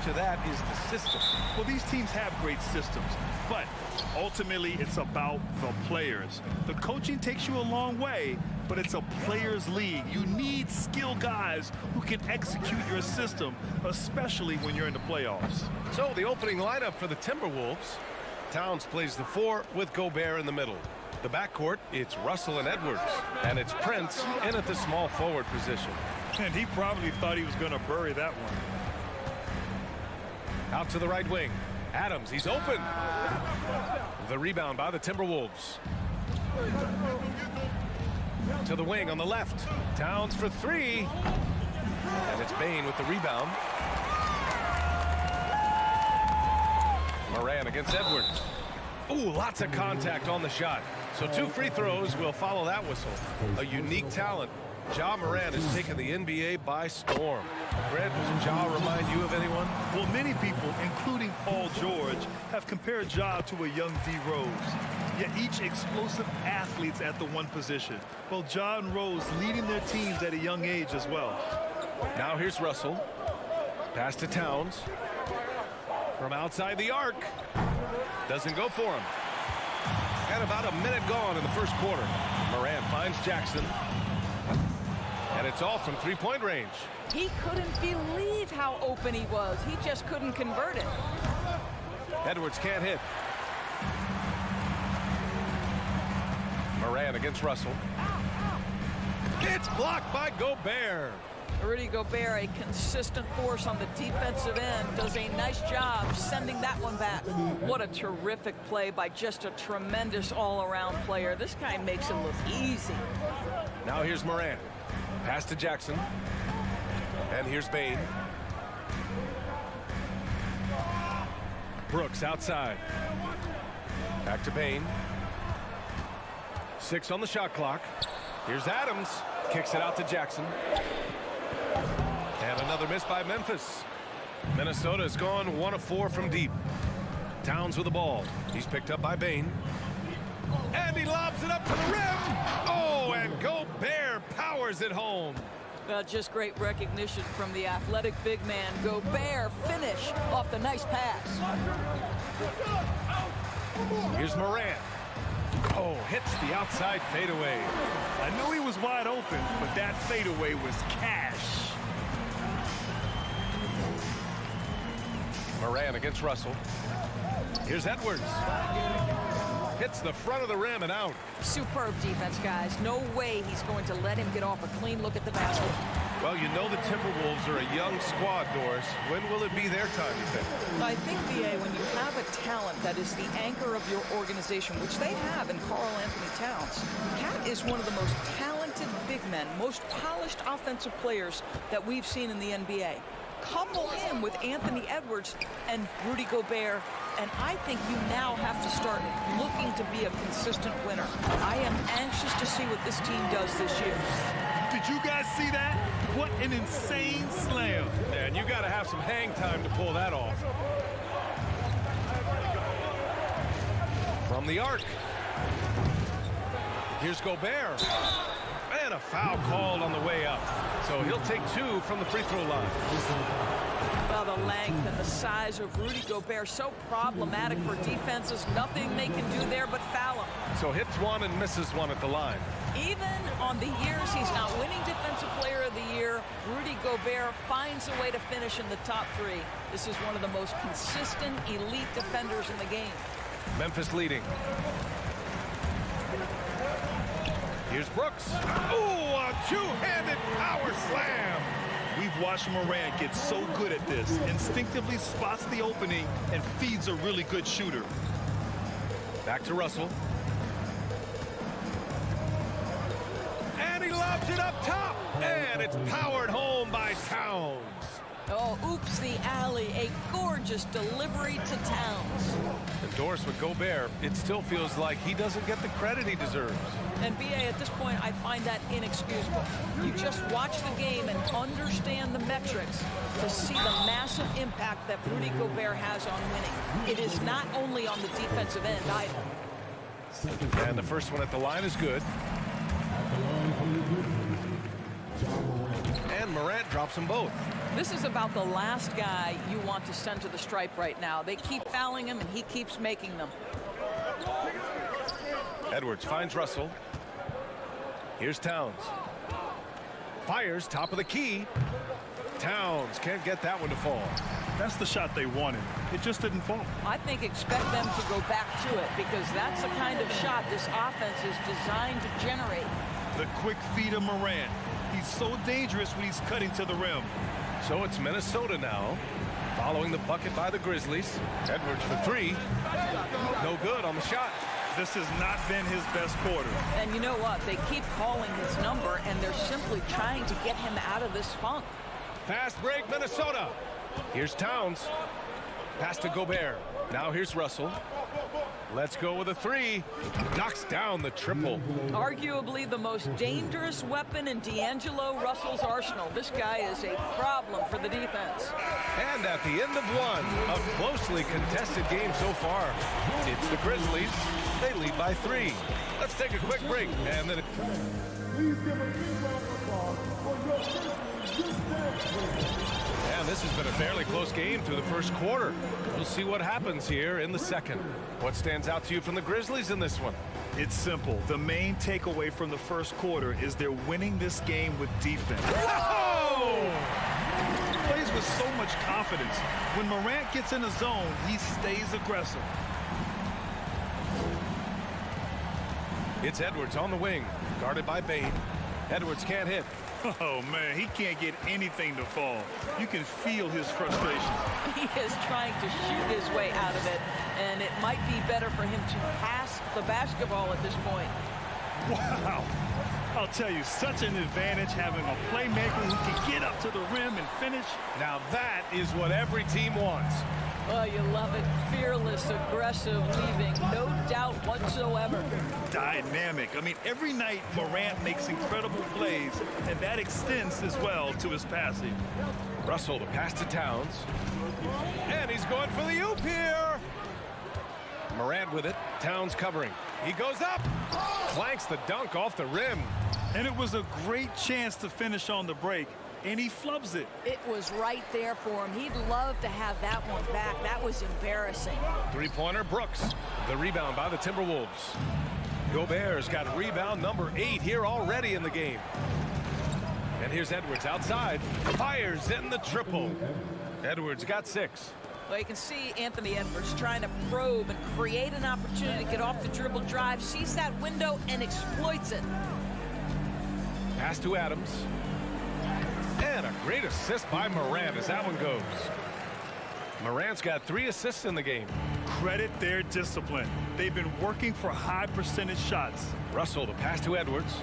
to that is the system. Well, these teams have great systems, but ultimately it's about the players. The coaching takes you a long way, but it's a players' league. You need skilled guys who can execute your system, especially when you're in the playoffs. So the opening lineup for the Timberwolves. Towns plays the 4 with Gobert in the middle. The backcourt, it's Russell and Edwards. And it's Prince in at the small forward position. And he probably thought he was going to bury that one. Out to the right wing. Adams, he's open. The rebound by the Timberwolves. To the wing on the left. Towns for 3. And it's Bane with the rebound. Moran against Edwards. Ooh, lots of contact on the shot. So 2 free throws will follow that whistle. A unique talent. Ja Moran has taken the NBA by storm. Brad, does Ja remind you of anyone? Well, many people, including Paul George, have compared Ja to a young D. Rose. Yet each explosive athlete's at the one position. Well, Ja and Rose leading their teams at a young age as well. Now here's Russell. Pass to Towns. From outside the arc. Doesn't go for him. And about a minute gone in the first quarter. Moran finds Jackson. And it's all from three-point range. He couldn't believe how open he was. He just couldn't convert it. Edwards can't hit. Moran against Russell. It's blocked by Gobert. Rudy Gobert, a consistent force on the defensive end, does a nice job sending that one back. What a terrific play by just a tremendous all-around player. This guy makes it look easy. Now here's Moran. Pass to Jackson. And here's Bane. Brooks outside. Back to Bane. 6 on the shot clock. Here's Adams. Kicks it out to Jackson. And another miss by Memphis. Minnesota has gone 1 of 4 from deep. Towns with the ball. He's picked up by Bane. And he lobs it up to the rim. Oh, and Gobert powers it home. Well, just great recognition from the athletic big man. Gobert finish off the nice pass. Here's Moran. Oh, hits the outside fadeaway. I knew he was wide open, but that fadeaway was cash. Moran against Russell. Here's Edwards. Hits the front of the rim and out. Superb defense, guys. No way he's going to let him get off a clean look at the basket. Well, you know the Timberwolves are a young squad, Doris. When will it be their time, you think? I think, B.A., when you have a talent that is the anchor of your organization, which they have in Karl Anthony Towns, Cat is one of the most talented big men, most polished offensive players that we've seen in the NBA. Couple him with Anthony Edwards and Rudy Gobert, and I think you now have to start looking to be a consistent winner. I am anxious to see what this team does this year. Did you guys see that? What an insane slam. Yeah, and you got to have some hang time to pull that off. From the arc. Here's Gobert. And a foul called on the way up. So he'll take 2 from the free throw line. Well, the length and the size of Rudy Gobert so problematic for defenses. Nothing they can do there but foul him. So hits 1 and misses 1 at the line. Even on the years he's not winning Defensive Player of the Year, Rudy Gobert finds a way to finish in the top 3. This is one of the most consistent elite defenders in the game. Memphis leading. Here's Brooks. Ooh, a two-handed power slam. We've watched Moran get so good at this. Instinctively spots the opening and feeds a really good shooter. Back to Russell. And he lobs it up top. And it's powered home by Towns. Oh, oops, the alley. A gorgeous delivery to Towns. Endorsed with Gobert, it still feels like he doesn't get the credit he deserves. And B.A., at this point, I find that inexcusable. You just watch the game and understand the metrics to see the massive impact that Rudy Gobert has on winning. It is not only on the defensive end either. And the first one at the line is good. And Morant drops them both. This is about the last guy you want to send to the stripe right now. They keep fouling him, and he keeps making them. Edwards finds Russell. Here's Towns. Fires top of the key. Towns can't get that one to fall. That's the shot they wanted. It just didn't fall. I think expect them to go back to it, because that's the kind of shot this offense is designed to generate. The quick feed of Morant. He's so dangerous when he's cutting to the rim. So it's Minnesota now, following the bucket by the Grizzlies. Edwards for three. No good on the shot. This has not been his best quarter. And you know what? They keep calling his number, and they're simply trying to get him out of this funk. Fast break, Minnesota. Here's Towns. Pass to Gobert. Now here's Russell. Let's go with a three. Knocks down the triple. Arguably the most dangerous weapon in D'Angelo Russell's arsenal. This guy is a problem for the defense. And at the end of one, a closely contested game so far. It's the Grizzlies. They lead by 3. Let's take a quick break. And then... Please give a big round of applause for your Grizzlies. And this has been a fairly close game through the first quarter. We'll see what happens here in the second. What stands out to you from the Grizzlies in this one? It's simple. The main takeaway from the first quarter is they're winning this game with defense. Whoa! Plays with so much confidence. When Morant gets in the zone, he stays aggressive. It's Edwards on the wing, guarded by Bane. Edwards can't hit. Oh, man, he can't get anything to fall. You can feel his frustration. He is trying to shoot his way out of it, and it might be better for him to pass the basketball at this point. Wow. I'll tell you, such an advantage having a playmaker who can get up to the rim and finish. Now that is what every team wants. Oh, you love it. Fearless, aggressive, leaving. No doubt whatsoever. Dynamic. I mean, every night Morant makes incredible plays, and that extends as well to his passing. Russell to pass to Towns. And he's going for the oop here. Morant with it. Towns covering. He goes up. Clanks the dunk off the rim. And it was a great chance to finish on the break, and he flubs it. It was right there for him. He'd love to have that one back. That was embarrassing. Three-pointer, Brooks. The rebound by the Timberwolves. Gobert's got rebound number 8 here already in the game. And here's Edwards outside. Fires in the triple. Edwards got 6. Well, you can see Anthony Edwards trying to probe and create an opportunity to get off the dribble drive, sees that window and exploits it. Pass to Adams. And a great assist by Morant as that one goes. Morant's got 3 assists in the game. Credit their discipline. They've been working for high percentage shots. Russell to pass to Edwards.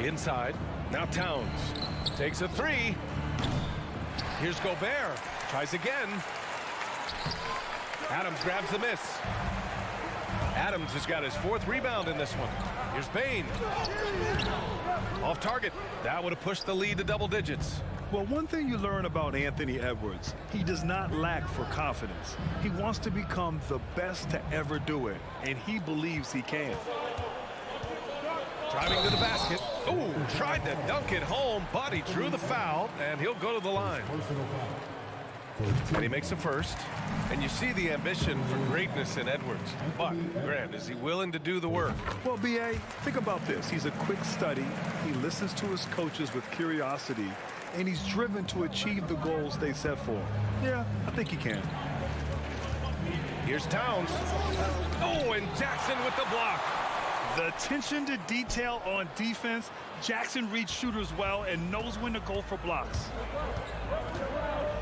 Inside. Now Towns takes a 3. Here's Gobert. Tries again. Adams grabs the miss. Adams has got his 4th rebound in this one. Here's Bane. Off target. That would have pushed the lead to double digits. Well, one thing you learn about Anthony Edwards, he does not lack for confidence. He wants to become the best to ever do it, and he believes he can. Driving to the basket. Ooh, tried to dunk it home, but he drew the foul, and he'll go to the line. And he makes a first. And you see the ambition for greatness in Edwards. But, Grant, is he willing to do the work? Well, B.A., think about this. He's a quick study. He listens to his coaches with curiosity, and he's driven to achieve the goals they set for him. Yeah, I think he can. Here's Towns. Oh, and Jackson with the block. The attention to detail on defense. Jackson reads shooters well and knows when to go for blocks.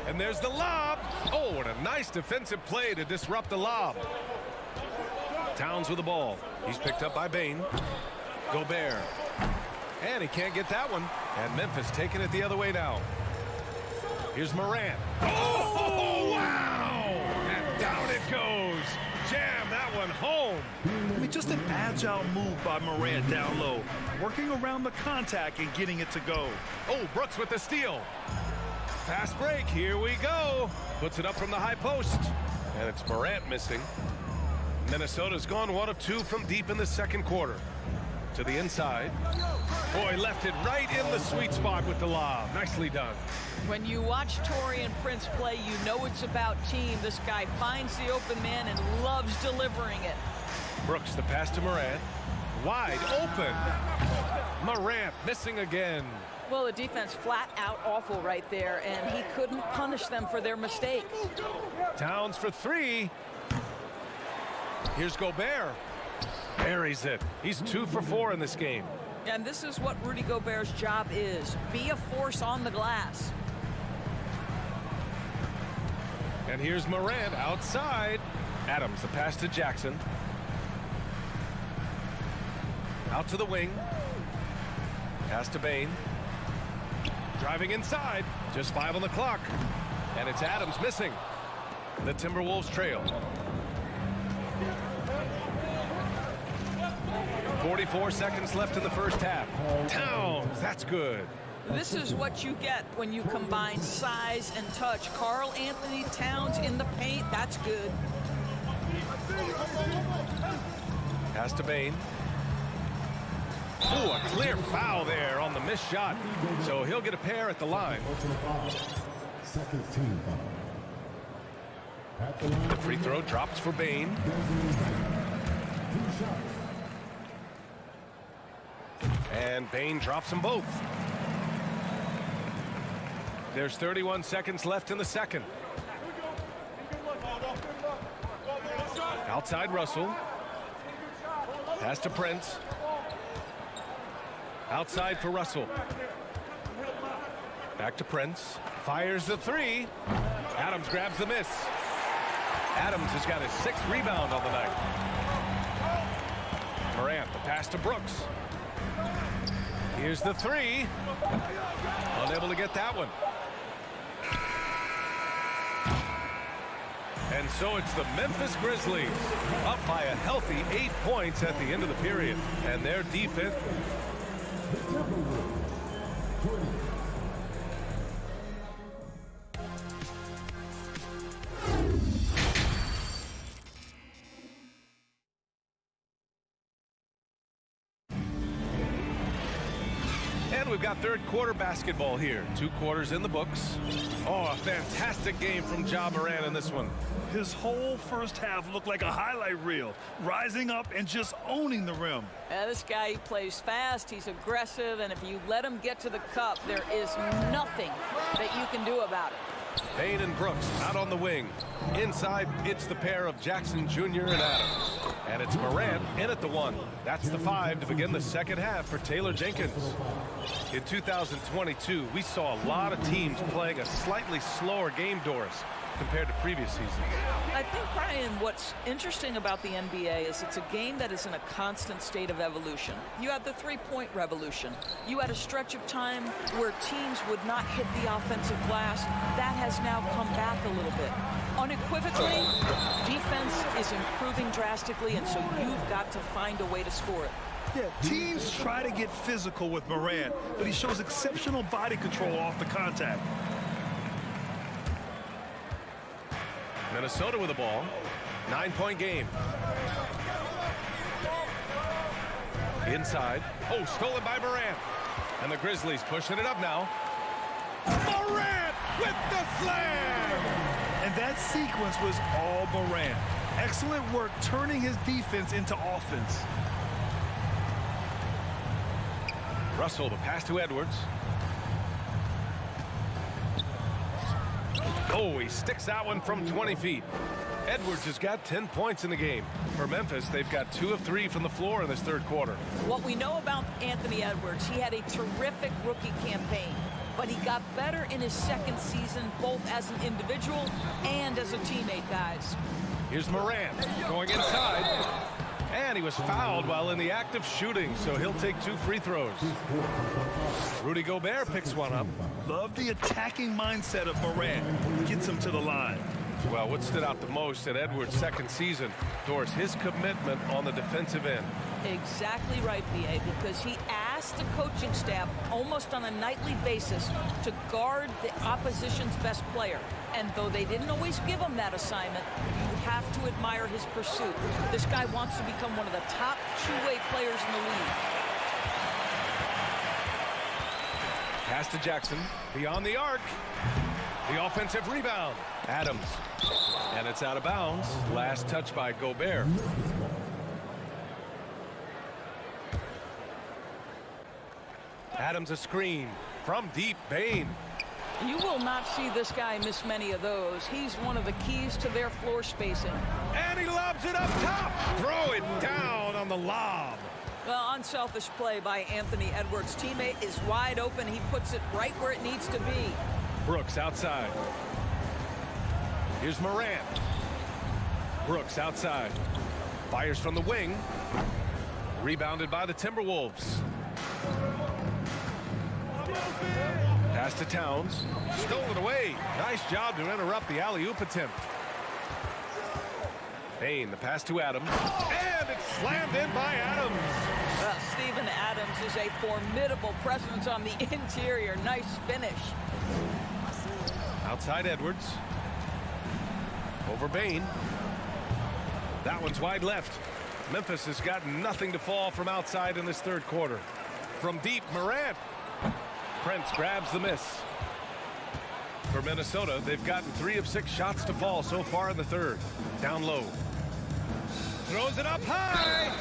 And there's the lob. Oh, and a nice defensive play to disrupt the lob. Towns with the ball. He's picked up by Bane. Gobert. And he can't get that one. And Memphis taking it the other way now. Here's Morant. Oh, wow! And down it goes. Jam that one home. I mean, just an agile move by Morant down low, working around the contact and getting it to go. Oh, Brooks with the steal. Fast break, here we go. Puts it up from the high post. And it's Morant missing. Minnesota's gone 1 of 2 from deep in the second quarter. To the inside. Boy, left it right in the sweet spot with the lob. Nicely done. When you watch Taurean Prince play, you know it's about team. This guy finds the open man and loves delivering it. Brooks, the pass to Morant. Wide open. Morant missing again. Well, the defense flat out awful right there, and he couldn't punish them for their mistake. Towns for three. Here's Gobert. Buries it. He's 2 for 4 in this game. And this is what Rudy Gobert's job is. Be a force on the glass. And here's Morant outside. Adams, the pass to Jackson. Out to the wing. Pass to Bane. Driving inside. Just 5 on the clock. And it's Adams missing. The Timberwolves trail. 44 seconds left in the first half. Towns, that's good. This is what you get when you combine size and touch. Karl Anthony Towns in the paint, that's good. Pass to Bane. Ooh, a clear foul there on the missed shot. So he'll get a pair at the line. Second team foul. At the line, The free throw drops for Bane. 2 shots. And Bane drops them both. There's 31 seconds left in the second. Outside Russell. Pass to Prince. Outside for Russell. Back to Prince. Fires the three. Adams grabs the miss. Adams has got his 6th rebound on the night. Morant, the pass to Brooks. Here's the three. Unable to get that one. And so it's the Memphis Grizzlies up by a healthy 8 points at the end of the period. And their defense. And we've got third quarter basketball here. 2 quarters in the books. Oh, a fantastic game from Ja Morant in this one. His whole first half looked like a highlight reel, rising up and just owning the rim. This guy, he plays fast, he's aggressive, and if you let him get to the cup, there is nothing that you can do about it. Bane and Brooks out on the wing. Inside, it's the pair of Jackson Jr. and Adams. And it's Morant in at the 1. That's the 5 to begin the second half for Taylor Jenkins. In 2022, we saw a lot of teams playing a slightly slower game, Doris, compared to previous seasons. I think, Brian, what's interesting about the NBA is it's a game that is in a constant state of evolution. You had the three-point revolution. You had a stretch of time where teams would not hit the offensive glass. That has now come back a little bit. Unequivocally, defense is improving drastically, and so you've got to find a way to score it. Yeah, teams try to get physical with Morant, but he shows exceptional body control off the contact. Minnesota with the ball. 9-point game. Inside. Oh, stolen by Morant. And the Grizzlies pushing it up now. Morant with the slam! And that sequence was all Morant. Excellent work turning his defense into offense. Russell, the pass to Edwards. Oh, he sticks that one from 20 feet. Edwards has got 10 points in the game. For Memphis, they've got 2 of 3 from the floor in this third quarter. What we know about Anthony Edwards, he had a terrific rookie campaign, but he got better in his second season, both as an individual and as a teammate, guys. Here's Morant going inside. And he was fouled while in the act of shooting, so he'll take 2 free throws. Rudy Gobert picks one up. Love the attacking mindset of Morant. Gets him to the line. Well, what stood out the most in Edwards' second season, Doris, his commitment on the defensive end. Exactly right, B.A., because he asked the coaching staff almost on a nightly basis to guard the opposition's best player. And though they didn't always give him that assignment, you have to admire his pursuit. This guy wants to become one of the top two-way players in the league. Pass to Jackson. Beyond the arc. The offensive rebound. Adams. And it's out of bounds. Last touch by Gobert. Adams a screen. From deep, Bane. You will not see this guy miss many of those. He's one of the keys to their floor spacing. And he lobs it up top. Throw it down on the lob. Well, unselfish play by Anthony Edwards. Teammate is wide open. He puts it right where it needs to be. Brooks outside. Here's Morant. Brooks outside. Fires from the wing. Rebounded by the Timberwolves. Pass to Towns. Stolen away. Nice job to interrupt the alley-oop attempt. Bane, the pass to Adams. And it's slammed in by Adams. Well, Steven Adams is a formidable presence on the interior. Nice finish. Outside Edwards. Over Bane. That one's wide left. Memphis has got nothing to fall from outside in this third quarter. From deep, Morant. Prince grabs the miss. For Minnesota, they've gotten 3 of 6 shots to fall so far in the third. Down low. Throws it up high.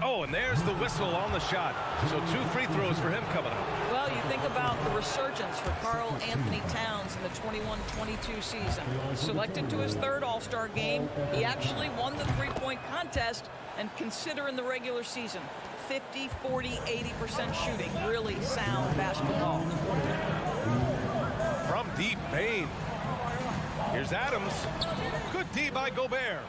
Oh, and there's the whistle on the shot. So 2 free throws for him coming up. Well, you think about the resurgence for Karl Anthony Towns in the 21-22 season. Selected to his 3rd All-Star game, he actually won the three-point contest, and consider in the regular season, 50, 40, 80% shooting. Really sound basketball. From deep, Bane. Here's Adams. Good D by Gobert.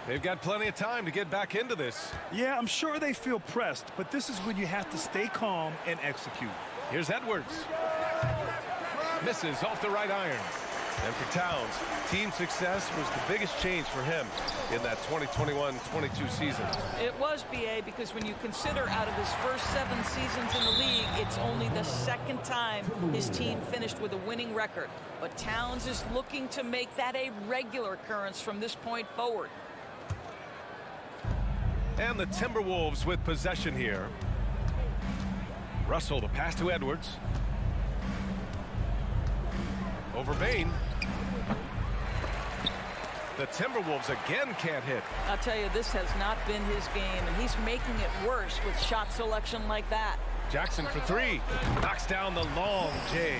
They've got plenty of time to get back into this. Yeah, I'm sure they feel pressed, but this is when you have to stay calm and execute. Here's Edwards. Misses off the right iron. And for Towns, team success was the biggest change for him in that 2021-22 season. It was, BA, because when you consider out of his first 7 seasons in the league, it's only the 2nd time his team finished with a winning record. But Towns is looking to make that a regular occurrence from this point forward. And the Timberwolves with possession here. Russell, the pass to Edwards. Over Bane. The Timberwolves again can't hit. I'll tell you, this has not been his game, and he's making it worse with shot selection like that. Jackson for 3. Knocks down the long J.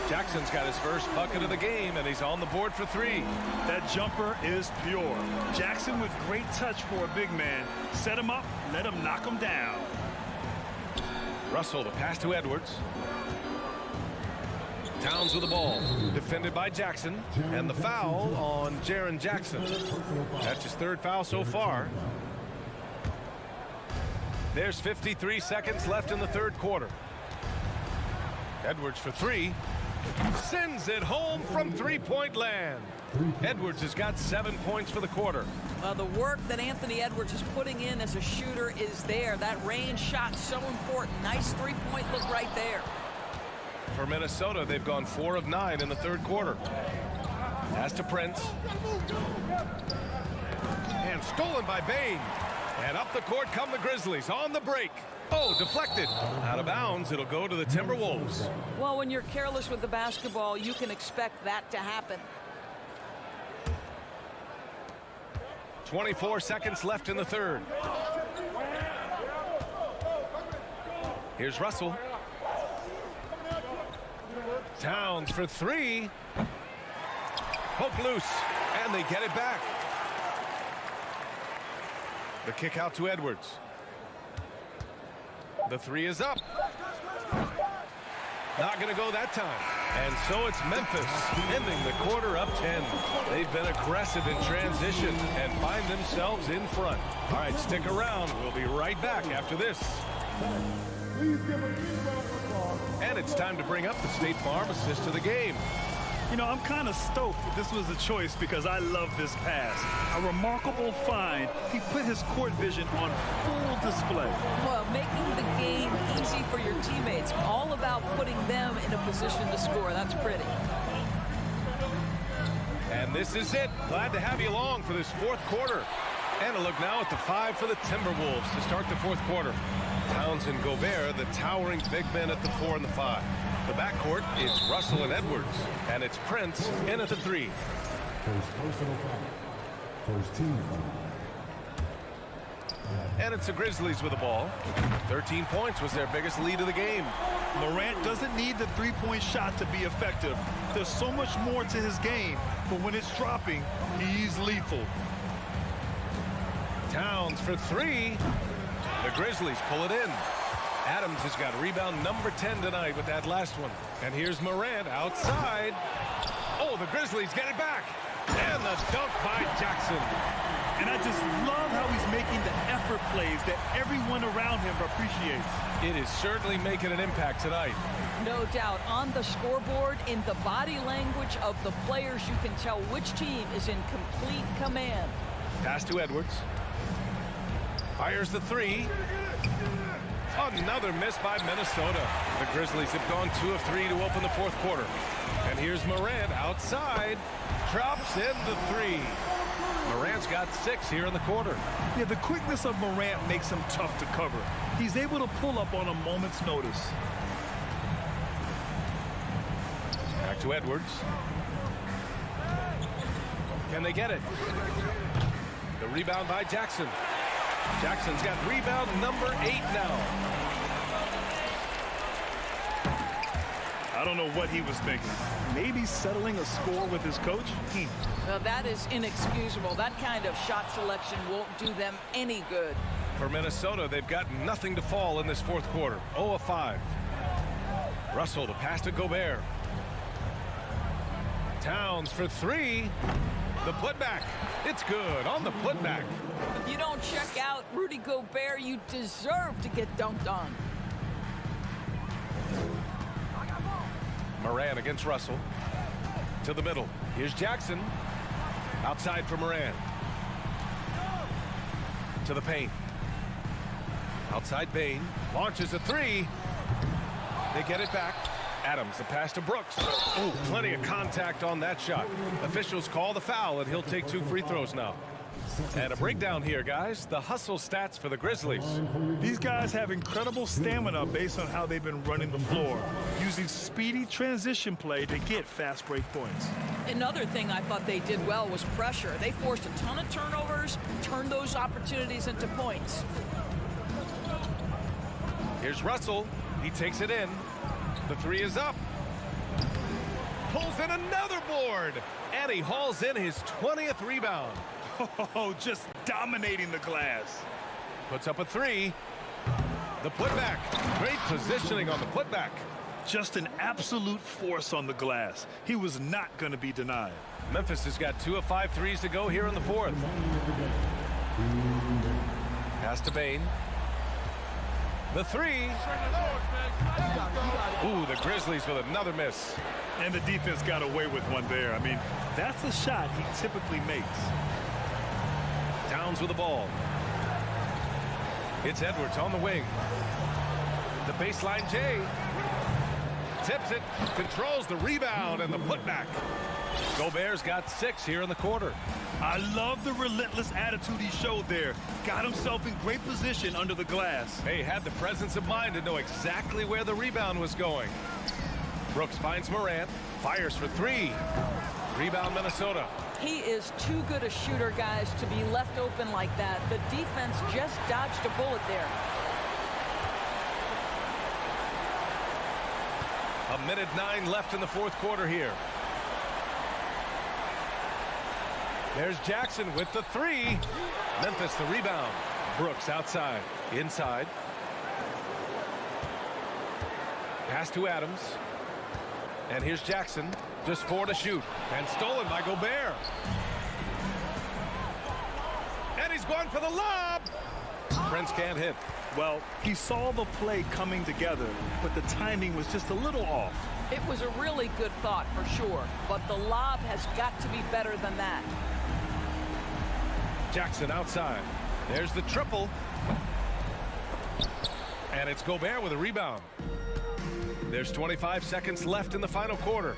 Jackson's got his first bucket of the game, and he's on the board for 3. That jumper is pure. Jackson with great touch for a big man. Set him up, let him knock him down. Russell, the pass to Edwards. Towns with the ball. Defended by Jackson. And the foul on Jaren Jackson. That's his 3rd foul so far. There's 53 seconds left in the third quarter. Edwards for 3. Sends it home from three-point land. Edwards has got 7 points for the quarter. Well, the work that Anthony Edwards is putting in as a shooter is there. That range shot so important. Nice three-point look right there. For Minnesota, they've gone 4 of 9 in the third quarter. Pass to Prince. And stolen by Bane. And up the court come the Grizzlies on the break. Oh, deflected. Out of bounds. It'll go to the Timberwolves. Well, when you're careless with the basketball, you can expect that to happen. 24 seconds left in the third. Here's Russell. Towns for 3. Poke loose. And they get it back. The kick out to Edwards. The 3 is up. Not going to go that time. And so it's Memphis ending the quarter up 10. They've been aggressive in transition and find themselves in front. All right, stick around. We'll be right back after this. Please give a big round of applause. And it's time to bring up the State Farm assist to the game. You know, I'm kind of stoked that this was a choice because I love this pass. A remarkable find. He put his court vision on full display. Well, making the game easy for your teammates. All about putting them in a position to score. That's pretty. And this is it. Glad to have you along for this fourth quarter. And a look now at the 5 for the Timberwolves to start the fourth quarter. Towns and Gobert, the towering big men at the 4 and the 5. The backcourt, it's Russell and Edwards. And it's Prince in at the 3. First personal foul. First team foul. And it's the Grizzlies with the ball. 13 points was their biggest lead of the game. Morant doesn't need the three-point shot to be effective. There's so much more to his game, but when it's dropping, he's lethal. Towns for 3. The Grizzlies pull it in. Adams has got rebound number 10 tonight with that last one. And here's Morant outside. Oh, the Grizzlies get it back. And the dunk by Jackson. And I just love how he's making the effort plays that everyone around him appreciates. It is certainly making an impact tonight. No doubt. On the scoreboard, in the body language of the players, you can tell which team is in complete command. Pass to Edwards. Fires the 3. Another miss by Minnesota. The Grizzlies have gone 2 of 3 to open the fourth quarter. And here's Morant outside. Drops in the 3. Morant's got 6 here in the quarter. Yeah, the quickness of Morant makes him tough to cover. He's able to pull up on a moment's notice. Back to Edwards. Can they get it? The rebound by Jackson. Jackson's got rebound number 8 now. I don't know what he was thinking. Maybe settling a score with his coach? Well, that is inexcusable. That kind of shot selection won't do them any good. For Minnesota, they've got nothing to fall in this fourth quarter. 0 of 5. Russell, the pass to Gobert. Towns for 3. The putback. It's good on the putback. If you don't check out Rudy Gobert, you deserve to get dunked on. Morant against Russell. To the middle. Here's Jackson. Outside for Morant. To the paint. Outside Bain. Launches a 3. They get it back. Adams, the pass to Brooks. Oh, plenty of contact on that shot. Officials call the foul, and he'll take 2 free throws now. And a breakdown here, guys. The hustle stats for the Grizzlies. These guys have incredible stamina based on how they've been running the floor, using speedy transition play to get fast break points. Another thing I thought they did well was pressure. They forced a ton of turnovers, turned those opportunities into points. Here's Russell. He takes it in. The 3 is up. Pulls in another board. And he hauls in his 20th rebound. Oh, just dominating the glass. Puts up a 3. The putback. Great positioning on the putback. Just an absolute force on the glass. He was not going to be denied. Memphis has got 2 of 5 threes to go here in the fourth. Pass to Bain. The 3. Ooh, the Grizzlies with another miss. And the defense got away with one there. I mean, that's a shot he typically makes. Towns with the ball. It's Edwards on the wing. The baseline J. Tips it. Controls the rebound and the putback. Gobert's got 6 here in the quarter. I love the relentless attitude he showed there. Got himself in great position under the glass. He had the presence of mind to know exactly where the rebound was going. Brooks finds Morant. Fires for 3. Rebound Minnesota. He is too good a shooter, guys, to be left open like that. The defense just dodged a bullet there. A minute 9 left in the fourth quarter here. There's Jackson with the 3. Memphis the rebound. Brooks outside. Inside. Pass to Adams. And here's Jackson. Just 4 to shoot. And stolen by Gobert. And he's going for the lob. Prince can't hit. Well, he saw the play coming together, but the timing was just a little off. It was a really good thought for sure, but the lob has got to be better than that. Jackson outside. There's the triple. And it's Gobert with a rebound. There's 25 seconds left in the final quarter.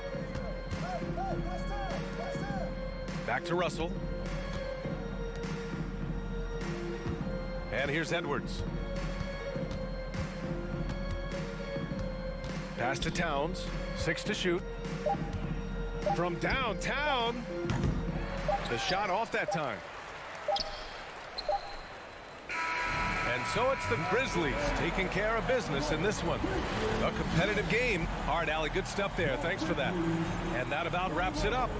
Back to Russell. And here's Edwards. Pass to Towns. 6 to shoot. From downtown. The shot off that time. And so it's the Grizzlies taking care of business in this one. A competitive game. All right, Allie, good stuff there. Thanks for that. And that about wraps it up.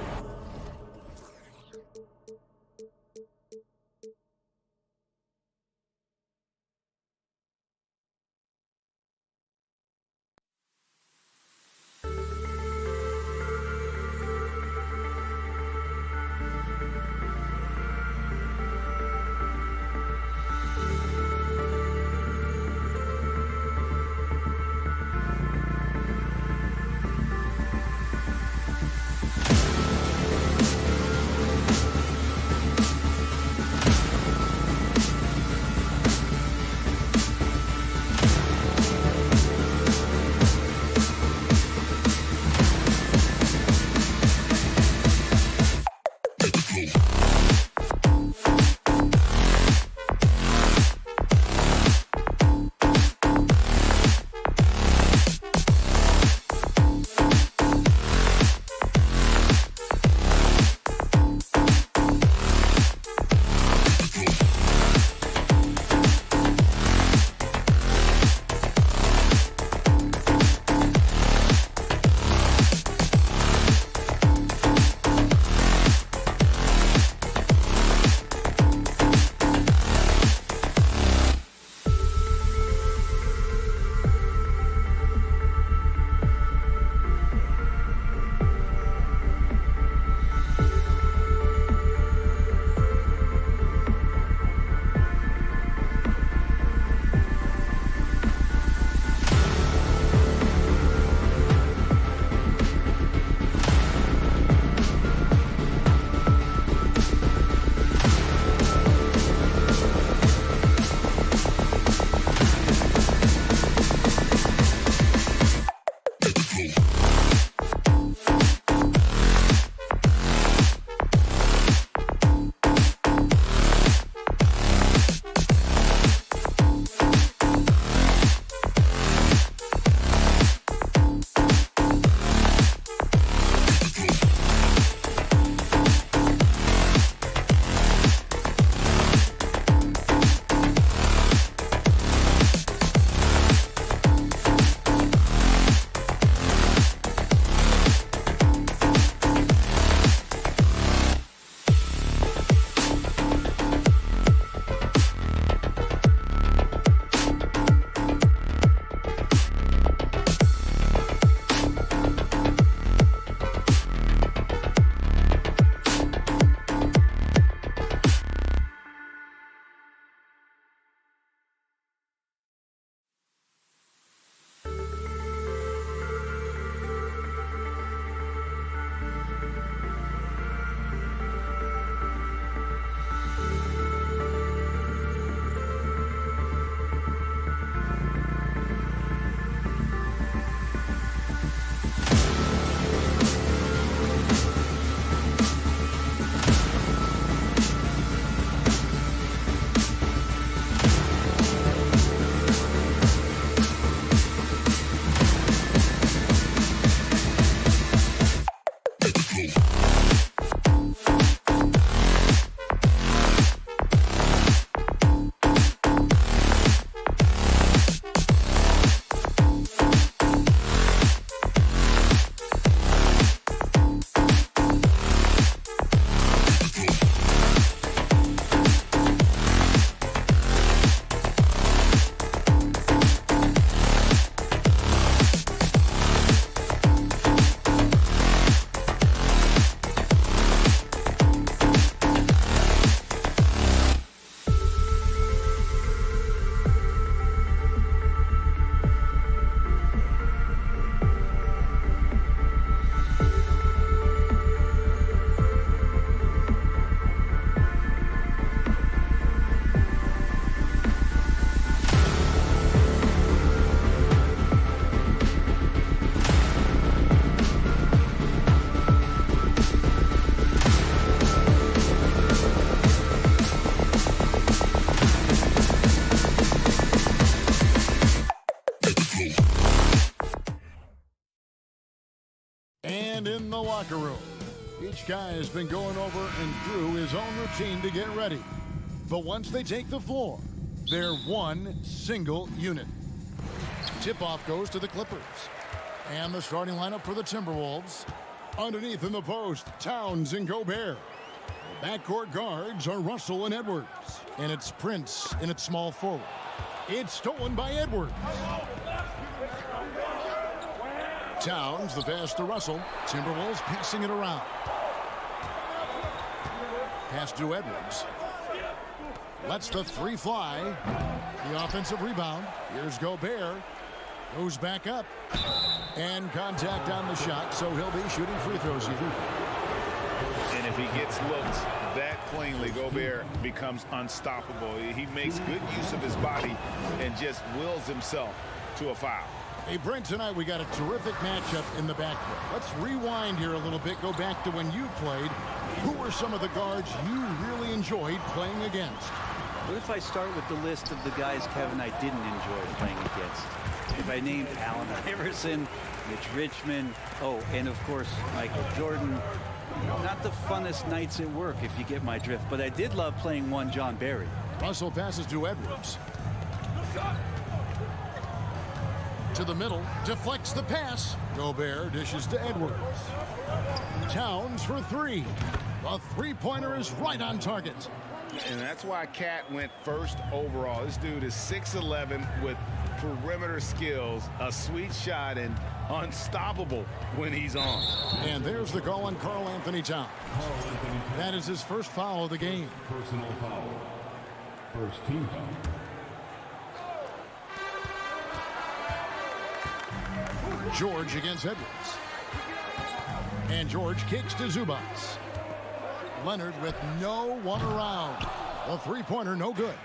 And in the locker room, each guy has been going over and through his own routine to get ready. But once they take the floor, they're one single unit. Tip-off goes to the Clippers. And the starting lineup for the Timberwolves. Underneath in the post, Towns and Gobert. The backcourt guards are Russell and Edwards. And it's Prince in its small forward. It's stolen by Edwards. Towns, the pass to Russell. Timberwolves passing it around. Pass to Edwards. Lets the three fly. The offensive rebound. Here's Gobert. Goes back up. And contact on the shot, so he'll be shooting free throws here. And if he gets looked that cleanly, Gobert becomes unstoppable. He makes good use of his body and just wills himself to a foul. Hey, Brent, tonight we got a terrific matchup in the backcourt. Let's rewind here a little bit, go back to when you played. Who were some of the guards you really enjoyed playing against? What if I start with the list of the guys, Kevin, I didn't enjoy playing against? If I named Allen Iverson, Mitch Richmond, and of course, Michael Jordan. Not the funnest nights at work, if you get my drift, but I did love playing one John Barry. Russell passes to Edwards. To the middle, deflects the pass. Gobert dishes to Edwards. Towns for three. The three-pointer is right on target. And that's why Cat went first overall. This dude is 6'11" with perimeter skills, a sweet shot, and unstoppable when he's on. And there's the call on Karl Anthony Towns. That is his first foul of the game. Personal foul. First team foul. George against Edwards. And George kicks to Zubats. Leonard with no one around. The three-pointer no good.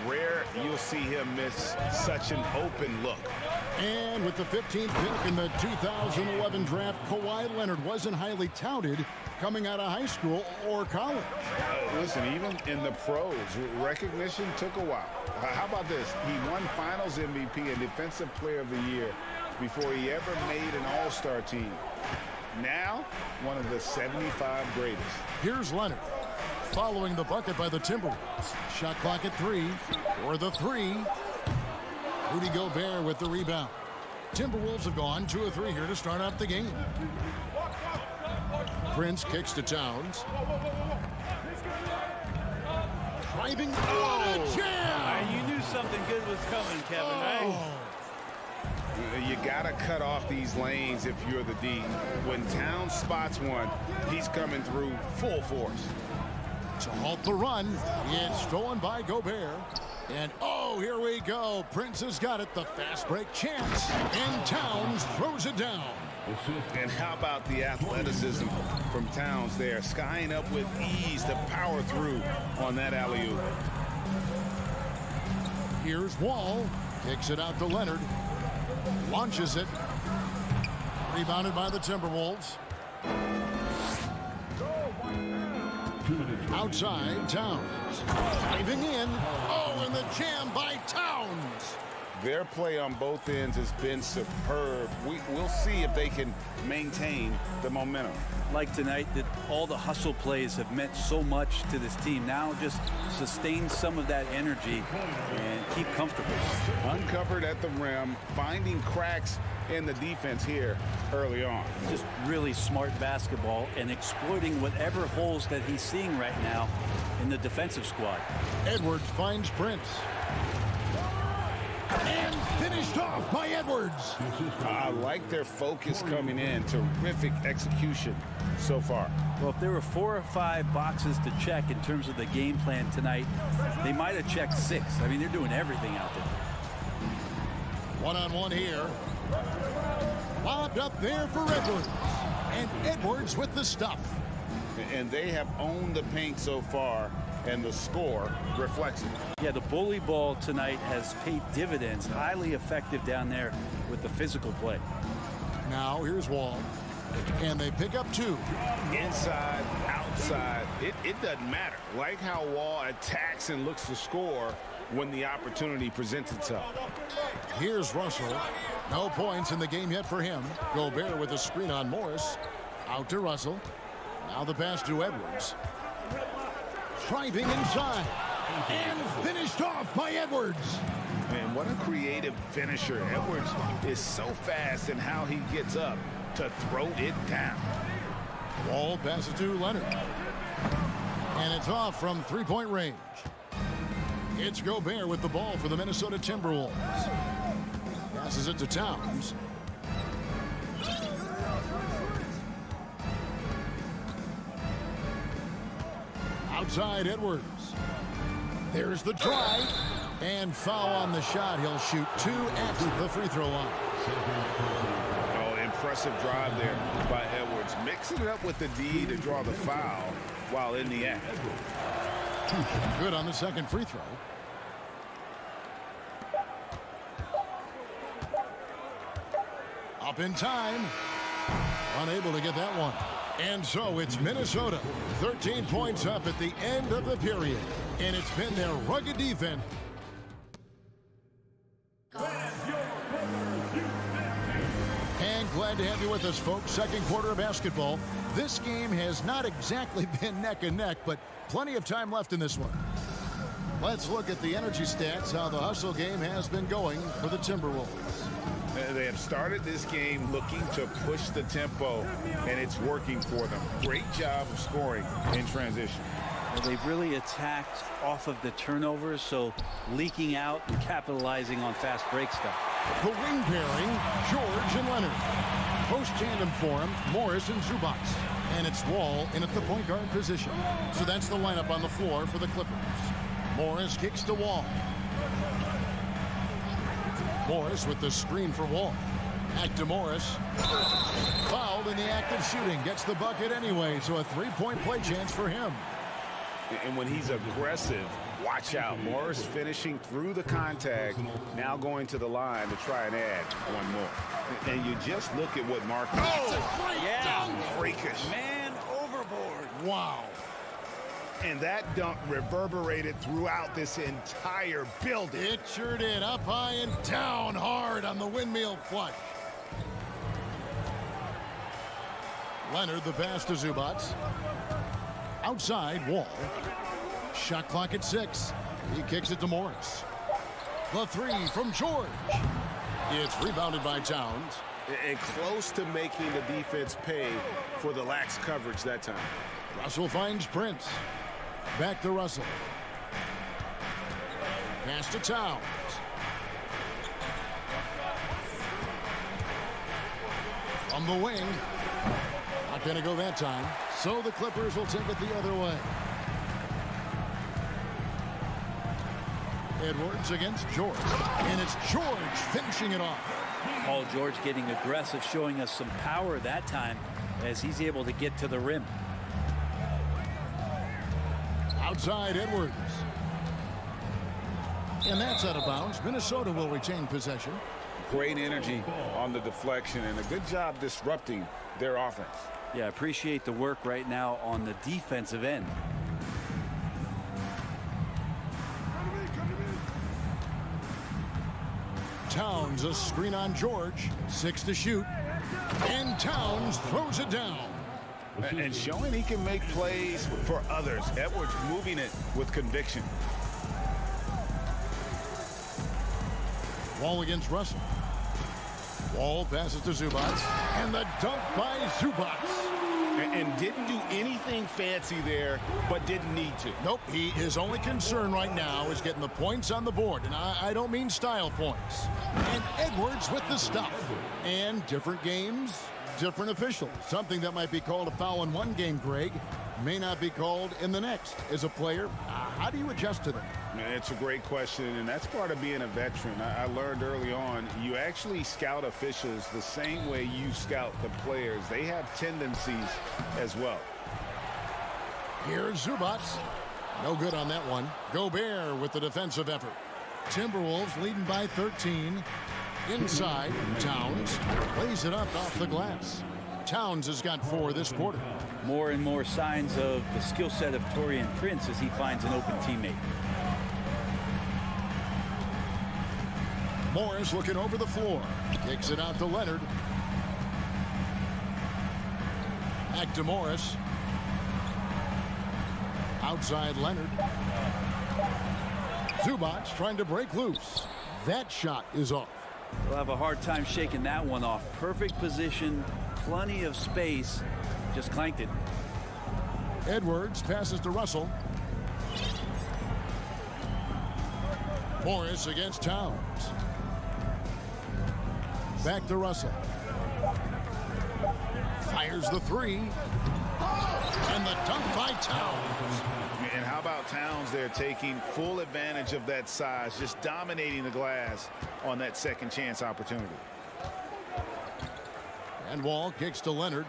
Rare you'll see him miss such an open look. And with the 15th pick in the 2011 draft, Kawhi Leonard wasn't highly touted coming out of high school or college. Listen, even in the pros, recognition took a while. How about this? He won Finals MVP and Defensive Player of the Year before he ever made an All-Star team. Now, one of the 75 greatest. Here's Leonard, following the bucket by the Timberwolves. Shot clock at 3, or the 3. Rudy Gobert with the rebound. Timberwolves have gone 2 of 3 here to start out the game. Prince kicks to Towns. Driving, a jam! You knew something good was coming, Kevin, right? You got to cut off these lanes if you're the D. When Towns spots one, he's coming through full force. To halt the run, it's stolen by Gobert. And here we go. Prince has got it. The fast break chance. And Towns throws it down. And how about the athleticism from Towns there? Skying up with ease to power through on that alley-oop. Here's Wall. Kicks it out to Leonard. Launches it. Rebounded by the Timberwolves. Outside, Towns. Driving in. And the jam by Towns. Their play on both ends has been superb. We'll see if they can maintain the momentum. Like tonight, that all the hustle plays have meant so much to this team. Now just sustain some of that energy and keep comfortable. Uncovered at the rim, finding cracks in the defense here early on. Just really smart basketball and exploiting whatever holes that he's seeing right now in the defensive squad. Edwards finds Prince. And finished off by Edwards. I like their focus coming in. Terrific execution so far. Well, if there were 4 or 5 boxes to check in terms of the game plan tonight, they might have checked 6. I mean, they're doing everything out there. One-on-one here. Lobbed up there for Edwards. And Edwards with the stuff. And they have owned the paint so far, and the score reflects it. Yeah, the bully ball tonight has paid dividends. Highly effective down there with the physical play. Now here's Wall. And they pick up 2. Inside, outside, it doesn't matter. Like how Wall attacks and looks to score when the opportunity presents itself. Here's Russell. No points in the game yet for him. Gobert with a screen on Morris. Out to Russell. Now the pass to Edwards. Driving inside. And finished off by Edwards. Man, what a creative finisher. Edwards is so fast in how he gets up to throw it down. Wall passes to Leonard. And it's off from three-point range. It's Gobert with the ball for the Minnesota Timberwolves. Passes it to Towns. Outside Edwards. There's the drive. And foul on the shot. He'll shoot 2 at the free throw line. Oh, impressive drive there by Edwards. Mixing it up with the D to draw the foul while in the act. Good on the second free throw. Up in time. Unable to get that one. And so it's Minnesota. 13 points up at the end of the period. And it's been their rugged defense. And glad to have you with us, folks. Second quarter of basketball. This game has not exactly been neck and neck, but plenty of time left in this one. Let's look at the energy stats, how the hustle game has been going for the Timberwolves. They have started this game looking to push the tempo, and it's working for them. Great job of scoring in transition. Well, they've really attacked off of the turnovers, so leaking out and capitalizing on fast break stuff. The wing pairing, George and Leonard. Post tandem for him, Morris and Zubac. And it's Wall in at the point guard position. So that's the lineup on the floor for the Clippers. Morris kicks to Wall. Morris with the screen for Wall. Back to Morris. Fouled in the act of shooting. Gets the bucket anyway, so a three-point play chance for him. And when he's aggressive, watch out. Morris finishing through the contact, now going to the line to try and add one more. And you just look at what Mark. Oh, freakish. Man overboard. Wow. And that dunk reverberated throughout this entire building. It sure did. Up high and down hard on the windmill flush. Leonard, the pass to Zubac. Outside, Wall. Shot clock at 6. He kicks it to Morris. The three from George. It's rebounded by Towns. And close to making the defense pay for the lax coverage that time. Russell finds Prince. Back to Russell. Pass to Towns. From the wing. Not going to go that time. So the Clippers will take it the other way. Edwards against George. And it's George finishing it off. Paul George getting aggressive, showing us some power that time as he's able to get to the rim. Outside Edwards. And that's out of bounds. Minnesota will retain possession. Great energy on the deflection and a good job disrupting their offense. Yeah, appreciate the work right now on the defensive end. Towns, a screen on George. 6 to shoot. And Towns throws it down. And showing he can make plays for others. Edwards moving it with conviction. Wall against Russell. Wall passes to Zubac. And the dunk by Zubac. And didn't do anything fancy there, but didn't need to. Nope, his only concern right now is getting the points on the board. And I don't mean style points. And Edwards with the stuff. And different games, different officials. Something that might be called a foul in one game, Greg, may not be called in the next. As a player, how do you adjust to that? It's a great question, and that's part of being a veteran. I learned early on, you actually scout officials the same way you scout the players. They have tendencies as well. Here's Zubac. No good on that one. Gobert with the defensive effort. Timberwolves leading by 13. Inside, Towns lays it up off the glass. Towns has got 4 this quarter. More and more signs of the skill set of Taurean Prince as he finds an open teammate. Morris looking over the floor. Kicks it out to Leonard. Back to Morris. Outside Leonard. Zubac trying to break loose. That shot is off. We'll have a hard time shaking that one off. Perfect position, plenty of space. Just clanked it. Edwards passes to Russell. Morris against Towns. Back to Russell. Fires the three. And the dunk by Towns. And how about Towns there taking full advantage of that size, just dominating the glass on that second chance opportunity. And Wall kicks to Leonard.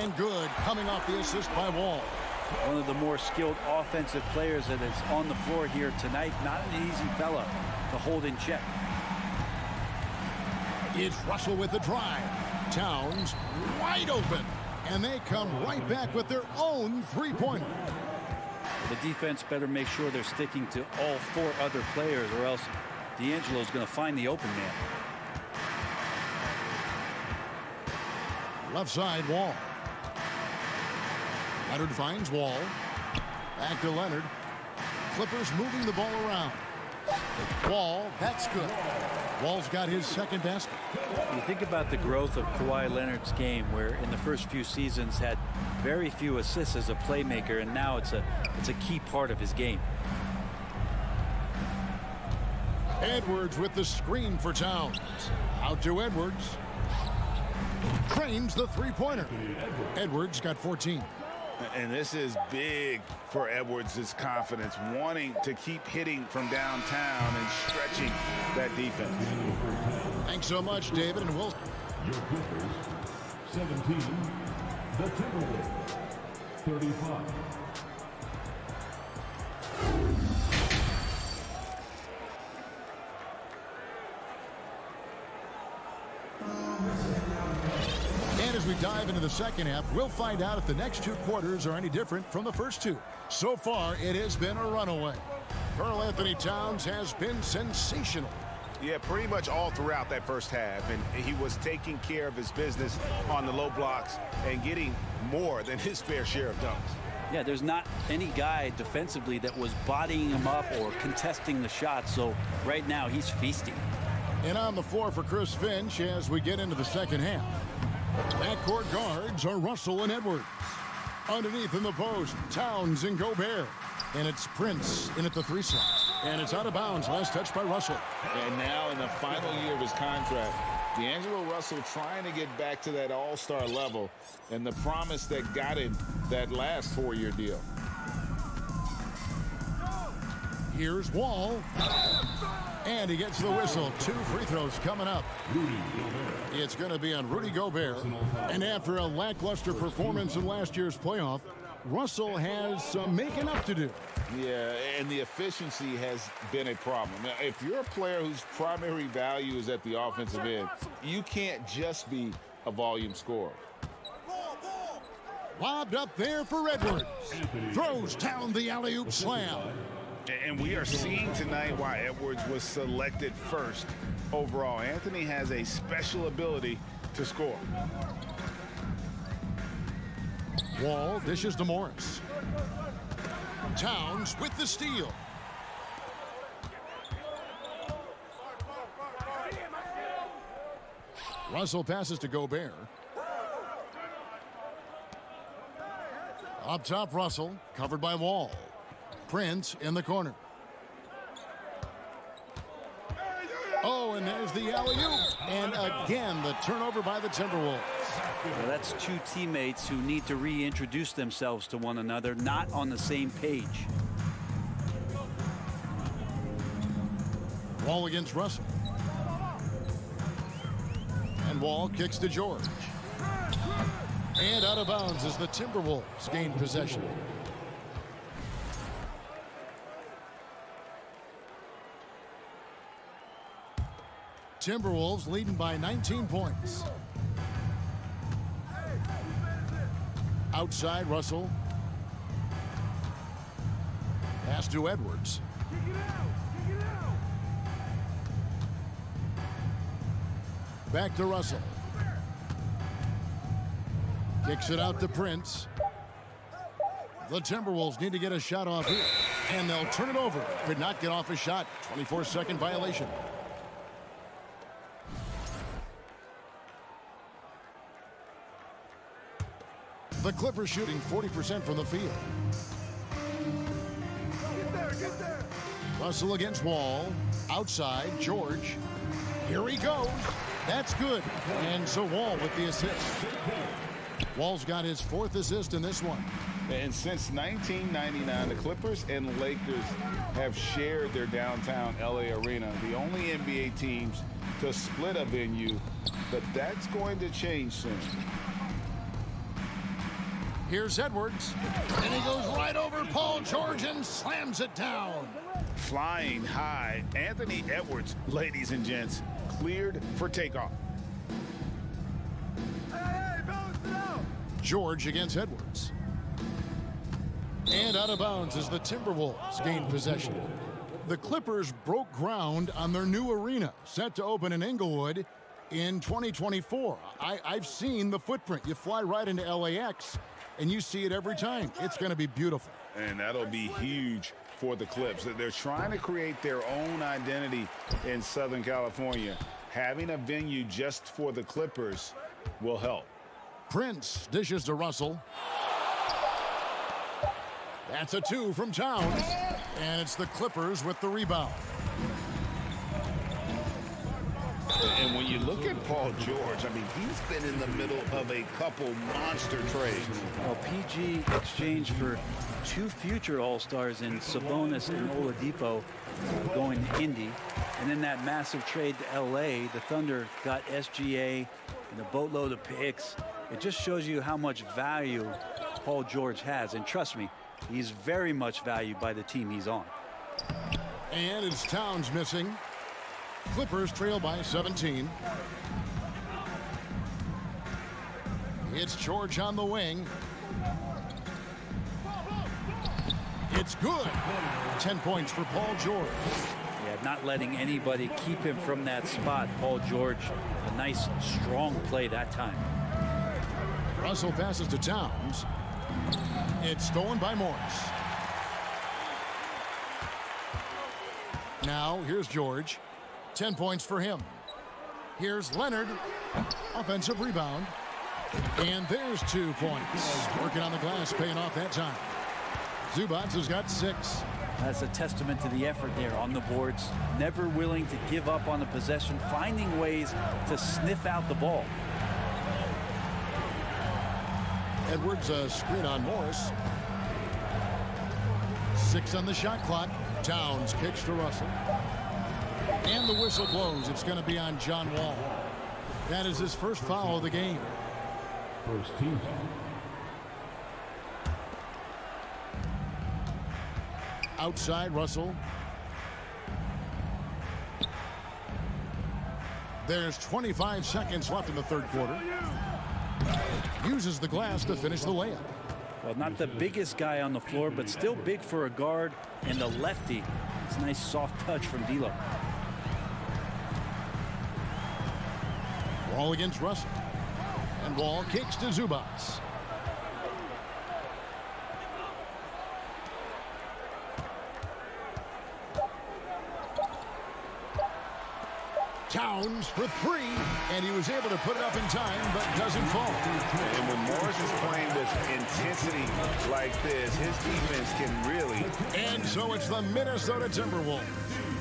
And good, coming off the assist by Wall. One of the more skilled offensive players that is on the floor here tonight. Not an easy fella to hold in check. It's Russell with the drive. Towns wide open. And they come right back with their own three-pointer. The defense better make sure they're sticking to all four other players, or else D'Angelo's going to find the open man. Left side, Wall. Leonard finds Wall. Back to Leonard. Clippers moving the ball around. Wall, that's good. Wall's got his second basket. You think about the growth of Kawhi Leonard's game, where in the first few seasons had very few assists as a playmaker, and now it's a key part of his game. Edwards with the screen for Towns. Out to Edwards. Trains the three-pointer. Edwards got 14. And this is big for Edwards' confidence, wanting to keep hitting from downtown and stretching that defense. Thanks so much, David, and we'll... Your Clippers, 17. The Timberwolves, 35. And as we dive into the second half, we'll find out if the next two quarters are any different from the first two. So far, it has been a runaway. Karl Anthony Towns has been sensational. Yeah, pretty much all throughout that first half, and he was taking care of his business on the low blocks and getting more than his fair share of dunks. Yeah, there's not any guy defensively that was bodying him up or contesting the shot, so right now he's feasting. And on the floor for Chris Finch as we get into the second half. Backcourt guards are Russell and Edwards. Underneath in the post, Towns and Gobert. And it's Prince in at the three slot. And it's out of bounds. Last touch by Russell. And now in the final year of his contract, D'Angelo Russell trying to get back to that all-star level and the promise that got him that last four-year deal. Here's Wall. And he gets the whistle. 2 free throws coming up. It's going to be on Rudy Gobert. And after a lackluster performance in last year's playoff, Russell has some making up to do. Yeah, and the efficiency has been a problem. Now, if you're a player whose primary value is at the offensive end, you can't just be a volume scorer. Lobbed up there for Edwards. Throws down the alley-oop slam. And we are seeing tonight why Edwards was selected first overall. Anthony has a special ability to score. Wall dishes to Morris. Towns with the steal. Russell passes to Gobert. Up top, Russell, covered by Wall. Prince in the corner. Oh, and there's the alley-oop. And again, the turnover by the Timberwolves. Well, that's two teammates who need to reintroduce themselves to one another, not on the same page. Wall against Russell. And Wall kicks to George. And out of bounds as the Timberwolves gain possession. Timberwolves leading by 19 points. Outside, Russell. Pass to Edwards. Back to Russell. Kicks it out to Prince. The Timberwolves need to get a shot off here, and they'll turn it over. Could not get off a shot. 24-second violation. The Clippers shooting 40% from the field. Russell against Wall. Outside, George. Here he goes. That's good. And so Wall with the assist. Wall's got his 4th assist in this one. And since 1999, the Clippers and Lakers have shared their downtown LA arena, the only NBA teams to split a venue, but that's going to change soon. Here's Edwards, and he goes right over Paul George and slams it down. Flying high, Anthony Edwards, ladies and gents, cleared for takeoff. George against Edwards. And out of bounds as the Timberwolves gain possession. The Clippers broke ground on their new arena, set to open in Inglewood in 2024. I've seen the footprint. You fly right into LAX, and you see it every time. It's going to be beautiful. And that'll be huge for the Clips. They're trying to create their own identity in Southern California. Having a venue just for the Clippers will help. Prince dishes to Russell. That's a 2 from Towns. And it's the Clippers with the rebound. And when you look at Paul George, I mean, he's been in the middle of a couple monster trades. Well, PG exchanged for 2 future All-Stars in Sabonis and Oladipo going to Indy. And in that massive trade to LA, the Thunder got SGA and a boatload of picks. It just shows you how much value Paul George has. And trust me, he's very much valued by the team he's on. And it's Towns missing. Clippers trail by 17. It's George on the wing. It's good. 10 points for Paul George. Yeah, not letting anybody keep him from that spot. Paul George, a nice, strong play that time. Russell passes to Towns. It's stolen by Morris. Now, here's George. 10 points for him. Here's Leonard. Offensive rebound. And there's 2 points. Working on the glass, paying off that time. Zubats has got 6. That's a testament to the effort there on the boards. Never willing to give up on the possession, finding ways to sniff out the ball. Edwards a screen on Morris. 6 on the shot clock. Towns kicks to Russell. And the whistle blows. It's going to be on John Wall. That is his first foul of the game. First team. Outside Russell. There's 25 seconds left in the third quarter. Uses the glass to finish the layup. Well, not the biggest guy on the floor, but still big for a guard and a lefty. It's a nice soft touch from D'Lo. Wall against Russell. And Wall kicks to Zubats. Towns for 3, and he was able to put it up in time, but doesn't fall. And when Morris is playing with intensity like this, his defense can really. And so it's the Minnesota Timberwolves.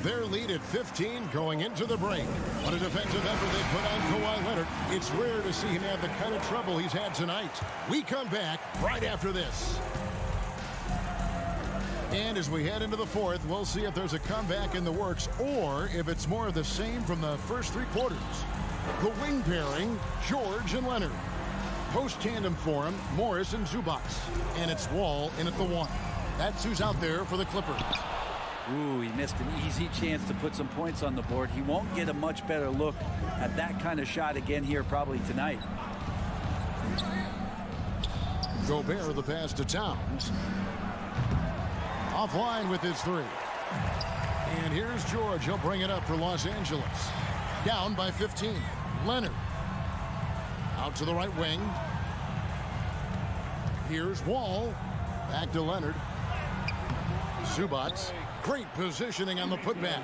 Their lead at 15 going into the break. What a defensive effort they put on Kawhi Leonard. It's rare to see him have the kind of trouble he's had tonight. We come back right after this. And as we head into the fourth, we'll see if there's a comeback in the works or if it's more of the same from the first 3 quarters. The wing pairing, George and Leonard. Post tandem for him, Morris and Zubats. And it's Wall in at the 1. That's who's out there for the Clippers. Ooh, he missed an easy chance to put some points on the board. He won't get a much better look at that kind of shot again here probably tonight. Gobert the pass to Towns. Offline with his 3. And here's George. He'll bring it up for Los Angeles. Down by 15. Leonard. Out to the right wing. Here's Wall. Back to Leonard. Zubats. Great positioning on the putback.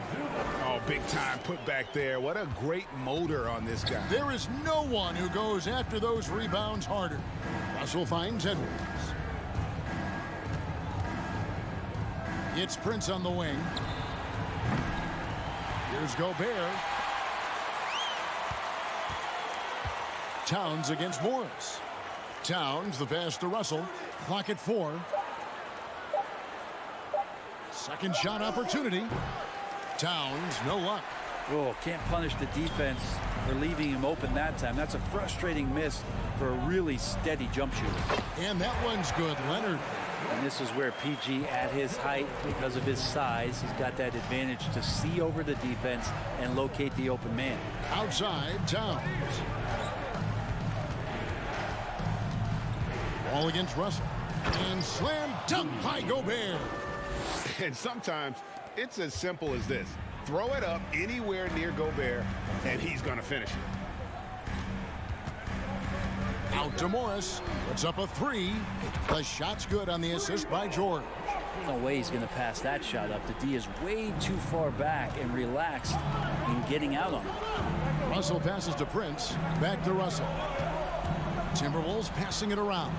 Oh, big time putback there. What a great motor on this guy. There is no one who goes after those rebounds harder. Russell finds Edwards. It's Prince on the wing. Here's Gobert. Towns against Morris. Towns, the pass to Russell. Clock at 4. Second shot opportunity. Towns, no luck. Oh, can't punish the defense for leaving him open that time. That's a frustrating miss for a really steady jump shooter. And that one's good, Leonard. And this is where PG, at his height, because of his size, he's got that advantage to see over the defense and locate the open man. Outside, Towns. Ball against Russell. And slam dunk by Gobert. And sometimes it's as simple as this. Throw it up anywhere near Gobert, and he's going to finish it. Out to Morris. Puts up a 3. The shot's good on the assist by George. No way he's going to pass that shot up. The D is way too far back and relaxed in getting out on it. Russell passes to Prince. Back to Russell. Timberwolves passing it around.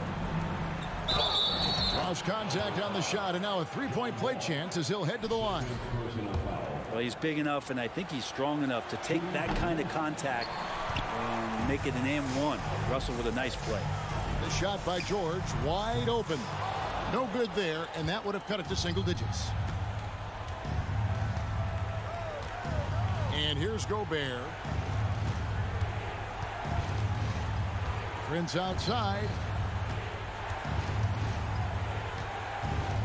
Draws contact on the shot, and now a three-point play chance as he'll head to the line. Well, he's big enough, and I think he's strong enough to take that kind of contact and make it an M1. Russell with a nice play. The shot by George, wide open. No good there, and that would have cut it to single digits. And here's Gobert. Prince outside.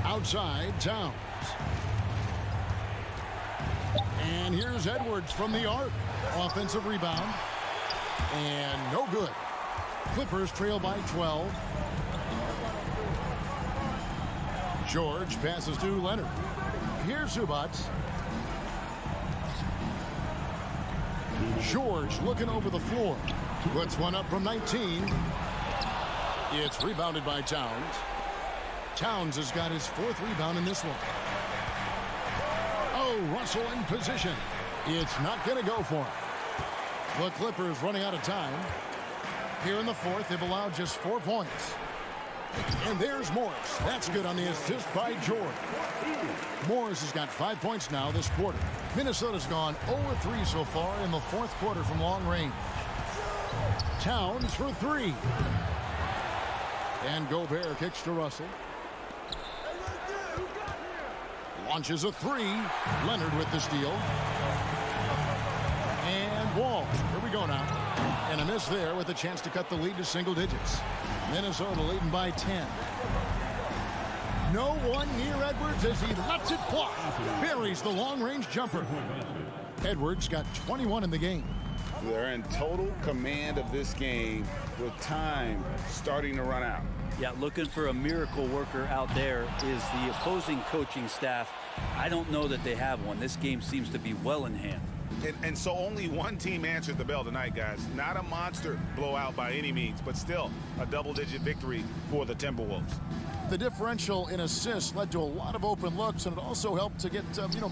Outside, Towns. And here's Edwards from the arc. Offensive rebound. And no good. Clippers trail by 12. George passes to Leonard. Here's Zubats. George looking over the floor. Puts one up from 19. It's rebounded by Towns. Towns has got his 4th rebound in this one. Oh, Russell in position. It's not going to go for him. The Clippers running out of time. Here in the 4th, they've allowed just 4 points. And there's Morris. That's good on the assist by George. Morris has got 5 points now this quarter. Minnesota's gone 0-3 so far in the 4th quarter from long range. Towns for 3. And Gobert kicks to Russell. Launches a 3. Leonard with the steal. And Wall. Here we go now. And a miss there with a chance to cut the lead to single digits. Minnesota leading by 10. No one near Edwards as he lets it fly. Buries the long-range jumper. Edwards got 21 in the game. They're in total command of this game with time starting to run out. Yeah, looking for a miracle worker out there is the opposing coaching staff. I don't know that they have one. This game seems to be well in hand. And so only one team answered the bell tonight, guys. Not a monster blowout by any means, but still a double-digit victory for the Timberwolves. The differential in assists led to a lot of open looks, and it also helped to get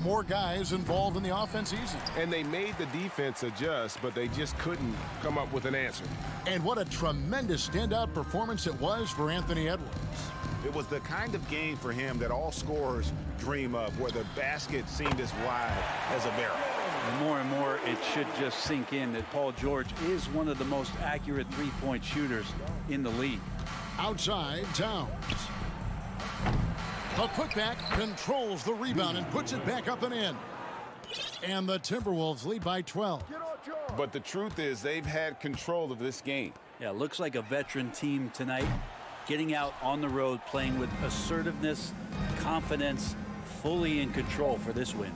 more guys involved in the offense easy. And they made the defense adjust, but they just couldn't come up with an answer. And what a tremendous standout performance it was for Anthony Edwards. It was the kind of game for him that all scorers dream of, where the basket seemed as wide as a barrel. And more, it should just sink in that Paul George is one of the most accurate three-point shooters in the league. Outside, Towns. A putback controls the rebound and puts it back up and in. And the Timberwolves lead by 12. But the truth is they've had control of this game. Yeah, looks like a veteran team tonight. Getting out on the road, playing with assertiveness, confidence, fully in control for this win.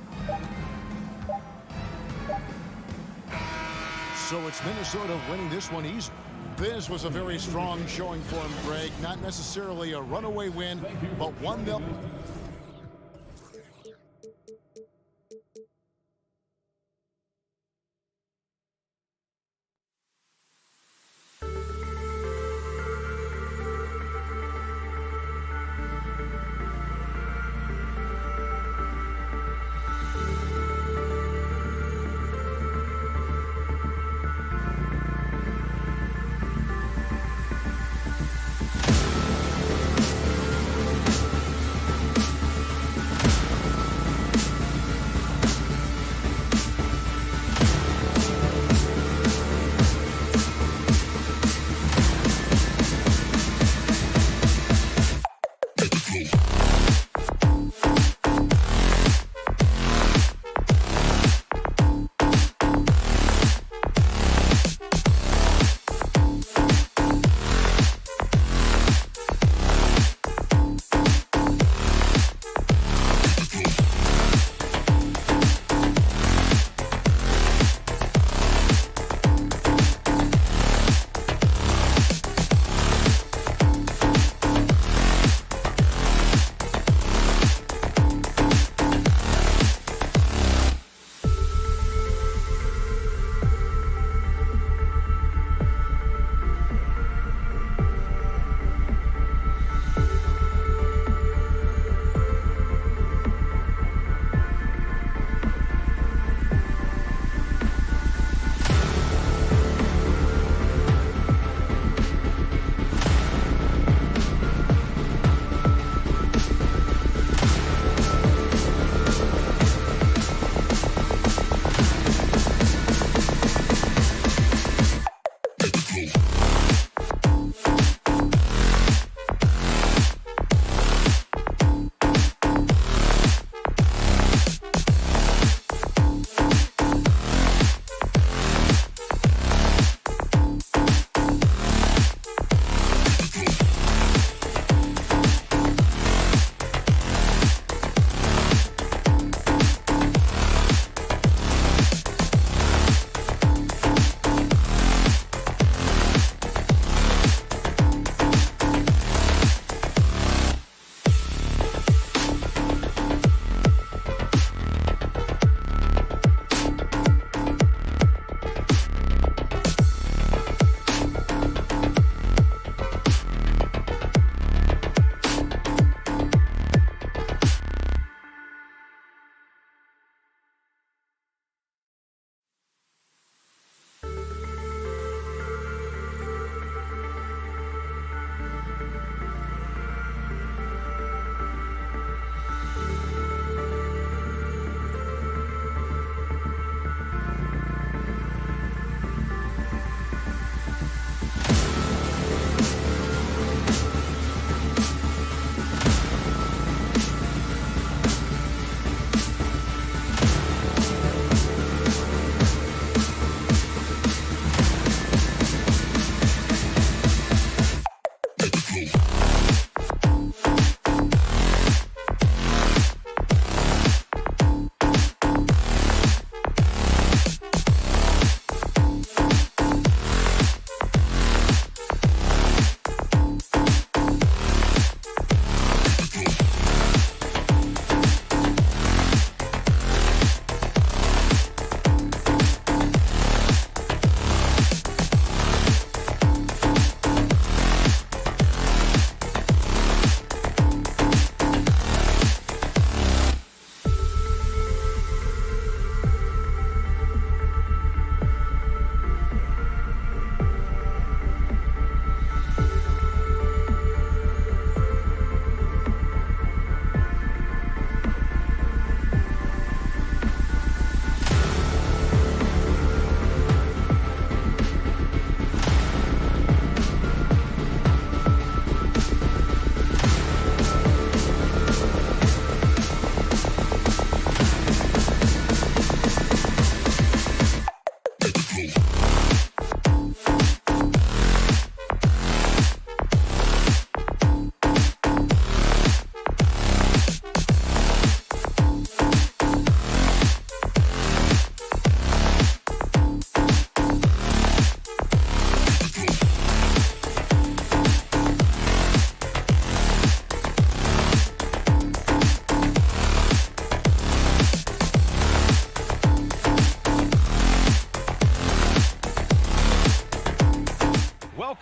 So it's Minnesota winning this one easy. This was a very strong showing for him, Greg. Not necessarily a runaway win, but one they'll...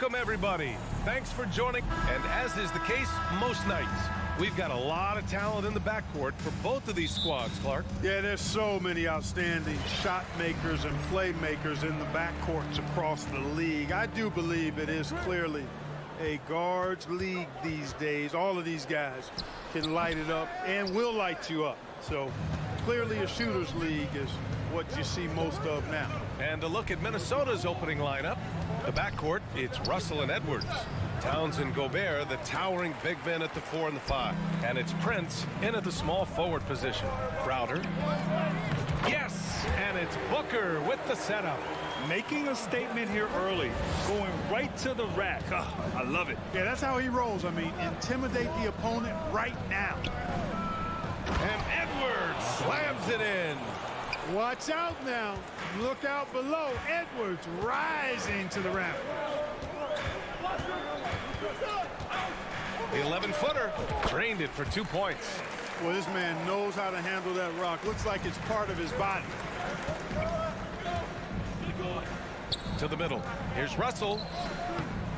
Welcome, everybody. Thanks for joining. And as is the case most nights, we've got a lot of talent in the backcourt for both of these squads, Clark. Yeah, there's so many outstanding shot makers and playmakers in the backcourts across the league. I do believe it is clearly a guards league these days. All of these guys can light it up and will light you up. So clearly a shooters league is what you see most of now. And a look at Minnesota's opening lineup. The backcourt, it's Russell and Edwards. Towns and Gobert, the towering big men at the 4 and the 5. And it's Prince in at the small forward position. Crowder. Yes! And it's Booker with the setup. Making a statement here early, going right to the rack. Oh, I love it. Yeah, that's how he rolls. I mean, intimidate the opponent right now. And Edwards slams it in. Watch out now. Look out below. Edwards rising to the rafters. The 11-footer drained it for 2 points. Well, this man knows how to handle that rock. Looks like it's part of his body. To the middle. Here's Russell.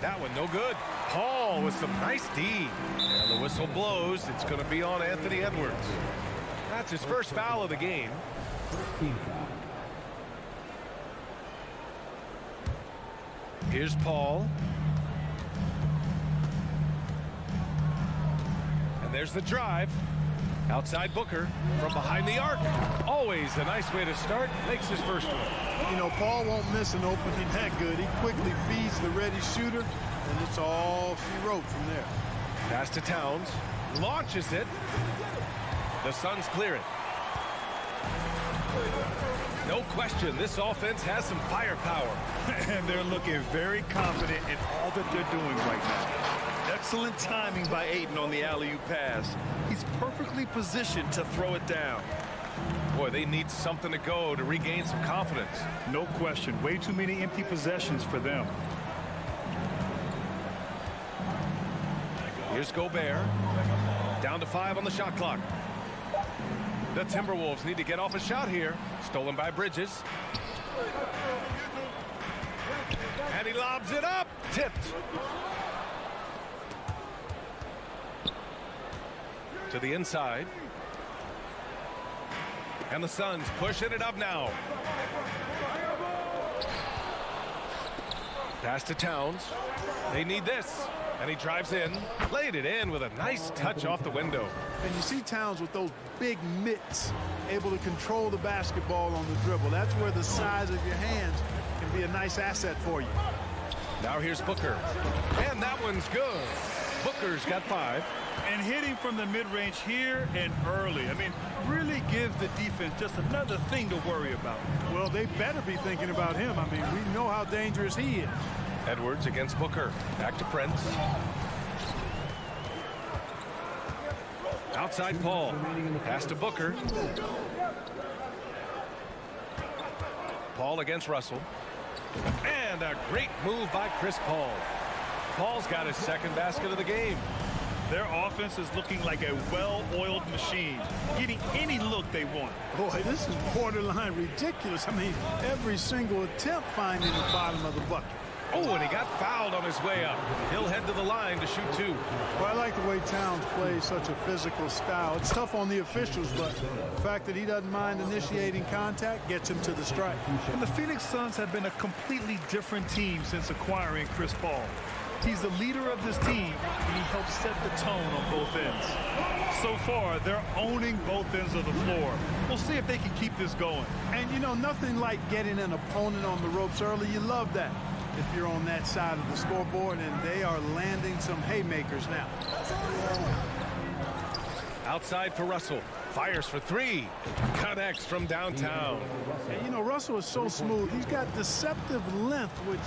That one no good. Paul with some nice D. And the whistle blows. It's going to be on Anthony Edwards. That's his first foul of the game. Here's Paul. And there's the drive. Outside Booker from behind the arc. Always a nice way to start. Makes his first one. You know, Paul won't miss an opening that good. He quickly feeds the ready shooter, and it's all she wrote from there. Pass to Towns. Launches it. The Suns clear it. No question, this offense has some firepower. And they're looking very confident in all that they're doing right now. Excellent timing by Ayton on the alley-oop pass. He's perfectly positioned to throw it down. Boy, they need something to go to regain some confidence. No question. Way too many empty possessions for them. Here's Gobert. Down to 5 on the shot clock. The Timberwolves need to get off a shot here. Stolen by Bridges. And he lobs it up. Tipped. To the inside. And the Suns pushing it up now. Pass to Towns. They need this. And he drives in. Played it in with a nice touch off the window. And you see Towns with those big mitts, able to control the basketball on the dribble. That's where the size of your hands can be a nice asset for you. Now here's Booker. And that one's good. Booker's got 5. And hitting from the mid-range here and early. I mean, really gives the defense just another thing to worry about. Well, they better be thinking about him. I mean, we know how dangerous he is. Edwards against Booker. Back to Prince. Outside Paul. Pass to Booker. Paul against Russell. And a great move by Chris Paul. Paul's got his second basket of the game. Their offense is looking like a well-oiled machine, getting any look they want. Boy, this is borderline ridiculous. I mean, every single attempt finding the bottom of the bucket. Oh, and he got fouled on his way up. He'll head to the line to shoot 2. Well, I like the way Towns plays such a physical style. It's tough on the officials, but the fact that he doesn't mind initiating contact gets him to the stripe. And the Phoenix Suns have been a completely different team since acquiring Chris Paul. He's the leader of this team, and he helps set the tone on both ends. So far, they're owning both ends of the floor. We'll see if they can keep this going. And, you know, nothing like getting an opponent on the ropes early. You love that if you're on that side of the scoreboard, and they are landing some haymakers now. Outside for Russell. Fires for 3. Connects from downtown. And, you know, Russell is so smooth. He's got deceptive length, which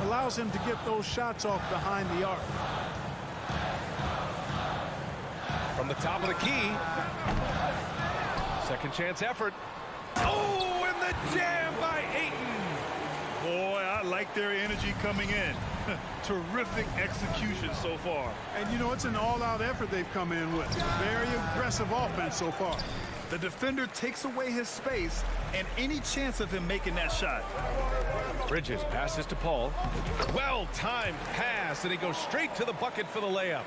allows him to get those shots off behind the arc. From the top of the key. Second chance effort. Oh, and the jam by Ayton. Boy, I like their energy coming in. Terrific execution so far. And, you know, it's an all-out effort they've come in with. Very aggressive offense so far. The defender takes away his space and any chance of him making that shot. Bridges passes to Paul. Well-timed pass, and he goes straight to the bucket for the layup.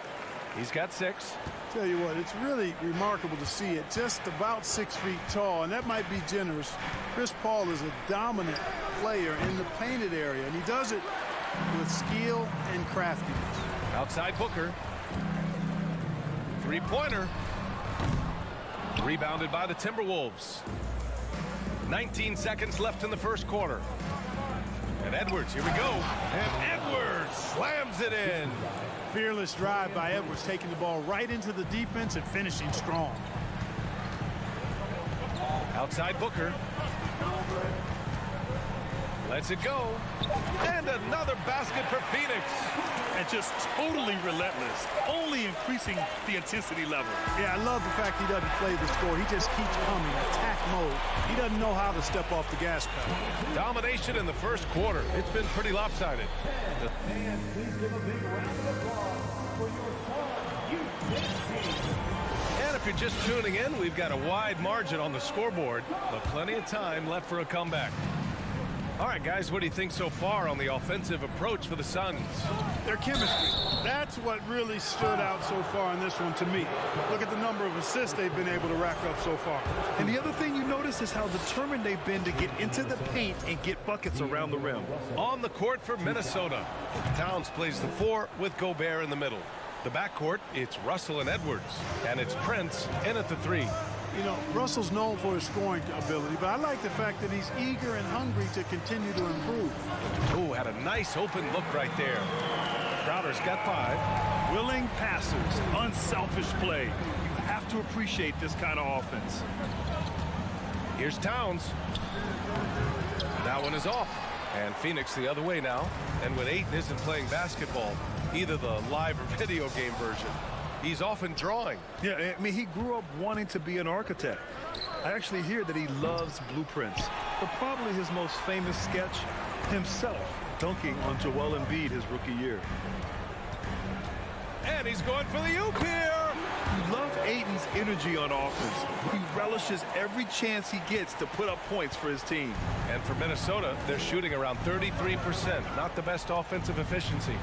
He's got 6. Tell you what, it's really remarkable to see it. Just about 6 feet tall, and that might be generous. Chris Paul is a dominant player in the painted area, and he does it with skill and craftiness. Outside Booker. Three-pointer. Rebounded by the Timberwolves. 19 seconds left in the first quarter. And Edwards, here we go. And Edwards slams it in. Fearless drive by Edwards, taking the ball right into the defense and finishing strong. Outside Booker. Lets it go. And another basket for Phoenix. And just totally relentless, only increasing the intensity level. Yeah, I love the fact he doesn't play the score. He just keeps coming, attack mode. He doesn't know how to step off the gas pedal. Domination in the first quarter. It's been pretty lopsided. And if you're just tuning in, we've got a wide margin on the scoreboard, but plenty of time left for a comeback. All right, guys, what do you think so far on the offensive approach for the Suns? Their chemistry. That's what really stood out so far in this one to me. Look at the number of assists they've been able to rack up so far. And the other thing you notice is how determined they've been to get into the paint and get buckets around the rim. On the court for Minnesota, Towns plays the 4 with Gobert in the middle. The backcourt, it's Russell and Edwards, and it's Prince in at the 3. You know, Russell's known for his scoring ability, but I like the fact that he's eager and hungry to continue to improve. Oh, had a nice open look right there. Crowder's got 5. Willing passers, unselfish play. You have to appreciate this kind of offense. Here's Towns. That one is off. And Phoenix the other way now. And when Ayton isn't playing basketball, either the live or video game version, he's often drawing. Yeah, I mean, he grew up wanting to be an architect. I actually hear that he loves blueprints. But probably his most famous sketch, himself dunking on Joel Embiid his rookie year. And he's going for the oop here. You love Ayton's energy on offense. He relishes every chance he gets to put up points for his team. And for Minnesota, they're shooting around 33%. Not the best offensive efficiency.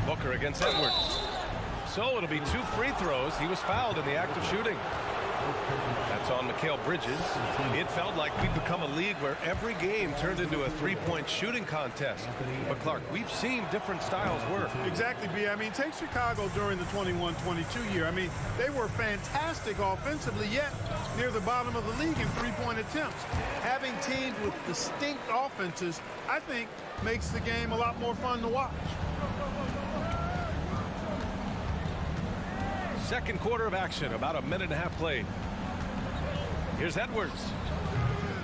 Booker against Edwards. So it'll be 2 free throws. He was fouled in the act of shooting. That's on Mikal Bridges. It felt like we'd become a league where every game turned into a 3-point shooting contest. But Clark, we've seen different styles work. Exactly, B. I mean, take Chicago during the 21-22 year. I mean, they were fantastic offensively, yet near the bottom of the league in 3-point attempts. Having teams with distinct offenses, I think, makes the game a lot more fun to watch. Second quarter of action, about a minute and a half played. Here's Edwards.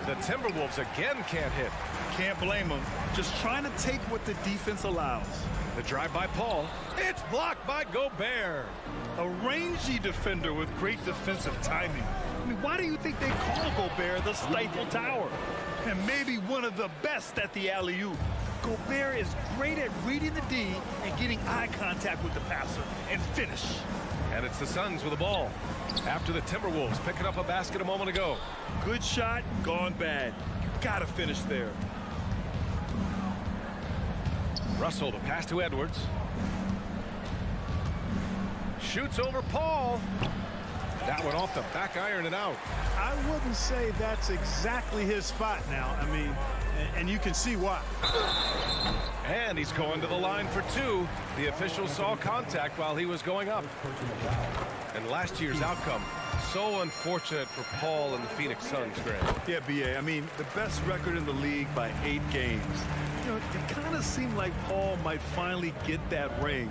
The Timberwolves again can't hit. Can't blame him. Just trying to take what the defense allows. The drive by Paul. It's blocked by Gobert. A rangy defender with great defensive timing. I mean, why do you think they call Gobert the Stifle Tower? And maybe one of the best at the alley-oop. Gobert is great at reading the D and getting eye contact with the passer and finish. And it's the Suns with the ball. After the Timberwolves picking up a basket a moment ago. Good shot, gone bad. Gotta finish there. Russell, the pass to Edwards. Shoots over Paul. That one off the back iron and out. I wouldn't say that's exactly his spot now. I mean, and you can see why. And he's going to the line for 2. The official saw contact while he was going up. And last year's outcome, so unfortunate for Paul and the Phoenix Suns, Grant. Yeah, B.A., I mean, the best record in the league by 8 games. You know, it kind of seemed like Paul might finally get that ring.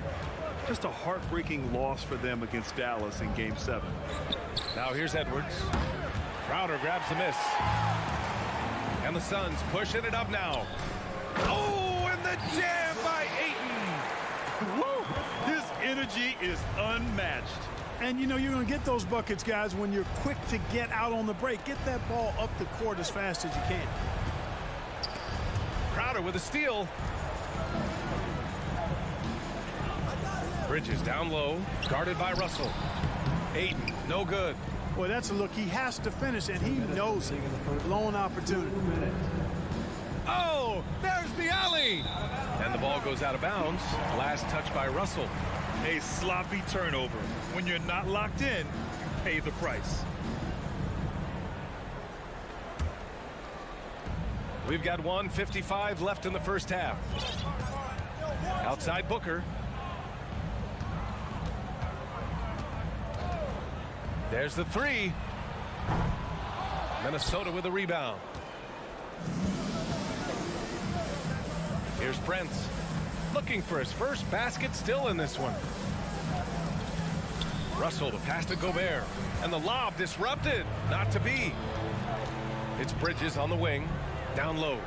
Just a heartbreaking loss for them against Dallas in Game 7. Now here's Edwards. Crowder grabs the miss. And the Suns pushing it up now. Oh, and the jam by Ayton. Woo! His energy is unmatched. And, you know, you're going to get those buckets, guys, when you're quick to get out on the break. Get that ball up the court as fast as you can. Crowder with a steal. Bridges down low, guarded by Russell. Ayton, no good. Boy, that's a look he has to finish, and he knows it. Blown opportunity. Oh, there's the alley. And the ball goes out of bounds. Last touch by Russell. A sloppy turnover. When you're not locked in, you pay the price. We've got 1:55 left in the first half. Outside Booker. There's the three. Minnesota with a rebound. Here's Prince. Looking for his first basket still in this one. Russell, the pass to Gobert. And the lob disrupted. Not to be. It's Bridges on the wing. Down low.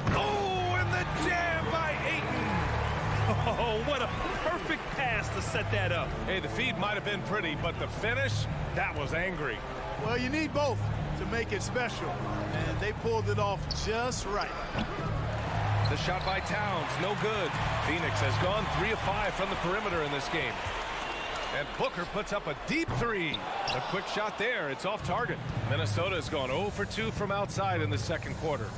Oh, and the jam by Ayton. Oh, what a perfect pass to set that up. Hey, the feed might have been pretty, but the finish, that was angry. Well, you need both to make it special, and they pulled it off just right. The shot by Towns, no good. Phoenix has gone 3 of 5 from the perimeter in this game. And Booker puts up a deep three. A quick shot there. It's off target. Minnesota has gone 0 for 2 from outside in the second quarter.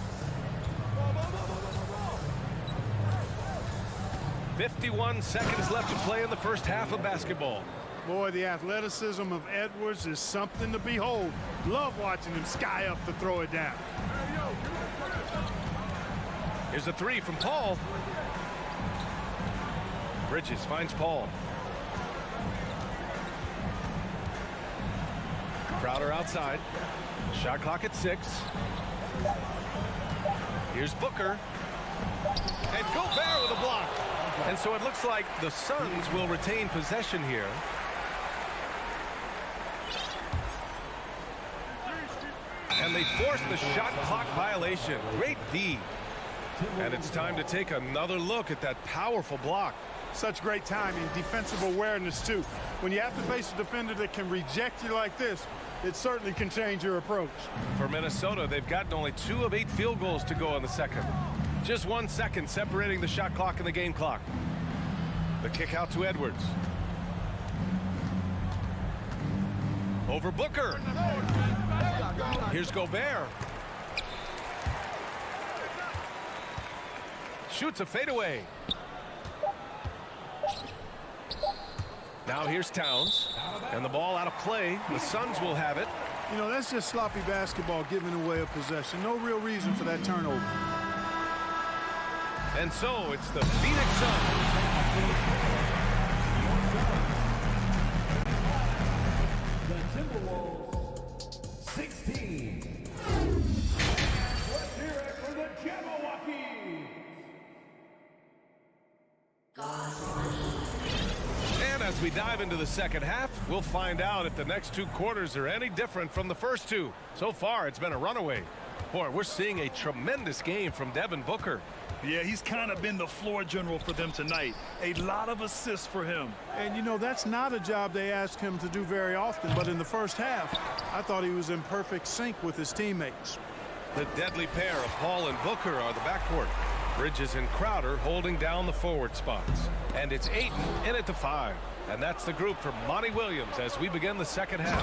51 seconds left to play in the first half of basketball. Boy, the athleticism of Edwards is something to behold. Love watching him sky up to throw it down. Here's a three from Paul. Bridges finds Paul. Crowder outside. Shot clock at 6. Here's Booker. And Gobert with a block. And so it looks like the Suns will retain possession here. And they force the shot clock violation. Great D. And it's time to take another look at that powerful block. Such great timing, defensive awareness too. When you have to face a defender that can reject you like this, it certainly can change your approach. For Minnesota, they've gotten only 2 of 8 field goals to go in the second. Just 1 second separating the shot clock and the game clock. The kick out to Edwards. Over Booker. Here's Gobert. Shoots a fadeaway. Now here's Towns. And the ball out of play. The Suns will have it. You know, that's just sloppy basketball giving away a possession. No real reason for that turnover. And so it's the Phoenix Suns. The Timberwolves 16. Let's hear it for the Jabberwockies. And as we dive into the second half, we'll find out if the next 2 quarters are any different from the first 2. So far, it's been a runaway. Boy, we're seeing a tremendous game from Devin Booker. Yeah, he's kind of been the floor general for them tonight. A lot of assists for him. And, you know, that's not a job they ask him to do very often. But in the first half, I thought he was in perfect sync with his teammates. The deadly pair of Paul and Booker are the backcourt. Bridges and Crowder holding down the forward spots. And it's Ayton in at the 5. And that's the group for Monty Williams as we begin the second half.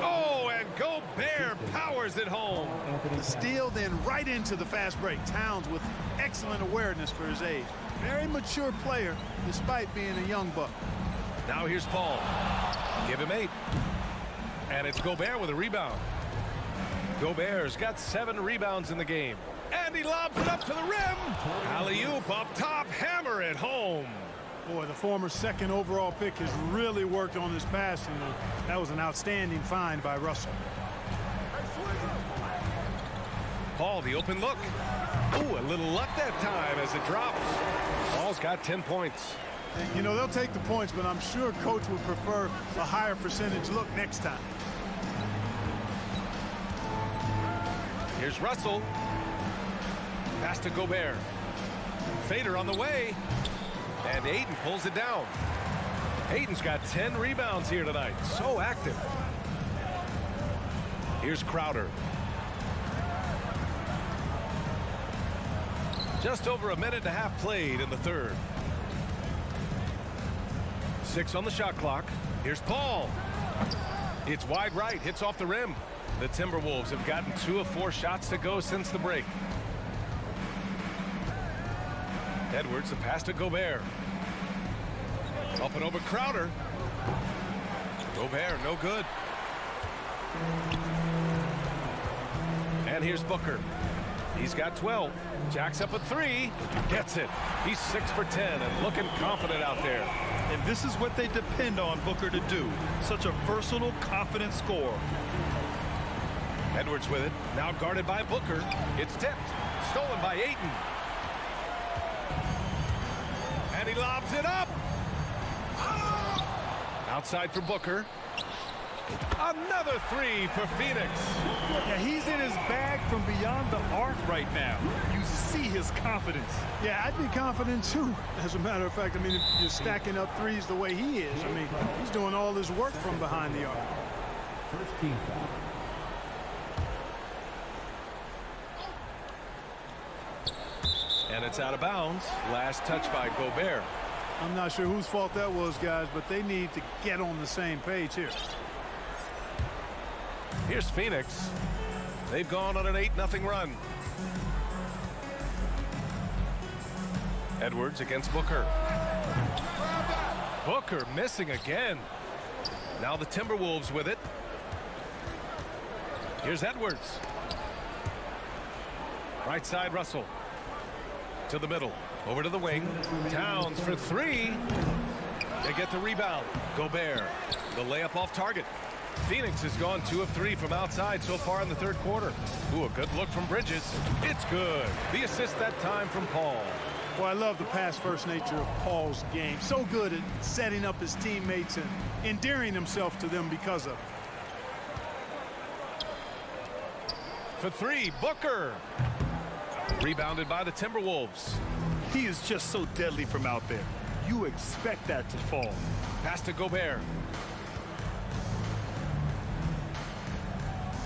Oh, and Gobert powers it home. The steal, then right into the fast break. Towns with excellent awareness for his age. Very mature player despite being a young buck. Now here's Paul. Give him 8. And it's Gobert with a rebound. Gobert's got 7 rebounds in the game. And he lobs it up to the rim. Alley-oop up top, hammer it home. Boy, the former second overall pick has really worked on his passing. That was an outstanding find by Russell. Paul, the open look. Ooh, a little luck that time as it drops. Paul's got 10 points. You know, they'll take the points, but I'm sure coach would prefer a higher percentage look next time. Here's Russell. Pass to Gobert. Fader on the way. And Ayton pulls it down. Ayton's got 10 rebounds here tonight. So active. Here's Crowder. Just over a minute and a half played in the third. 6 on the shot clock. Here's Paul. It's wide right, hits off the rim. The Timberwolves have gotten 2 of 4 shots to go since the break. Edwards, the pass to Gobert. Up and over Crowder. Gobert, no good. And here's Booker. He's got 12. Jacks up a 3. Gets it. He's 6 for 10 and looking confident out there. And this is what they depend on Booker to do. Such a versatile, confident scorer. Edwards with it. Now guarded by Booker. It's tipped. Stolen by Ayton. And he lobs it up. Outside for Booker. Another 3 for Phoenix. Yeah, he's in his bag from beyond the arc right now. You see his confidence. Yeah, I'd be confident too. As a matter of fact, I mean, if you're stacking up threes the way he is, I mean, he's doing all his work from behind the arc. First team foul. And it's out of bounds. Last touch by Gobert. I'm not sure whose fault that was, guys, but they need to get on the same page here. Here's Phoenix. They've gone on an 8-0 run. Edwards against Booker. Booker missing again. Now the Timberwolves with it. Here's Edwards. Right side Russell. To the middle. Over to the wing. Towns for 3. They get the rebound. Gobert. The layup off target. Phoenix has gone 2 of 3 from outside so far in the third quarter. Ooh, a good look from Bridges. It's good. The assist that time from Paul. Well, I love the pass-first nature of Paul's game. So good at setting up his teammates and endearing himself to them because of it. For 3, Booker. Rebounded by the Timberwolves. He is just so deadly from out there. You expect that to fall. Pass to Gobert.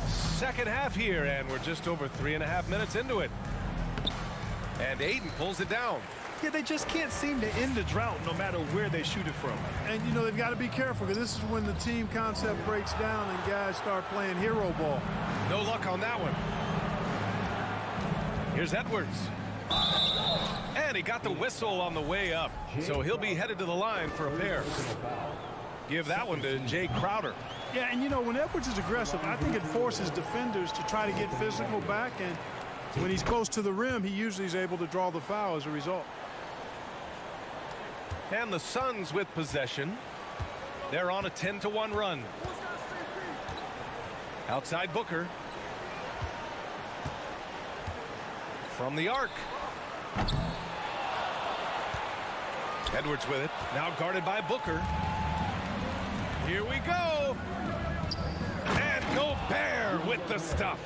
Second half here, and we're just over 3.5 minutes into it. And Ayton pulls it down. Yeah, they just can't seem to end the drought no matter where they shoot it from. And, you know, they've got to be careful because this is when the team concept breaks down and guys start playing hero ball. No luck on that one. Here's Edwards. And he got the whistle on the way up. So he'll be headed to the line for a pair. Give that one to Jay Crowder. Yeah, and, you know, when Edwards is aggressive, I think it forces defenders to try to get physical back. And when he's close to the rim, he usually is able to draw the foul as a result. And the Suns with possession. They're on a 10-1 run. Outside Booker. From the arc. Edwards with it. Now guarded by Booker. Here we go. And Gobert with the stuff.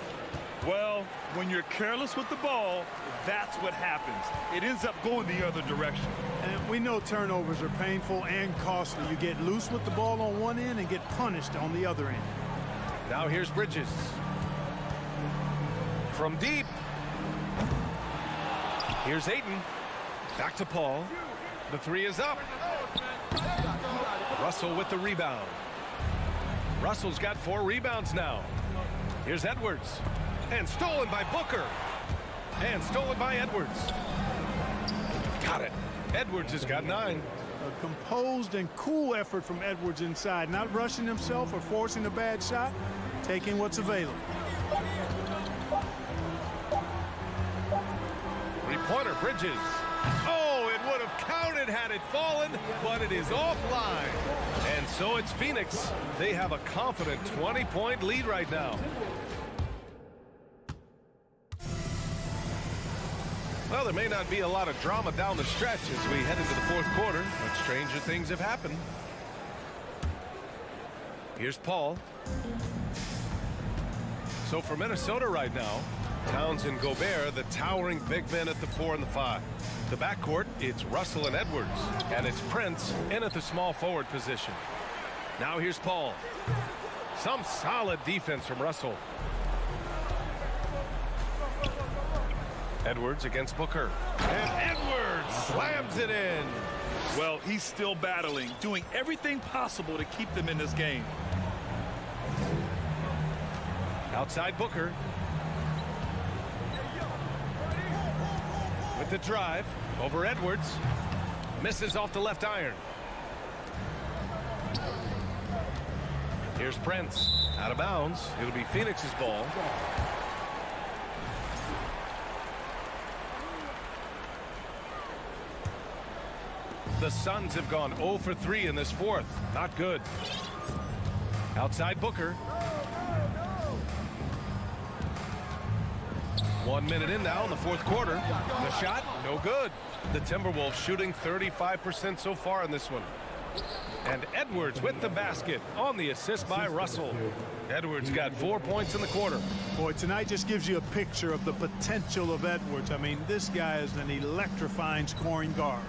Well, when you're careless with the ball, that's what happens. It ends up going the other direction. And we know turnovers are painful and costly. You get loose with the ball on one end and get punished on the other end. Now here's Bridges. From deep. Here's Ayton. Back to Paul. The 3 is up. Russell with the rebound. Russell's got 4 rebounds now. Here's Edwards. And stolen by Booker. And stolen by Edwards. Got it. Edwards has got 9. A composed and cool effort from Edwards inside, not rushing himself or forcing a bad shot, taking what's available. 3-pointer, Bridges. Oh, it would have counted had it fallen, but it is offline. And so it's Phoenix. They have a confident 20-point lead right now. Well, there may not be a lot of drama down the stretch as we head into the fourth quarter, but stranger things have happened. Here's Paul. So for Minnesota right now, Towns and Gobert, the towering big men at the 4 and the 5. The backcourt, it's Russell and Edwards, and it's Prince in at the small forward position. Now here's Paul. Some solid defense from Russell. Edwards against Booker. And Edwards slams it in. Well, he's still battling, doing everything possible to keep them in this game. Outside Booker. With the drive over Edwards. Misses off the left iron. Here's Prince. Out of bounds. It'll be Phoenix's ball. The Suns have gone 0 for 3 in this fourth. Not good. Outside Booker. 1 minute in now in the fourth quarter. The shot, no good. The Timberwolves shooting 35% so far in this one. And Edwards with the basket on the assist by Russell. Edwards got 4 points in the quarter. Boy, tonight just gives you a picture of the potential of Edwards. I mean, this guy is an electrifying scoring guard.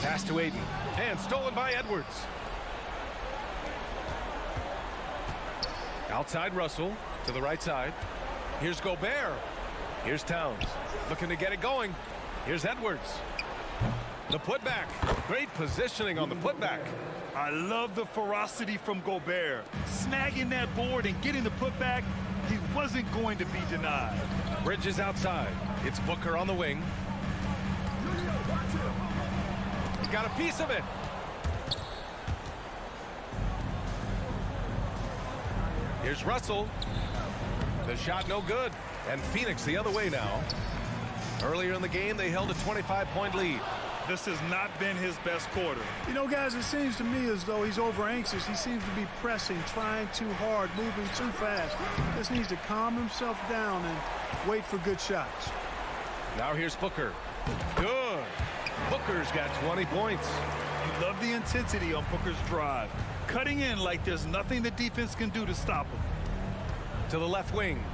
Pass to Aiden. And stolen by Edwards. Outside Russell to the right side. Here's Gobert. Here's Towns. Looking to get it going. Here's Edwards. The putback. Great positioning on the putback. I love the ferocity from Gobert. Snagging that board and getting the putback. He wasn't going to be denied. Bridges outside. It's Booker on the wing. He got a piece of it. Here's Russell. The shot no good. And Phoenix the other way now. Earlier in the game, they held a 25-point lead. This has not been his best quarter. You know, guys, it seems to me as though he's over anxious. He seems to be pressing, trying too hard, moving too fast. Just needs to calm himself down and wait for good shots. Now here's Booker. Good. Booker's got 20 points. You love the intensity on Booker's drive. Cutting in like there's nothing the defense can do to stop him. To the left wing.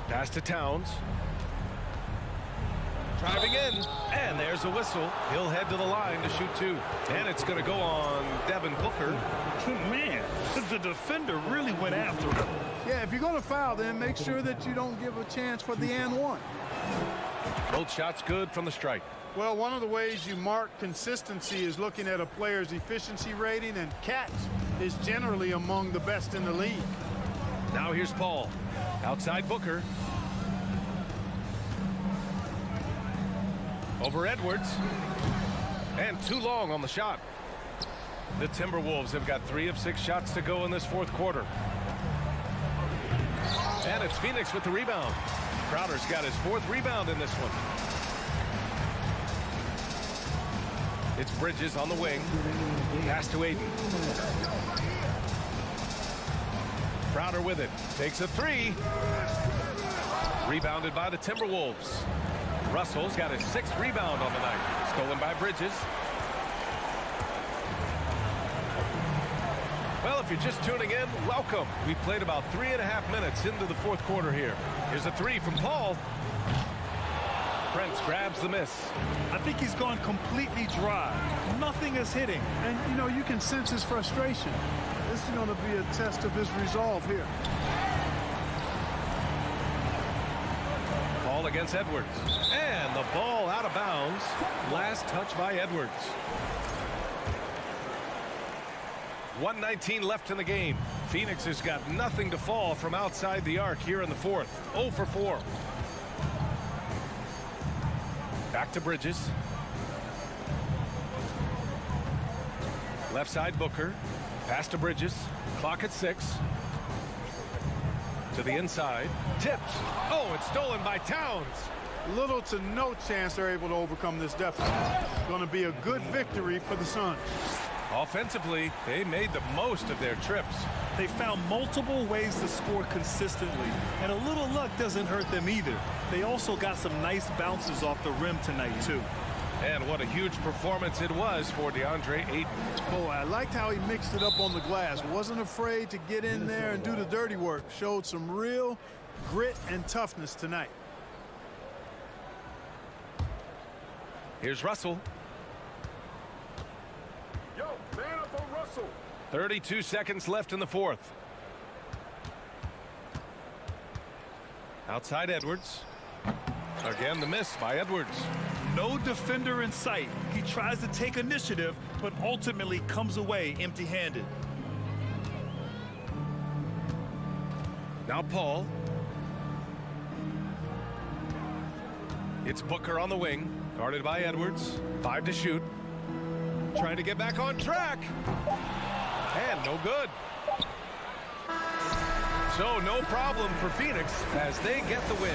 Pass to Towns. Driving in, and there's a whistle. He'll head to the line to shoot two. And it's going to go on Devin Booker. Man, the defender really went after him. Yeah, if you're going to foul, then make sure that you don't give a chance for the and one. Both shots good from the strike. Well, one of the ways you mark consistency is looking at a player's efficiency rating, and Cat is generally among the best in the league. Now here's Paul. Outside Booker. Over Edwards. And too long on the shot. The Timberwolves have got 3 of 6 shots to go in this fourth quarter. And it's Phoenix with the rebound. Crowder's got his 4th rebound in this one. It's Bridges on the wing. Pass to Aiden. Crowder with it. Takes a 3. Rebounded by the Timberwolves. Russell's got his 6th rebound on the night. Stolen by Bridges. Well, if you're just tuning in, welcome. We've played about 3.5 minutes into the fourth quarter here. Here's a 3 from Paul. Prince grabs the miss. I think he's gone completely dry. Nothing is hitting. And, you know, you can sense his frustration. This is going to be a test of his resolve here. Ball against Edwards. And the ball out of bounds. Last touch by Edwards. 1:19 left in the game. Phoenix has got nothing to fall from outside the arc here in the fourth. 0 for 4. Back to Bridges. Left side Booker. Pass to Bridges. Clock at 6. To the inside. Tipped. Oh, it's stolen by Towns. Little to no chance they're able to overcome this deficit. Going to be a good victory for the Suns. Offensively, they made the most of their trips. They found multiple ways to score consistently, and a little luck doesn't hurt them either. They also got some nice bounces off the rim tonight, too. And what a huge performance it was for DeAndre Ayton. Boy, I liked how he mixed it up on the glass. Wasn't afraid to get in there and do the dirty work. Showed some real grit and toughness tonight. Here's Russell. Yo, man up on Russell. 32 seconds left in the fourth. Outside Edwards. Again, the miss by Edwards. No defender in sight. He tries to take initiative, but ultimately comes away empty-handed. Now Paul. It's Booker on the wing, guarded by Edwards. 5 to shoot. Trying to get back on track. And no good. So no problem for Phoenix as they get the win.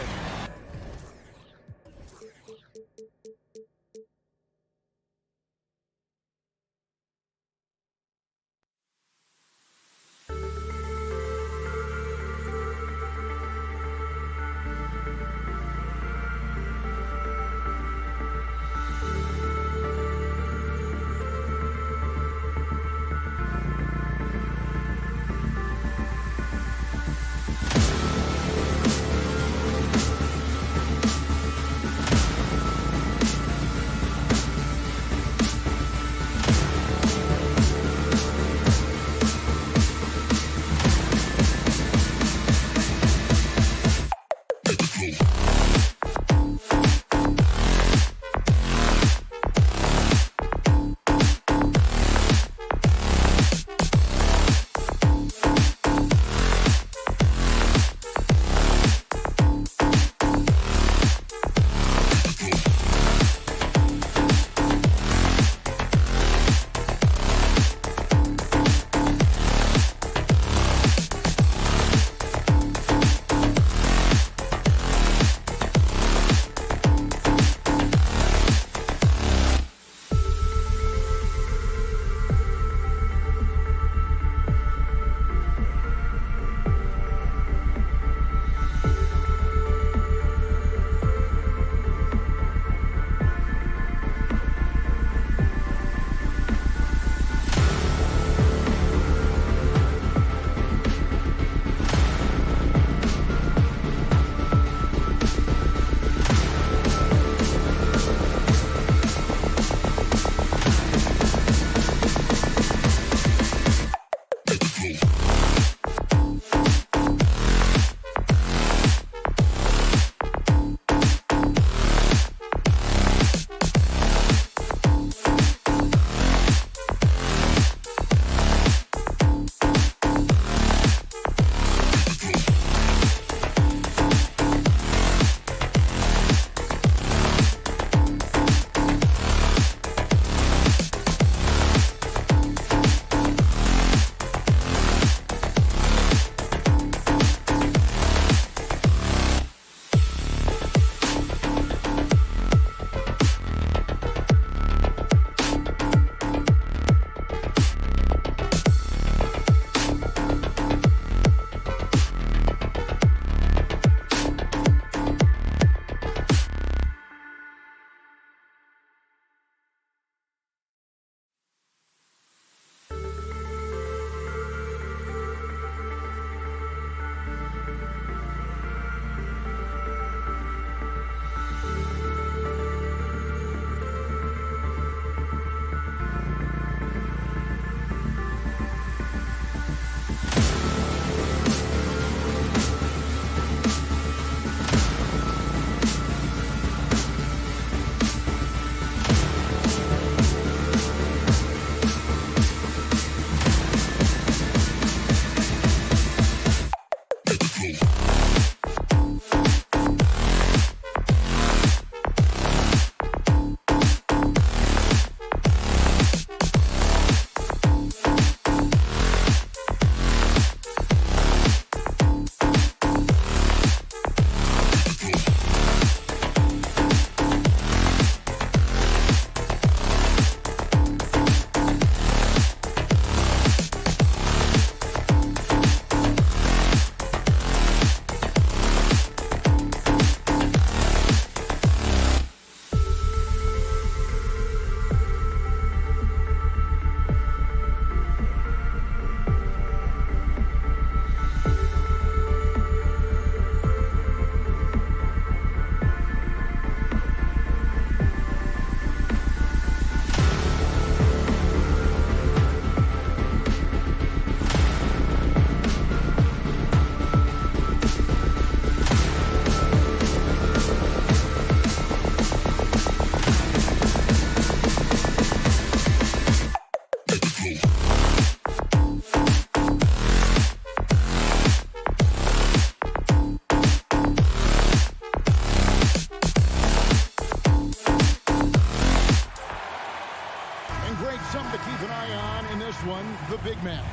big man.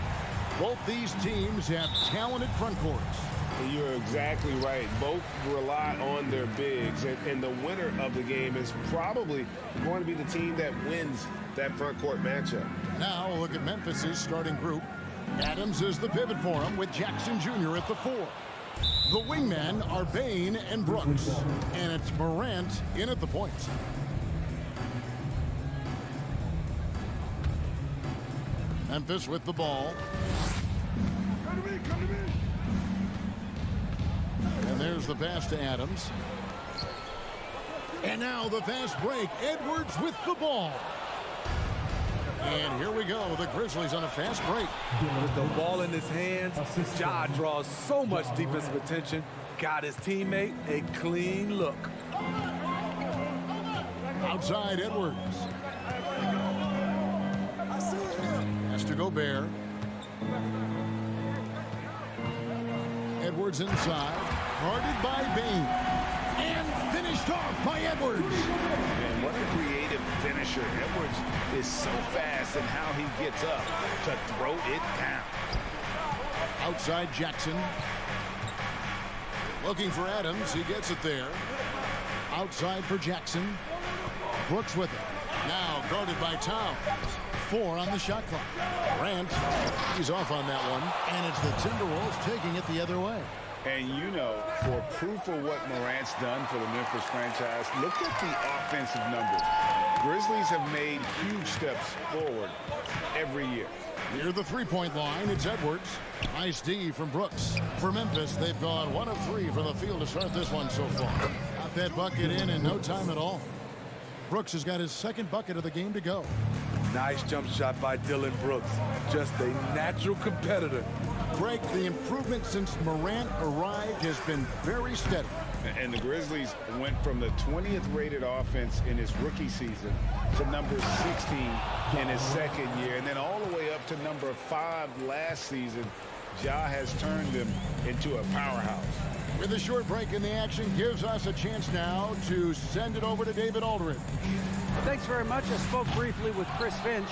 Both these teams have talented front courts. You're exactly right. Both rely on their bigs, and the winner of the game is probably going to be the team that wins that front court matchup. Now look at Memphis's starting group. Adams is the pivot for him with Jackson Jr. at the 4. The wingmen are Bain and Brooks, and it's Morant in at the point. Memphis with the ball. And there's the pass to Adams. And now the fast break. Edwards with the ball. And here we go. The Grizzlies on a fast break. With the ball in his hands, Ja draws so much defensive attention. Got his teammate a clean look. Outside Edwards. Has to Gobert. Edwards inside. Guarded by Bain. And finished off by Edwards. And what a creative finisher. Edwards is so fast in how he gets up to throw it down. Outside Jackson. Looking for Adams. He gets it there. Outside for Jackson. Brooks with it. Now guarded by Towns. 4 on the shot clock. Morant, he's off on that one. And it's the Timberwolves taking it the other way. And you know, for proof of what Morant's done for the Memphis franchise, look at the offensive numbers. Grizzlies have made huge steps forward every year. Near the three-point line, it's Edwards. Nice D from Brooks. For Memphis, they've gone 1 of 3 from the field to start this one so far. Got that bucket in no time at all. Brooks has got his second bucket of the game to go. Nice jump shot by Dylan Brooks. Just a natural competitor. Greg, the improvement since Morant arrived has been very steady. And the Grizzlies went from the 20th rated offense in his rookie season to number 16 in his second year, and then all the way up to number 5 last season. Ja has turned them into a powerhouse. With a short break in the action, gives us a chance now to send it over to David Aldridge. Thanks very much. I spoke briefly with Chris Finch.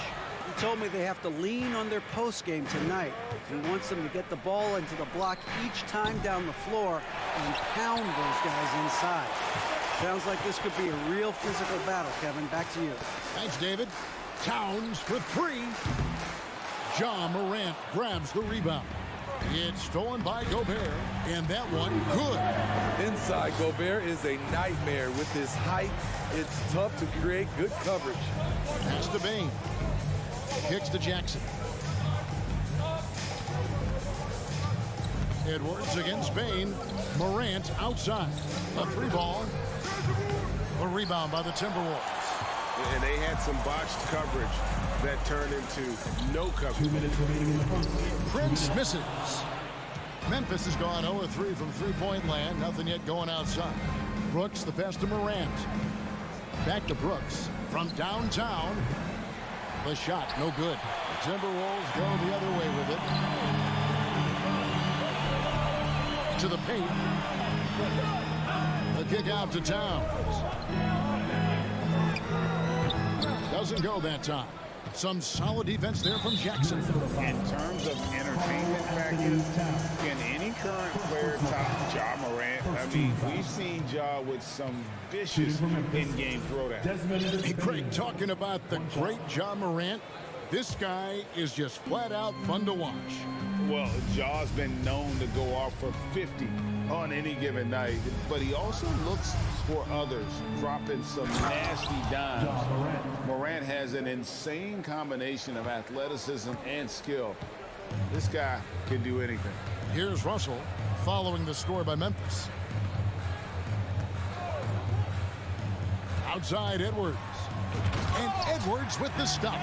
He told me they have to lean on their post game tonight. He wants them to get the ball into the block each time down the floor and pound those guys inside. Sounds like this could be a real physical battle, Kevin. Back to you. Thanks, David. Towns for 3. Ja Morant grabs the rebound. It's stolen by Gobert, and that one good. Inside, Gobert is a nightmare. With his height, it's tough to create good coverage. Pass to Bain. Kicks to Jackson. Edwards against Bain. Morant outside. A 3-ball. A rebound by the Timberwolves. And they had some botched coverage that turned into no coverage. 2 minutes remaining in the first. Prince misses. Memphis has gone 0-3 from three-point land. Nothing yet going outside. Brooks, the pass to Morant. Back to Brooks from downtown. The shot, no good. The Timberwolves go the other way with it. To the paint. The kick out to Towns. Doesn't go that time. Some solid defense there from Jackson. In terms of entertainment factor, can any current player top Ja Morant? I mean, we've seen Ja with some vicious in-game throwdowns. Hey, Craig, talking about the great Ja Morant, this guy is just flat out fun to watch. Well, Ja's been known to go off for 50 on any given night, but he also looks for others, dropping some nasty dimes. Morant has an insane combination of athleticism and skill. This guy can do anything. Here's Russell following the score by Memphis. Outside Edwards. And Edwards with the stuff.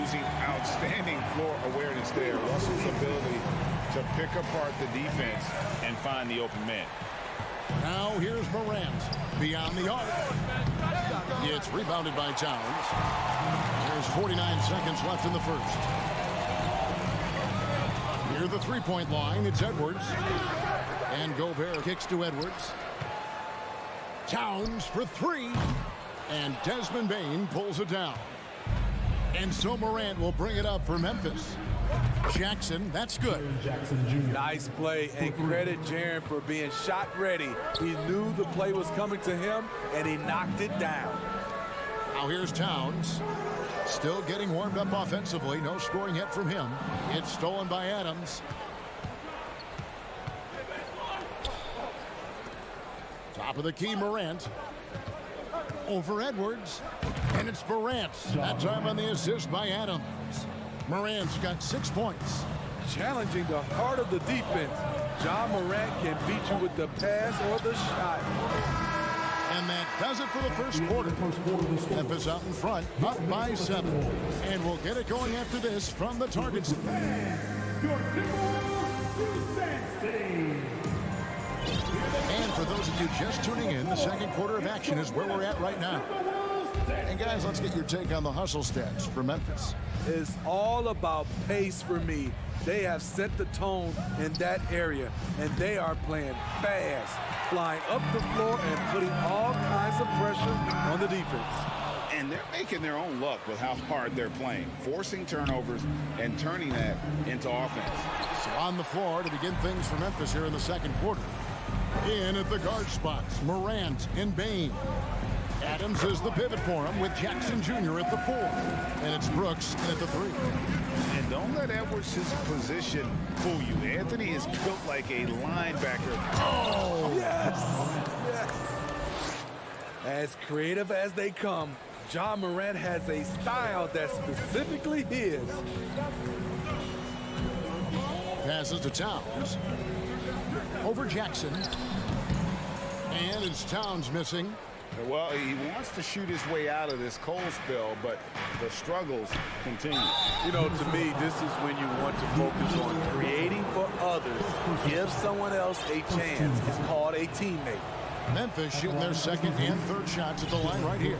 Using outstanding floor awareness there. Russell's ability to pick apart the defense and find the open man. Now here's Morant beyond the arc. It's rebounded by Towns. There's 49 seconds left in the first. Near the three-point line, it's Edwards. And Gobert kicks to Edwards. Towns for 3. And Desmond Bain pulls it down. And so Morant will bring it up for Memphis. Jackson, that's good. Nice play, and credit Jaren for being shot ready. He knew the play was coming to him, and he knocked it down. Now here's Towns. Still getting warmed up offensively. No scoring yet from him. It's stolen by Adams. Top of the key, Morant. Over Edwards. And it's Morant. That time on the assist by Adams. Morant's got 6 points. Challenging the heart of the defense. John Morant can beat you with the pass or the shot. And that does it for the first quarter. Memphis out in front, up by 7. And we'll get it going after this from the target zone. And for those of you just tuning in, the second quarter of action is where we're at right now. And guys, let's get your take on the hustle stats for Memphis. It's all about pace for me. They have set the tone in that area, and they are playing fast, flying up the floor and putting all kinds of pressure on the defense. And they're making their own luck with how hard they're playing, forcing turnovers and turning that into offense. So on the floor to begin things for Memphis here in the second quarter. In at the guard spots, Morant and Bain. Adams is the pivot for him with Jackson Jr. at the 4. And it's Brooks at the 3. And don't let Edwards' position fool you. Anthony is built like a linebacker. Oh! Yes! Yes! As creative as they come, John Morant has a style that's specifically his. Passes to Towns. Over Jackson. And it's Towns missing. Well, he wants to shoot his way out of this cold spell, but the struggles continue. You know, to me, this is when you want to focus on creating for others. Give someone else a chance. It's called a teammate. Memphis shooting their second and third shots at the line right here.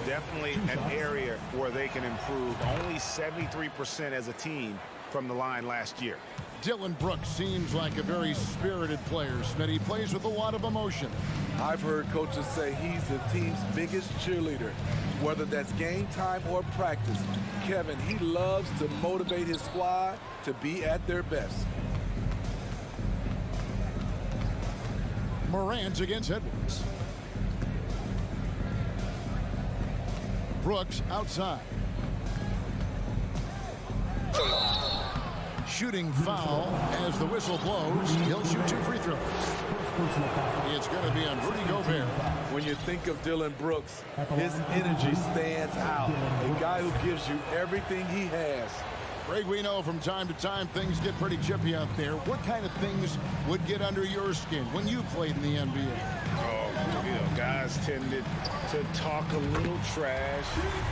Definitely an area where they can improve. Only 73% as a team from the line last year. Dylan Brooks seems like a very spirited player. Smitty plays with a lot of emotion. I've heard coaches say he's the team's biggest cheerleader, whether that's game time or practice. Kevin, he loves to motivate his squad to be at their best. Morant against Edwards. Brooks outside. Shooting foul as the whistle blows. He'll shoot 2 free throws. It's going to be on Rudy Gobert. When you think of Dylan Brooks, his energy stands out. A guy who gives you everything he has. Greg, we know from time to time things get pretty chippy out there. What kind of things would get under your skin when you played in the NBA? Oh, you know, guys tended to talk a little trash,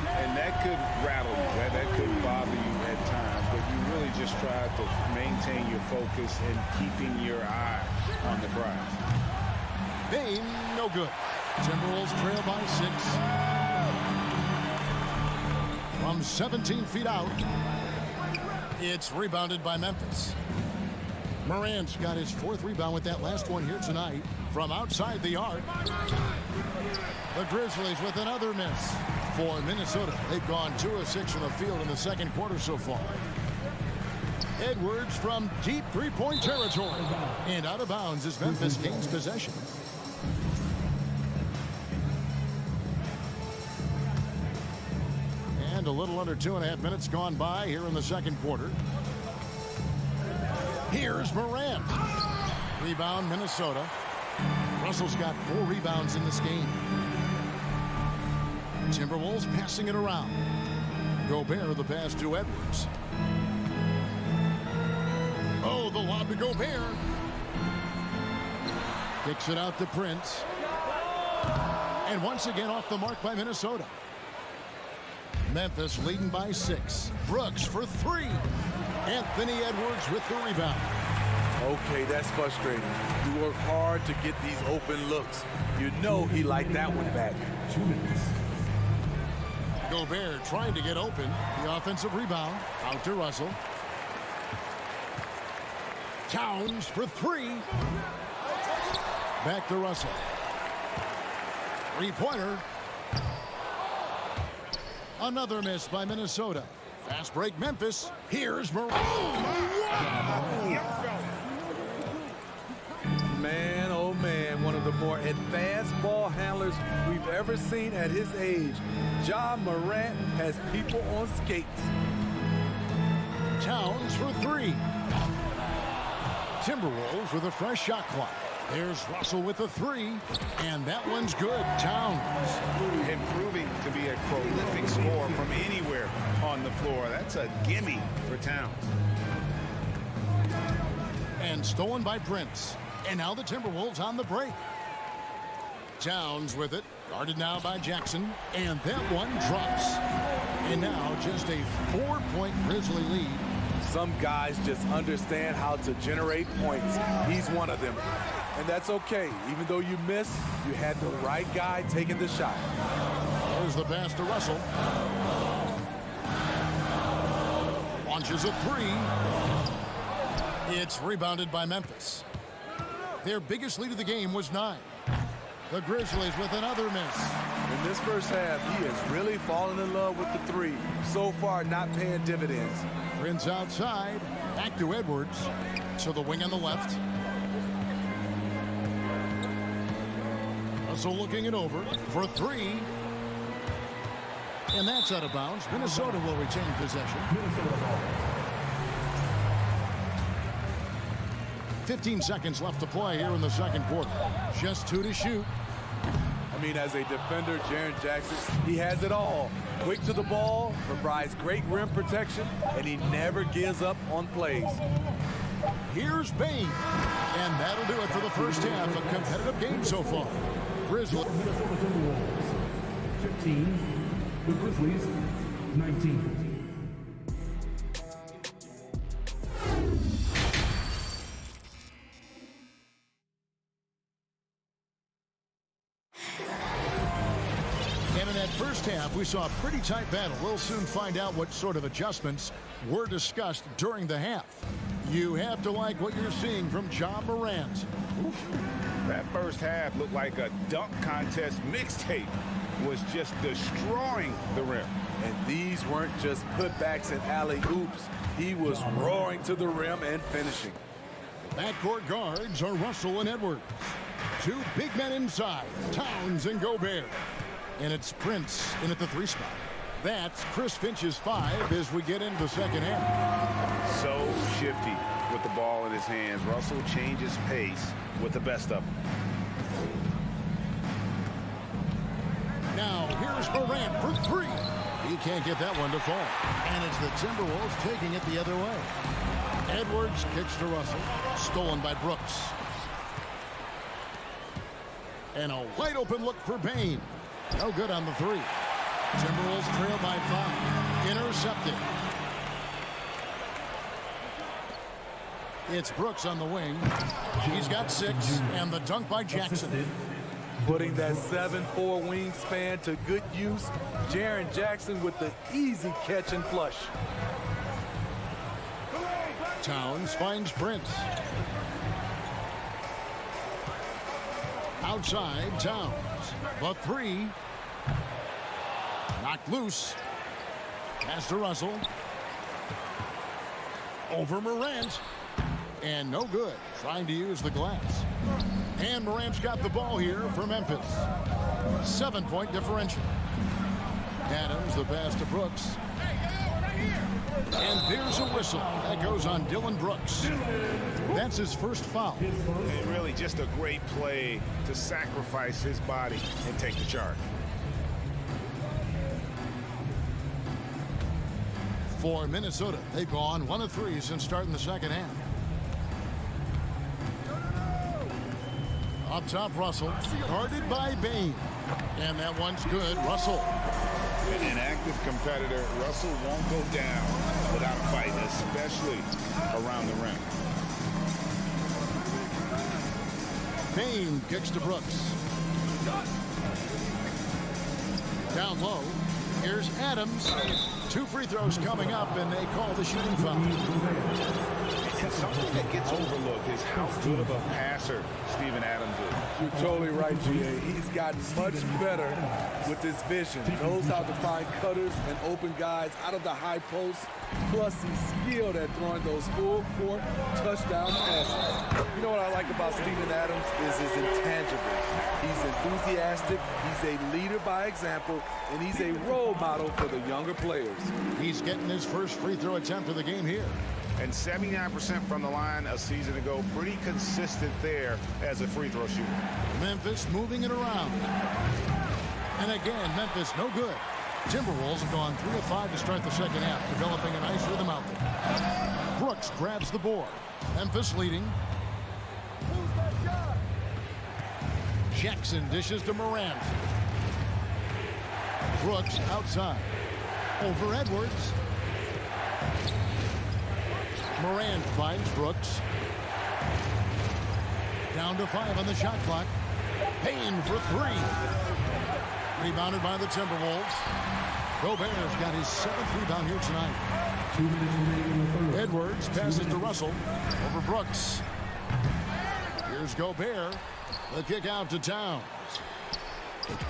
and that could rattle you. That could bother you at times, but you really just try to maintain your focus and keeping your eye on the prize. Bain, no good. Timberwolves trail by 6. From 17 feet out, it's rebounded by Memphis. Morant's got his 4th rebound with that last one here tonight from outside the arc. The Grizzlies with another miss for Minnesota. They've gone 2 of 6 from the field in the second quarter so far. Edwards from deep three-point territory. And out of bounds as Memphis gains possession. And a little under 2.5 minutes gone by here in the second quarter. Here's Morant. Rebound, Minnesota. Russell's got 4 rebounds in this game. Timberwolves passing it around. Gobert the pass to Edwards. Oh, the lob to Gobert. Kicks it out to Prince. And once again off the mark by Minnesota. Memphis leading by 6. Brooks for 3. Anthony Edwards with the rebound. Okay, that's frustrating. You work hard to get these open looks. You know he liked that one back. 2 minutes. Gobert trying to get open. The offensive rebound out to Russell. Towns for 3. Back to Russell. 3-pointer. Another miss by Minnesota. Fast break Memphis. Here's Morant. Man, oh man, one of the more advanced ball handlers we've ever seen at his age. Ja Morant has people on skates. Towns for three. Timberwolves with a fresh shot clock. There's Russell with the three, and that one's good. Towns. Improving to be a prolific scorer from anywhere on the floor. That's a gimme for Towns. And stolen by Prince. And now the Timberwolves on the break. Towns with it. Guarded now by Jackson. And that one drops. And now just a 4-point Grizzly lead. Some guys just understand how to generate points. He's one of them. And that's okay. Even though you miss, you had the right guy taking the shot. There's the pass to Russell. Launches a three. It's rebounded by Memphis. Their biggest lead of the game was 9. The Grizzlies with another miss. In this first half, he has really fallen in love with the three. So far, not paying dividends. Prince outside. Back to Edwards. To the wing on the left. Russell looking it over for three. And that's out of bounds. Minnesota will retain possession. 15 seconds left to play here in the second quarter. Just 2 to shoot. I mean, as a defender, Jaren Jackson, he has it all. Quick to the ball, provides great rim protection, and he never gives up on plays. Here's Bain. And that'll do it for the first half. A competitive game so far. Grizzlies. 15. The Grizzlies, 19. First half, we saw a pretty tight battle. We'll soon find out what sort of adjustments were discussed during the half. You have to like what you're seeing from Ja Morant. That first half looked like a dunk contest mixtape. Was just destroying the rim. And these weren't just putbacks and alley-oops. He was roaring to the rim and finishing. Backcourt guards are Russell and Edwards. 2 big men inside, Towns and Gobert. And it's Prince in at the 3 spot. That's Chris Finch's 5 as we get into the second half. So shifty with the ball in his hands. Russell changes pace with the best of them. Now here's Morant for 3. He can't get that one to fall. And it's the Timberwolves taking it the other way. Edwards kicks to Russell. Stolen by Brooks. And a wide open look for Bain. No good on the 3. Timberwolves trail by 5. Intercepted. It's Brooks on the wing. He's got 6. And the dunk by Jackson. Putting that 7'4" wingspan to good use. Jaren Jackson with the easy catch and flush. Towns finds Prince. Outside, Towns. The 3. Knocked loose. Pass to Russell. Over Morant. And no good. Trying to use the glass. And Morant's got the ball here for Memphis. 7-point differential. Adams, the pass to Brooks. And there's a whistle. That goes on Dylan Brooks. That's his first foul. And really just a great play to sacrifice his body and take the charge. For Minnesota, they've gone 1 of 3 since starting the second half. Up top, Russell, guarded by Bain. And that one's good. Russell. An active competitor, Russell won't go down without a fight, especially around the rim. Bain kicks to Brooks. Down low. Here's Adams. 2 free throws coming up, and they call the shooting foul. And something that gets overlooked is how good of a passer Steven Adams is. You're totally right, GA. He's gotten much better with his vision. Knows how to find cutters and open guys out of the high post. Plus, he's skilled at throwing those full court touchdown passes. You know what I like about Steven Adams is his intangibles. He's enthusiastic, he's a leader by example, and he's a role model for the younger players. He's getting his first free throw attempt of the game here. And 79% from the line a season ago. Pretty consistent there as a free throw shooter. Memphis moving it around. And again, Memphis no good. Timberwolves have gone 3 of 5 to start the second half, developing a nice rhythm out there. Brooks grabs the board. Memphis leading. Jackson dishes to Morant. Brooks outside. Over Edwards. Morant finds Brooks. Down to 5 on the shot clock. Payne for 3. Rebounded by the Timberwolves. Gobert's got his 7th rebound here tonight. 2 minutes remaining in the third. Edwards passes to Russell. Over Brooks. Here's Gobert. The kick out to Towns.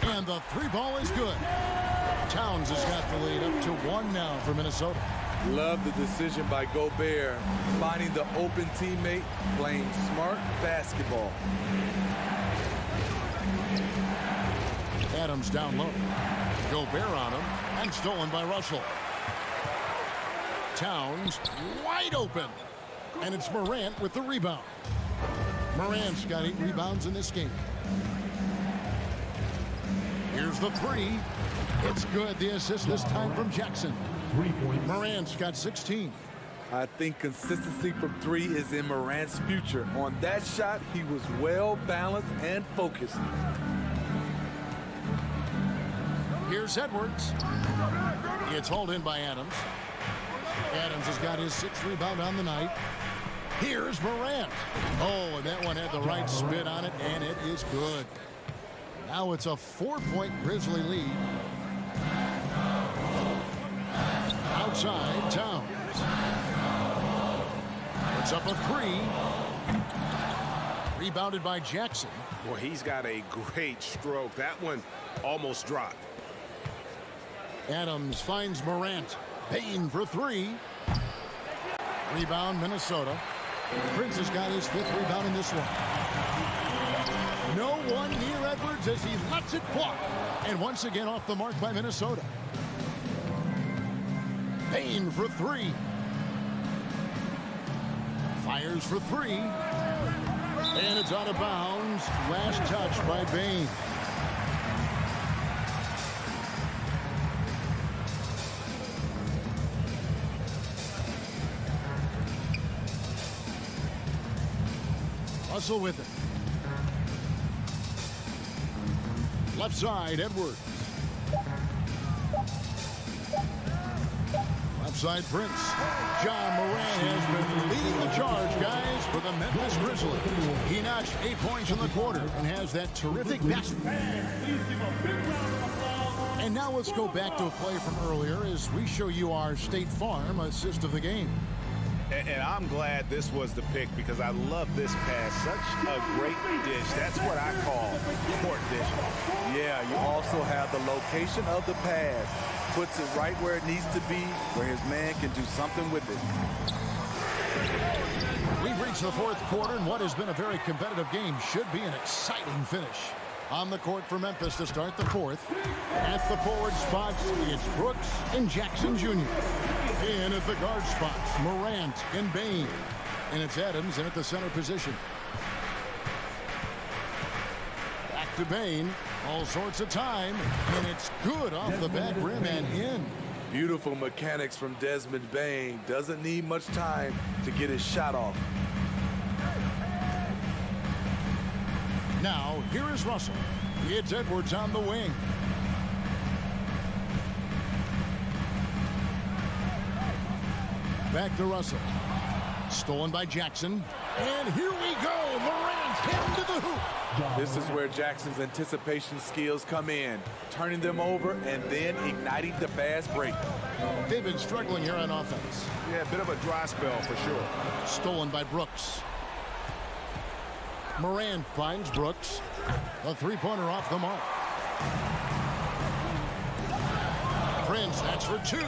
And the 3 ball is good. Towns has got the lead up to 1 now for Minnesota. Love the decision by Gobert, finding the open teammate, playing smart basketball. Adams down low. Gobert on him, and stolen by Russell. Towns wide open, and it's Morant with the rebound. Morant's got 8 rebounds in this game. Here's the 3. It's good. The assist this time from Jackson. 3 points. Morant's got 16. I think consistency from 3 is in Morant's future. On that shot, he was well balanced and focused. Here's Edwards. It's hauled in by Adams. Adams has got his 6th rebound on the night. Here's Morant. Oh, and that one had the right spin on it, and it is good. Now it's a 4-point Grizzly lead. Outside, Towns. Puts up a 3. Rebounded by Jackson. Well, he's got a great stroke. That one almost dropped. Adams finds Morant. Payne for 3. Rebound, Minnesota. Prince has got his 5th rebound in this one. No one near Edwards as he lets it fly. And once again off the mark by Minnesota. Payne for 3. Fires for 3. And it's out of bounds. Last touch by Bane. Russell with it. Left side, Edwards. Left side, Prince. John Morant has been leading the charge, guys, for the Memphis Grizzlies. He notched 8 points in the quarter and has that terrific best. And now let's go back to a play from earlier as we show you our State Farm assist of the game. And I'm glad this was the pick because I love this pass. Such a great dish. That's what I call court dish. Yeah, you also have the location of the pass. Puts it right where it needs to be, where his man can do something with it. We've reached the 4th quarter, and what has been a very competitive game should be an exciting finish. On the court for Memphis to start the 4th. At the forward spots, it's Brooks and Jackson Jr. In at the guard spots, Morant and Bane. And it's Adams in at the center position. Back to Bane. All sorts of time. And it's good off the back rim and in. Beautiful mechanics from Desmond Bane. Doesn't need much time to get his shot off. Now, here is Russell. It's Edwards on the wing. Back to Russell. Stolen by Jackson. And here we go. Morant hit to the hoop. This is where Jackson's anticipation skills come in. Turning them over and then igniting the fast break. They've been struggling here on offense. Yeah, a bit of a dry spell for sure. Stolen by Brooks. Moran finds Brooks. A three-pointer off the mark. Prince, that's for two.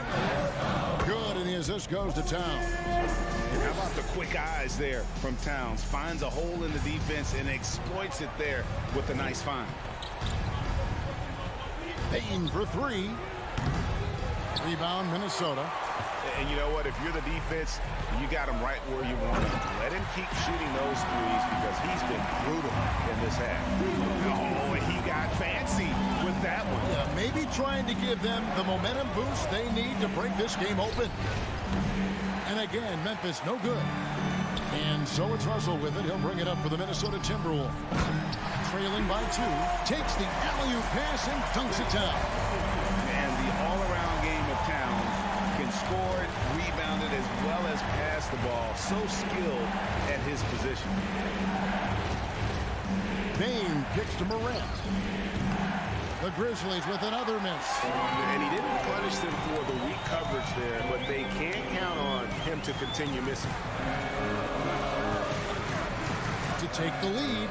Good, and the assist goes to Towns. How about the quick eyes there from Towns? Finds a hole in the defense and exploits it there with a nice find. Payne for three. Rebound, Minnesota. And you know what? If you're the defense, you got him right where you want him. Let him keep shooting those threes because he's been brutal in this half. Oh, and he got fancy with that one. Yeah, maybe trying to give them the momentum boost they need to break this game open. And again, Memphis no good. And so it's Russell with it. He'll bring it up for the Minnesota Timberwolves. Trailing by two, takes the alley-oop pass and dunks it down. And the all-around game of Towns can score it, rebound it, as well as pass the ball. So skilled at his position. Payne kicks to Morant. The Grizzlies with another miss. And he didn't punish them for the weak coverage there, but they can't count on him to continue missing. To take the lead.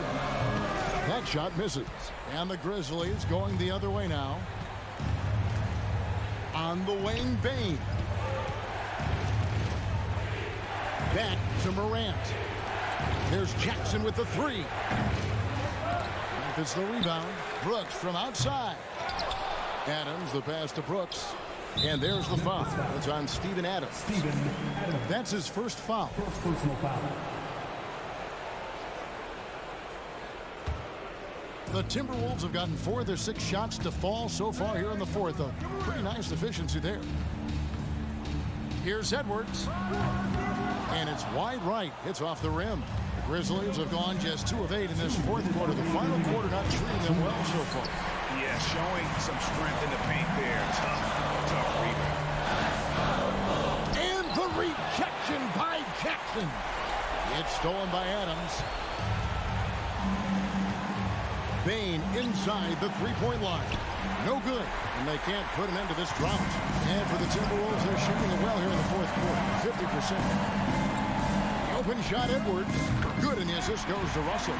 That shot misses. And the Grizzlies going the other way now. On the wing, Bane. Back to Morant. There's Jackson with the three. Memphis the rebound. Brooks from outside. Adams the pass to Brooks. And there's the foul. It's on Steven Adams. That's his first foul. First personal foul. The Timberwolves have gotten 4 of their 6 shots to fall so far here in the fourth. A pretty nice efficiency there. Here's Edwards. And it's wide right. It's off the rim. The Grizzlies have gone just 2 of 8 in this fourth quarter. The final quarter not treating them well so far. Yeah, showing some strength in the paint there. Tough rebound. And the rejection by Jackson. It's stolen by Adams. Bane inside the three-point line. No good. And they can't put an end to this drought. And for the Timberwolves, they're shooting it well here in the fourth quarter. 50%. The open shot, Edwards. Good, and the assist goes to Russell.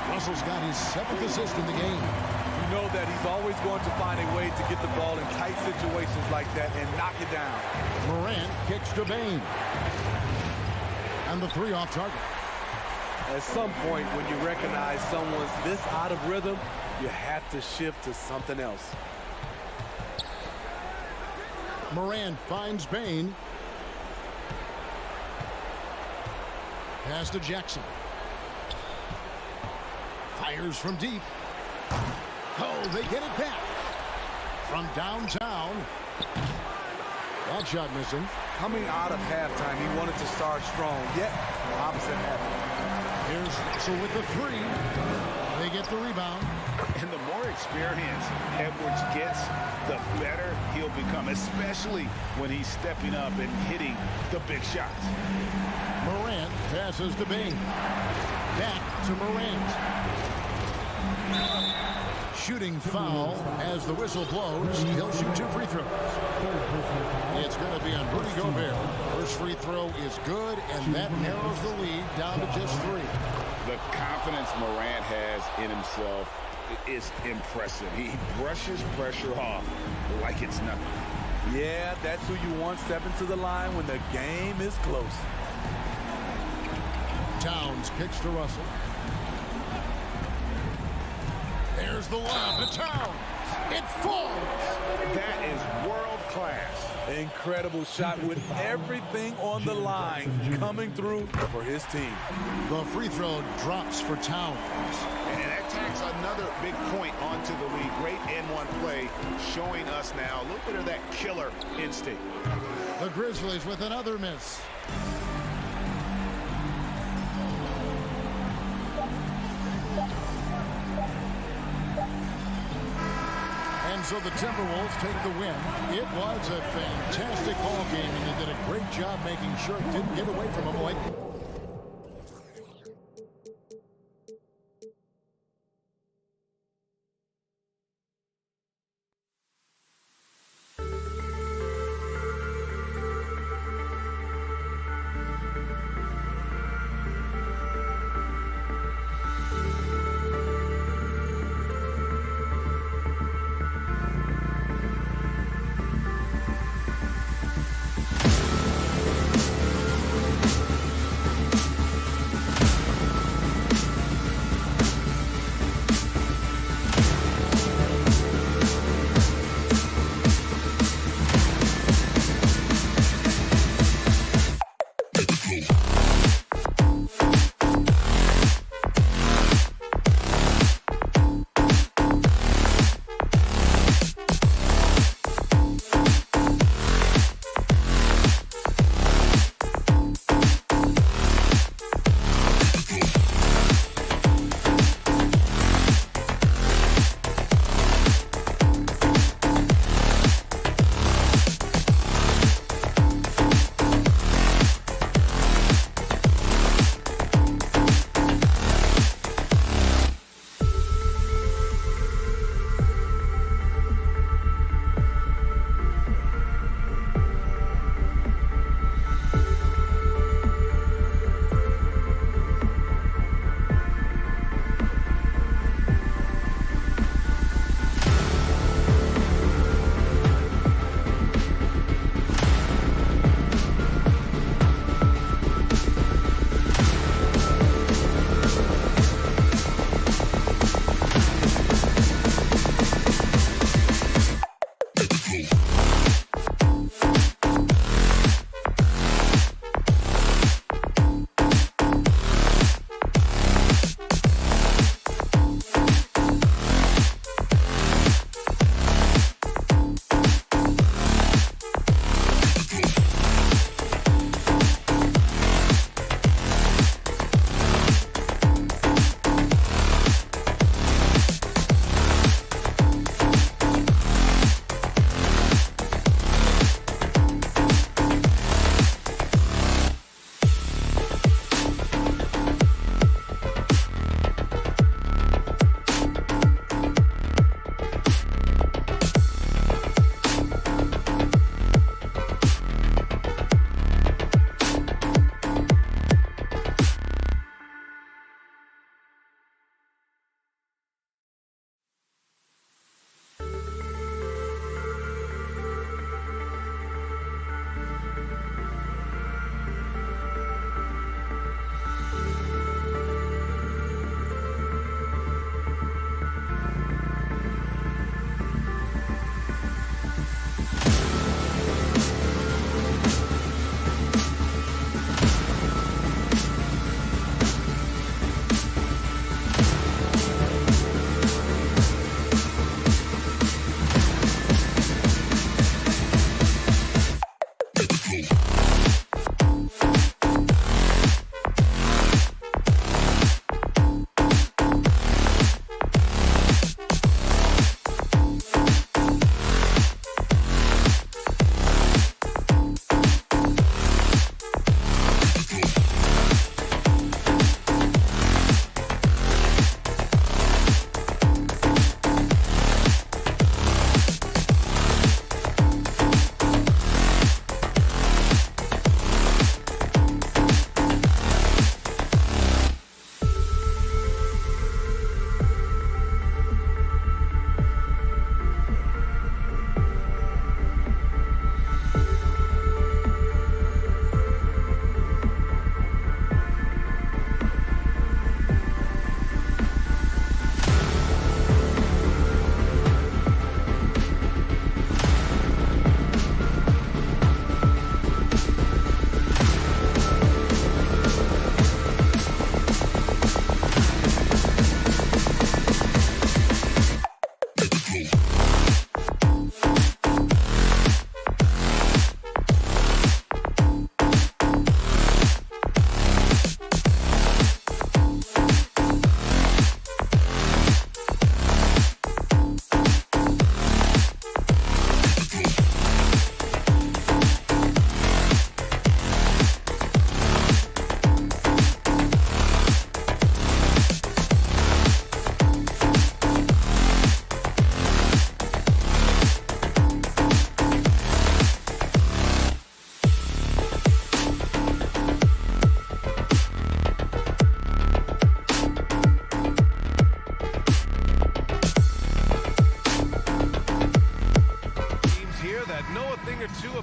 Russell's got his 7th assist in the game. You know that he's always going to find a way to get the ball in tight situations like that and knock it down. Morant kicks to Bane. And the three off target. At some point, when you recognize someone's this out of rhythm, you have to shift to something else. Moran finds Bane. Pass to Jackson. Fires from deep. Oh, they get it back. From downtown. That shot missing. Coming out of halftime, he wanted to start strong, yet the opposite happened. Here's Russell with the three. They get the rebound. And the more experience Edwards gets, the better he'll become, especially when he's stepping up and hitting the big shots. Morant passes to Bane. Back to Morant. Shooting foul as the whistle blows. He'll shoot 2 free throws. It's going to be on Rudy Gobert. First free throw is good, and that narrows the lead down to just 3. The confidence Morant has in himself is impressive. He brushes pressure off like it's nothing. Yeah, that's who you want stepping to the line when the game is close. Towns kicks to Russell. There's the lob to Towns. It falls. That is world class. Incredible shot with everything on the line coming through for his team. The free throw drops for Towns. And that tacks another big point onto the lead. Great N1 play showing us now a little bit of that killer instinct. The Grizzlies with another miss. And so the Timberwolves take the win. It was a fantastic ball game, and they did a great job making sure it didn't get away from them late.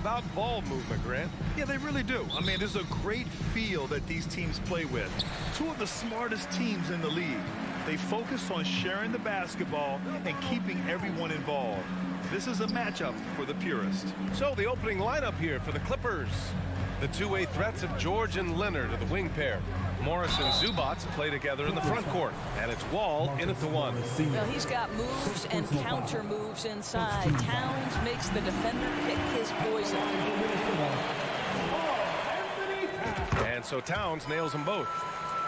about ball movement, Grant. Yeah, they really do. I mean, there's a great feel that these teams play with. Two of the smartest teams in the league. They focus on sharing the basketball and keeping everyone involved. This is a matchup for the purist. So the opening lineup here for the Clippers. The two-way threats of George and Leonard are the wing pair. Morris and Zubats play together in the front court. And it's Wall in at the one. Well, he's got moves and counter moves inside. Towns makes the defender pick his poison. And so Towns nails them both.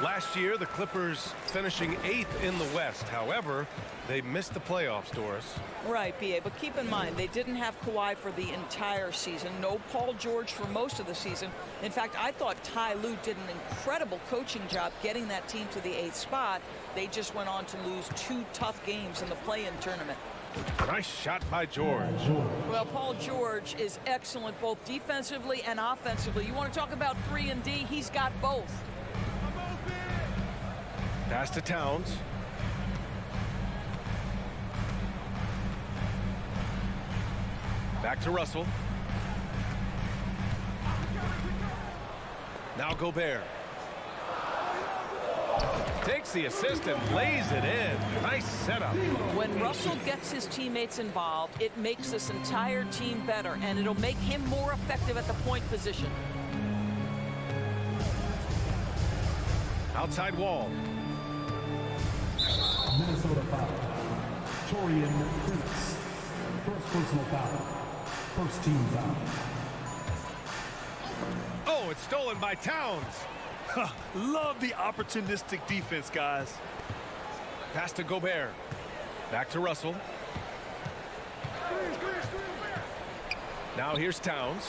Last year, the Clippers finishing 8th in the West. However, they missed the playoffs, Doris. Right, B.A., but keep in mind, they didn't have Kawhi for the entire season. No Paul George for most of the season. In fact, I thought Ty Lue did an incredible coaching job getting that team to the 8th spot. They just went on to lose 2 tough games in the play-in tournament. Nice shot by George. Well, Paul George is excellent both defensively and offensively. You want to talk about 3 and D? He's got both. Pass to Towns. Back to Russell. Now Gobert. Takes the assist and lays it in. Nice setup. When Russell gets his teammates involved, it makes this entire team better, and it'll make him more effective at the point position. Outside Wall. Minnesota foul. Torian Prince. First personal foul. First team foul. Oh, it's stolen by Towns. Love the opportunistic defense, guys. Pass to Gobert. Back to Russell. Now here's Towns.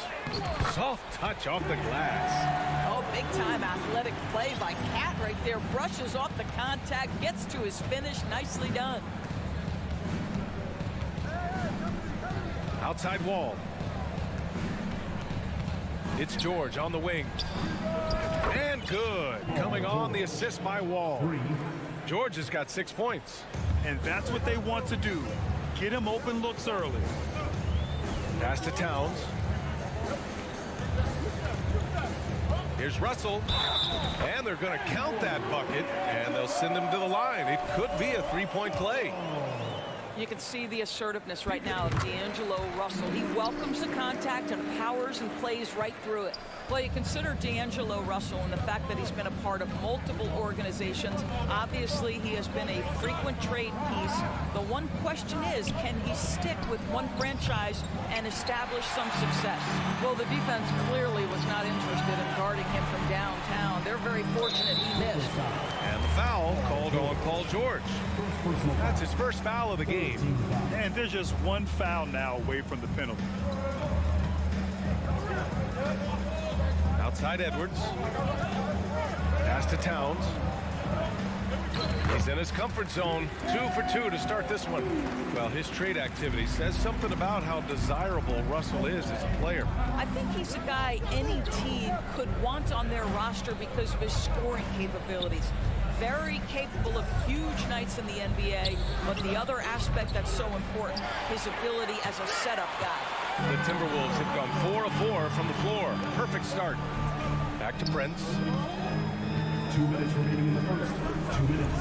Soft touch off the glass. Oh, big time athletic play by Cat right there. Brushes off the contact, gets to his finish. Nicely done. Outside Wall. It's George on the wing. And good. Coming on the assist by Wall. George has got 6 points. And that's what they want to do. Get him open looks early. Pass to Towns. Here's Russell. And they're going to count that bucket. And they'll send him to the line. It could be a 3-point play. You can see the assertiveness right now of D'Angelo Russell. He welcomes the contact and powers and plays right through it. Well, you consider D'Angelo Russell and the fact that he's been a part of multiple organizations. Obviously, he has been a frequent trade piece. The one question is, can he stick with one franchise and establish some success? Well, the defense clearly was not interested in guarding him from downtown. They're very fortunate he missed. And the foul called on Paul George. That's his first foul of the game. And there's just one foul now away from the penalty. Outside Edwards. Pass to Towns. He's in his comfort zone. 2 for 2 to start this one. Well, his trade activity says something about how desirable Russell is as a player. I think he's a guy any team could want on their roster because of his scoring capabilities. Very capable of huge nights in the NBA, but the other aspect that's so important, his ability as a setup guy. The Timberwolves have gone 4 of 4 from the floor. Perfect start. Back to Prince. 2 minutes remaining in the first. 2 minutes.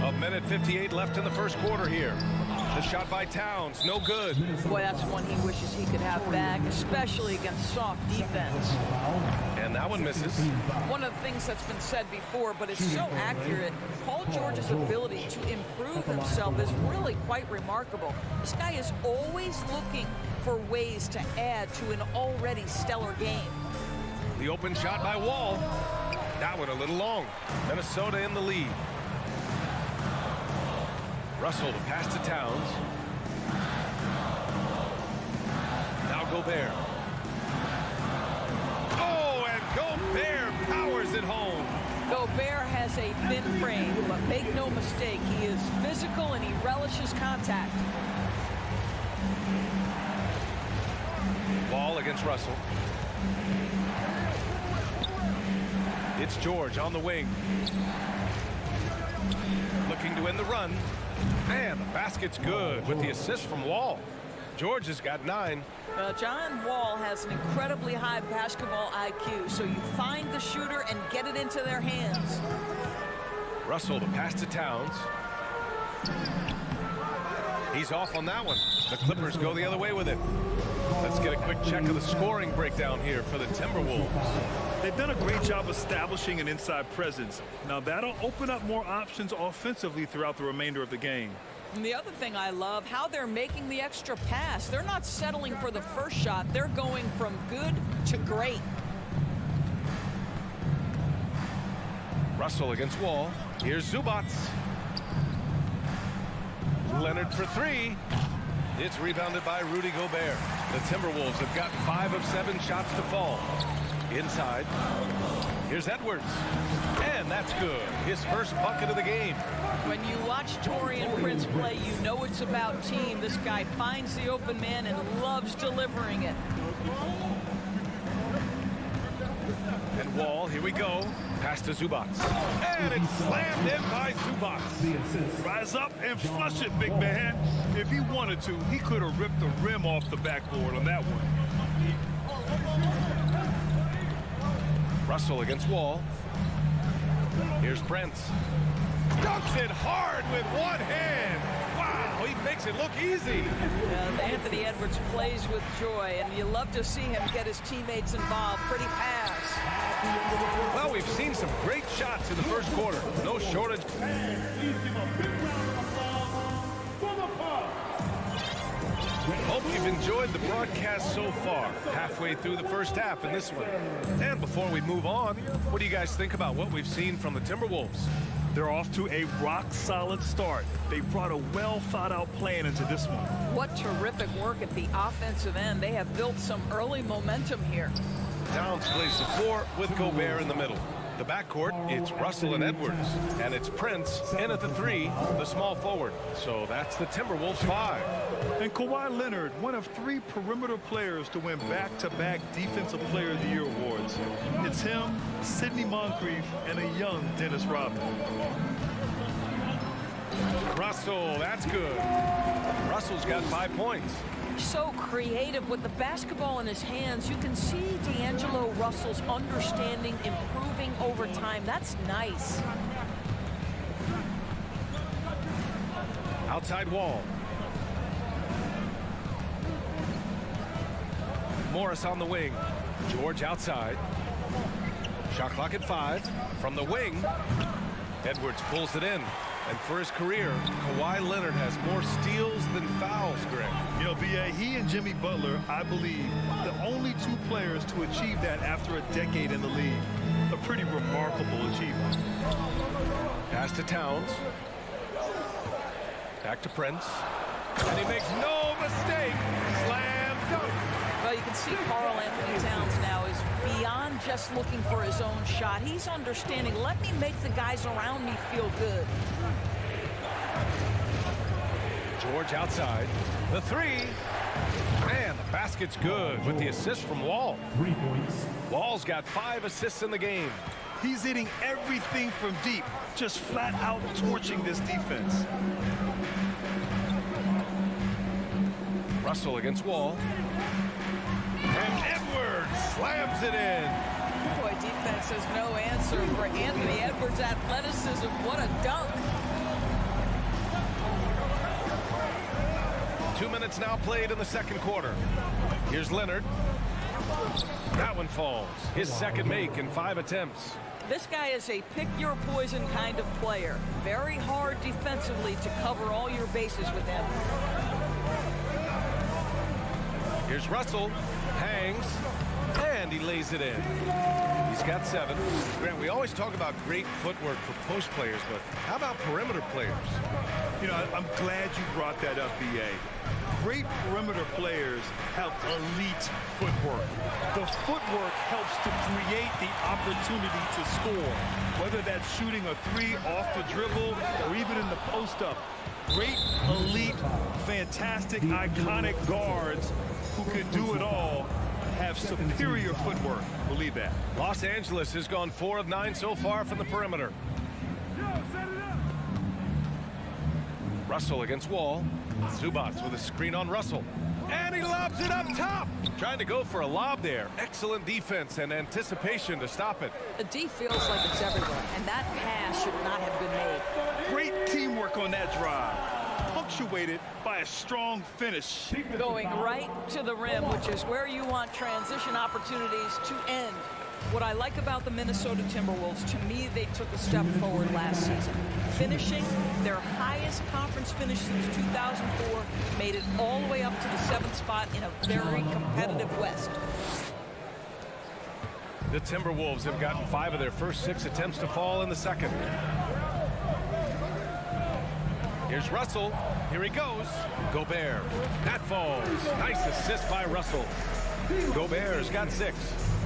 A minute 58 left in the first quarter here. The shot by Towns, no good. Boy, that's one he wishes he could have back, especially against soft defense. And that one misses. One of the things that's been said before, but it's so accurate, Paul George's ability to improve himself is really quite remarkable. This guy is always looking for ways to add to an already stellar game. The open shot by Wall. That one a little long. Minnesota in the lead. Russell to pass to Towns. Now Gobert. Oh, and Gobert powers it home. Gobert has a thin frame, but make no mistake, he is physical and he relishes contact. Wall against Russell. It's George on the wing. Looking to end the run. And the basket's good with the assist from Wall. George has got 9. John Wall has an incredibly high basketball IQ, so you find the shooter and get it into their hands. Russell, the pass to Towns. He's off on that one. The Clippers go the other way with it. Let's get a quick check of the scoring breakdown here for the Timberwolves. They've done a great job establishing an inside presence. Now that'll open up more options offensively throughout the remainder of the game. And the other thing I love, how they're making the extra pass. They're not settling for the first shot. They're going from good to great. Russell against Wall. Here's Zubac. Leonard for 3. It's rebounded by Rudy Gobert. The Timberwolves have got 5 of 7 shots to fall. Inside. Here's Edwards. And that's good. His first bucket of the game. When you watch Taurean Prince play, you know it's about team. This guy finds the open man and loves delivering it. And Wall, here we go. Pass to Zubac. And it's slammed in by Zubac. Rise up and flush it, big man. If he wanted to, he could have ripped the rim off the backboard on that one. Russell against Wall. Here's Brent. Dunks it hard with one hand. Wow, he makes it look easy. Anthony Edwards plays with joy, and you love to see him get his teammates involved. Pretty pass. Well, we've seen some great shots in the first quarter. No shortage. Hope you've enjoyed the broadcast so far. Halfway through the first half in this one. And before we move on, what do you guys think about what we've seen from the Timberwolves? They're off to a rock-solid start. They brought a well-thought-out plan into this one. What terrific work at the offensive end. They have built some early momentum here. Towns plays the 4 with Gobert in the middle. The backcourt, it's Russell and Edwards. And it's Prince in at the 3, the small forward. So that's the Timberwolves 5. And Kawhi Leonard, one of 3 perimeter players to win back-to-back Defensive Player of the Year awards. It's him, Sidney Moncrief, and a young Dennis Rodman. Russell, that's good. Russell's got 5 points. So creative with the basketball in his hands. You can see D'Angelo Russell's understanding improving over time. That's nice. Outside Wall. Morris on the wing. George outside. Shot clock at 5. From the wing, Edwards pulls it in. And for his career, Kawhi Leonard has more steals than fouls, Greg. You know, B.A., he and Jimmy Butler, I believe, the only 2 players to achieve that after a decade in the league. A pretty remarkable achievement. Pass to Towns. Back to Prince. And he makes no mistake. Slam dunk. Well, you can see Karl Anthony Towns now is beyond just looking for his own shot. He's understanding, let me make the guys around me feel good. George outside. The 3. Man, the basket's good with the assist from Wall. 3 points. Wall's got 5 assists in the game. He's hitting everything from deep, just flat out torching this defense. Russell against Wall. And Edwards slams it in. Boy, defense has no answer for Anthony Edwards' athleticism. What a dunk. 2 minutes now played in the second quarter. Here's Leonard. That one falls. His second make in 5 attempts. This guy is a pick-your-poison kind of player. Very hard defensively to cover all your bases with him. Here's Russell. Hangs. And he lays it in. He's got 7. Grant, we always talk about great footwork for post players, but how about perimeter players? You know, I'm glad you brought that up, B.A. Great perimeter players have elite footwork. The footwork helps to create the opportunity to score, whether that's shooting a 3 off the dribble or even in the post-up. Great, elite, fantastic, iconic guards who can do it all have superior footwork. Believe that. Los Angeles has gone 4 of 9 so far from the perimeter. Russell against Wall. Zubac with a screen on Russell. And he lobs it up top. Trying to go for a lob there. Excellent defense and anticipation to stop it. The D feels like it's everywhere, and that pass should not have been made. Great teamwork on that drive, punctuated by a strong finish. Going right to the rim, which is where you want transition opportunities to end. What I like about the Minnesota Timberwolves, to me, they took a step forward last season. Finishing their highest conference finish since 2004, made it all the way up to the 7th spot in a very competitive West. The Timberwolves have gotten 5 of their first 6 attempts to fall in the second. Here's Russell. Here he goes. Gobert. That falls. Nice assist by Russell. Gobert's got 6.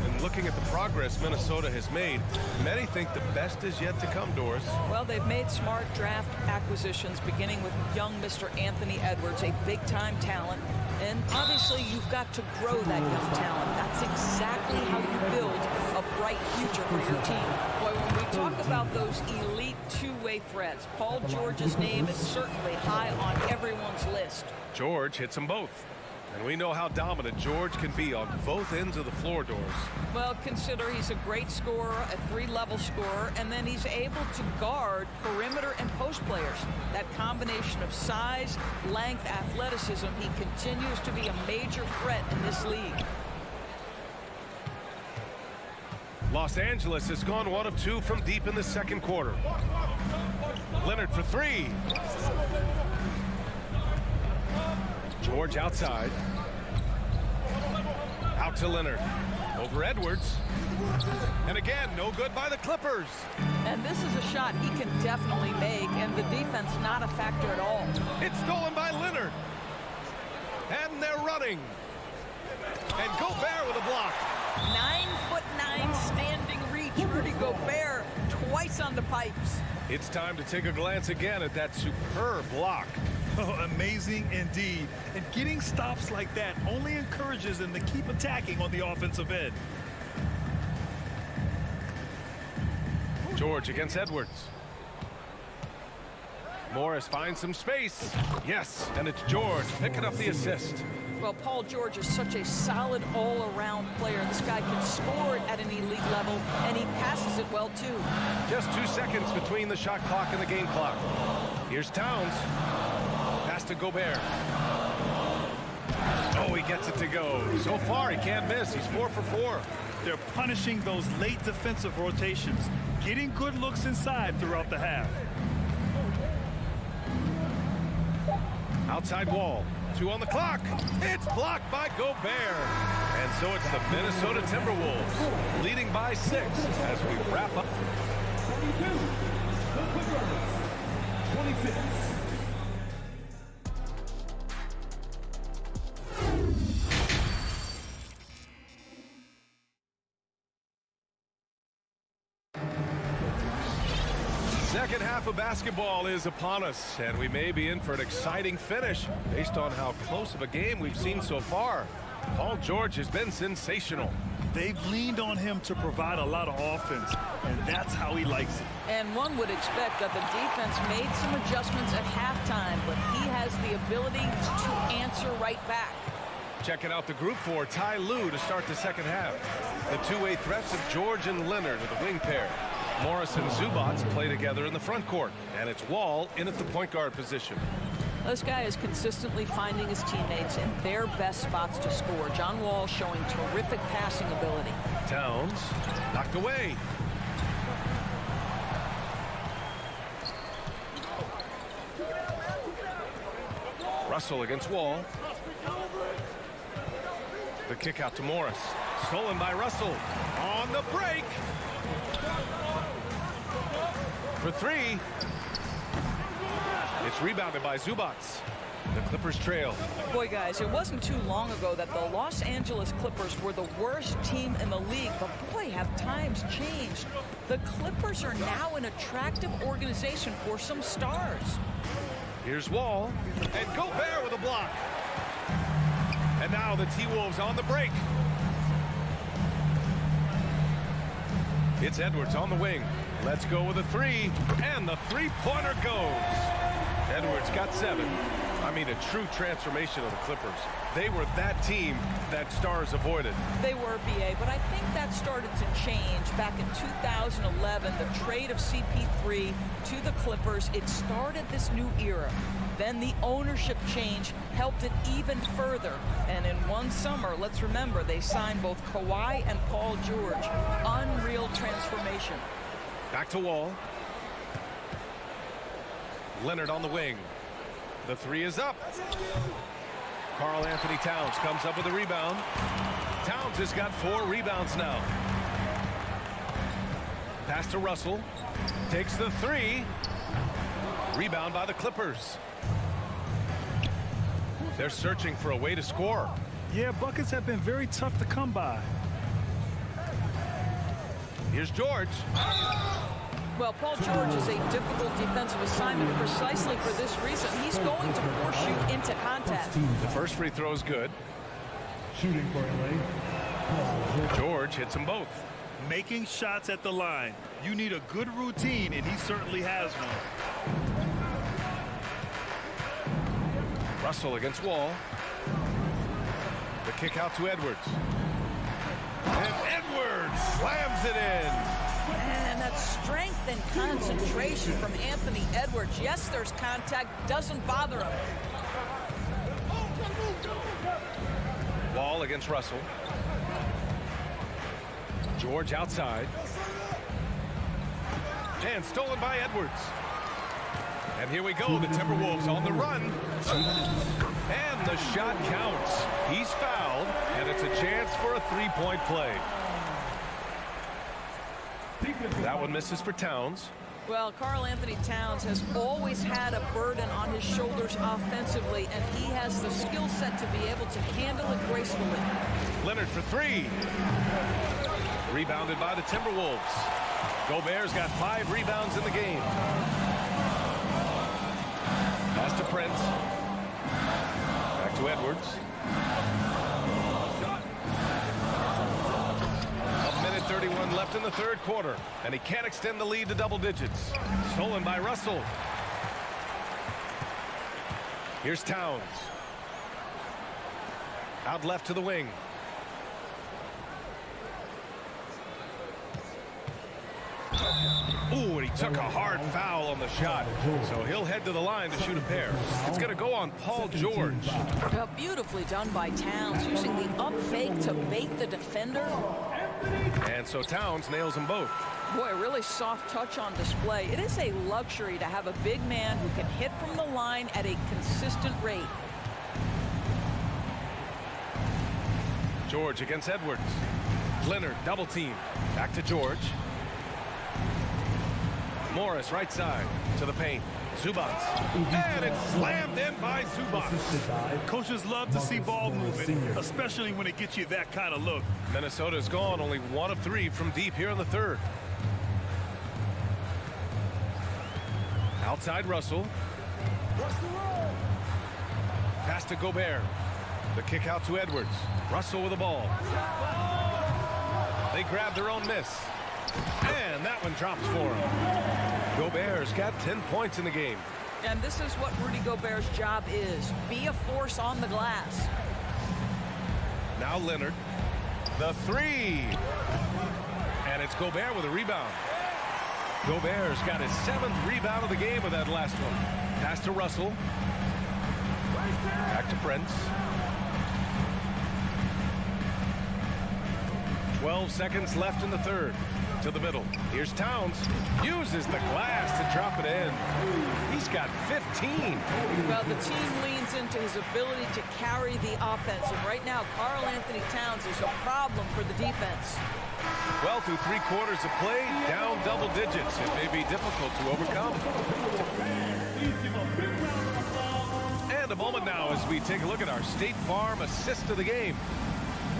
And looking at the progress Minnesota has made, many think the best is yet to come, Doris. Well, they've made smart draft acquisitions, beginning with young Mr. Anthony Edwards, a big-time talent. And obviously, you've got to grow that young talent. That's exactly how you build a bright future for your team. Boy, when we talk about those elite two-way threats, Paul George's name is certainly high on everyone's list. George hits them both. And we know how dominant George can be on both ends of the floor, Doris. Well, consider he's a great scorer, a 3-level scorer, and then he's able to guard perimeter and post players. That combination of size, length, athleticism, he continues to be a major threat in this league. Los Angeles has gone 1 of 2 from deep in the second quarter. Leonard for 3. George outside. Out to Leonard. Over Edwards. And again, no good by the Clippers. And this is a shot he can definitely make, and the defense not a factor at all. It's stolen by Leonard. And they're running. And Gobert with a block. 9'9" standing reach. Rudy Gobert twice on the pipes. It's time to take a glance again at that superb block. Oh, amazing indeed. And getting stops like that only encourages them to keep attacking on the offensive end. George against Edwards. Morris finds some space. Yes, and it's George picking up the assist. Well, Paul George is such a solid all-around player. This guy can score it at an elite level, and he passes it well, too. Just 2 seconds between the shot clock and the game clock. Here's Towns. Pass to Gobert. Oh, he gets it to go. So far, he can't miss. He's 4 for 4. They're punishing those late defensive rotations, getting good looks inside throughout the half. Outside wall. 2 on the clock. It's blocked by Gobert. And so it's the Minnesota Timberwolves leading by 6 as we wrap up. 22, the Clippers, 26. Second half of basketball is upon us, and we may be in for an exciting finish based on how close of a game we've seen so far. Paul George has been sensational. They've leaned on him to provide a lot of offense, and that's how he likes it. And one would expect that the defense made some adjustments at halftime, but he has the ability to answer right back. Checking out the group for Ty Lue to start the second half. The two-way threats of George and Leonard are the wing pair. Morris and Zubac play together in the front court, and it's Wall in at the point guard position. This guy is consistently finding his teammates in their best spots to score. John Wall showing terrific passing ability. Towns knocked away. Russell against Wall. The kick out to Morris. Stolen by Russell. On the break. For 3. It's rebounded by Zubac. The Clippers trail. Boy, guys, it wasn't too long ago that the Los Angeles Clippers were the worst team in the league, but boy, have times changed. The Clippers are now an attractive organization for some stars. Here's Wall, and Gobert with a block. And now the T-Wolves on the break. It's Edwards on the wing. Let's go with a 3, and the three-pointer goes. Edwards Edwards got 7. I mean, a true transformation of the Clippers. They were that team that Stars avoided. They were, BA, but I think that started to change back in 2011, the trade of CP3 to the Clippers. It started this new era. Then the ownership change helped it even further. And in one summer, let's remember, they signed both Kawhi and Paul George. Unreal transformation. Back to Wall. Leonard on the wing. The 3 is up. Karl Anthony Towns comes up with a rebound. Towns has got 4 rebounds now. Pass to Russell. Takes the 3. Rebound by the Clippers. They're searching for a way to score. Yeah, buckets have been very tough to come by. Here's George. Well, Paul George is a difficult defensive assignment precisely for this reason. He's going to force you into contact. The first free throw is good. Shooting for LA. George hits them both. Making shots at the line. You need a good routine, and he certainly has one. Russell against Wall. The kick out to Edwards. And Edwards slams it in. And that strength and concentration from Anthony Edwards. Yes, there's contact. Doesn't bother him. Wall against Russell. George outside. And stolen by Edwards. And here we go. The Timberwolves on the run. And the shot counts. He's fouled. And it's a chance for a three-point play. That one misses for Towns. Well, Karl Anthony Towns has always had a burden on his shoulders offensively, and he has the skill set to be able to handle it gracefully. Leonard for 3. Rebounded by the Timberwolves. Gobert's got 5 rebounds in the game. Pass to Prince. Back to Edwards. A minute 31 left in the third quarter, and he can't extend the lead to double digits. Stolen by Russell. Here's Towns. Out left to the wing. Ooh, and he took a hard foul on the shot. So he'll head to the line to shoot a pair. It's going to go on Paul George. Well, beautifully done by Towns, using the up fake to bait the defender. And so Towns nails them both. Boy, a really soft touch on display. It is a luxury to have a big man who can hit from the line at a consistent rate. George against Edwards. Leonard double team. Back to George. Morris right side to the paint. Zubats. And it's slammed in by Zubats. Coaches love to see ball movement, especially when it gets you that kind of look. Minnesota's gone only 1 of 3 from deep here in the third. Outside Russell. Pass to Gobert. The kick out to Edwards. Russell with the ball. They grab their own miss. And that one drops for him. Gobert's got 10 points in the game. And this is what Rudy Gobert's job is. Be a force on the glass. Now Leonard. The 3. And it's Gobert with a rebound. Gobert's got his 7th rebound of the game with that last one. Pass to Russell. Back to Prince. 12 seconds left in the third. To the middle. Here's Towns. Uses the glass to drop it in. He's got 15. Well, the team leans into his ability to carry the offense. And right now, Karl Anthony Towns is a problem for the defense. Well, through 3 quarters of play, down double digits. It may be difficult to overcome. And a moment now as we take a look at our State Farm assist of the game.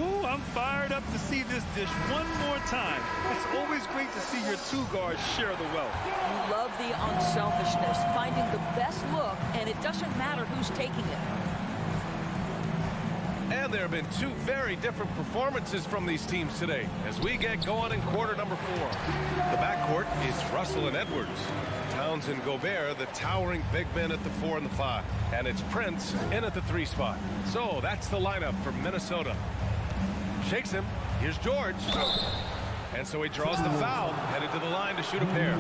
Woo, I'm fired up to see this dish one more time. It's always great to see your 2 guards share the wealth. You love the unselfishness, finding the best look, and it doesn't matter who's taking it. And there have been 2 very different performances from these teams today as we get going in quarter number 4. The backcourt is Russell and Edwards. Towns and Gobert, the towering big men at the 4 and the 5. And it's Prince in at the 3 spot. So that's the lineup for Minnesota. Shakes him. Here's George. And so he draws the foul, headed to the line to shoot a pair.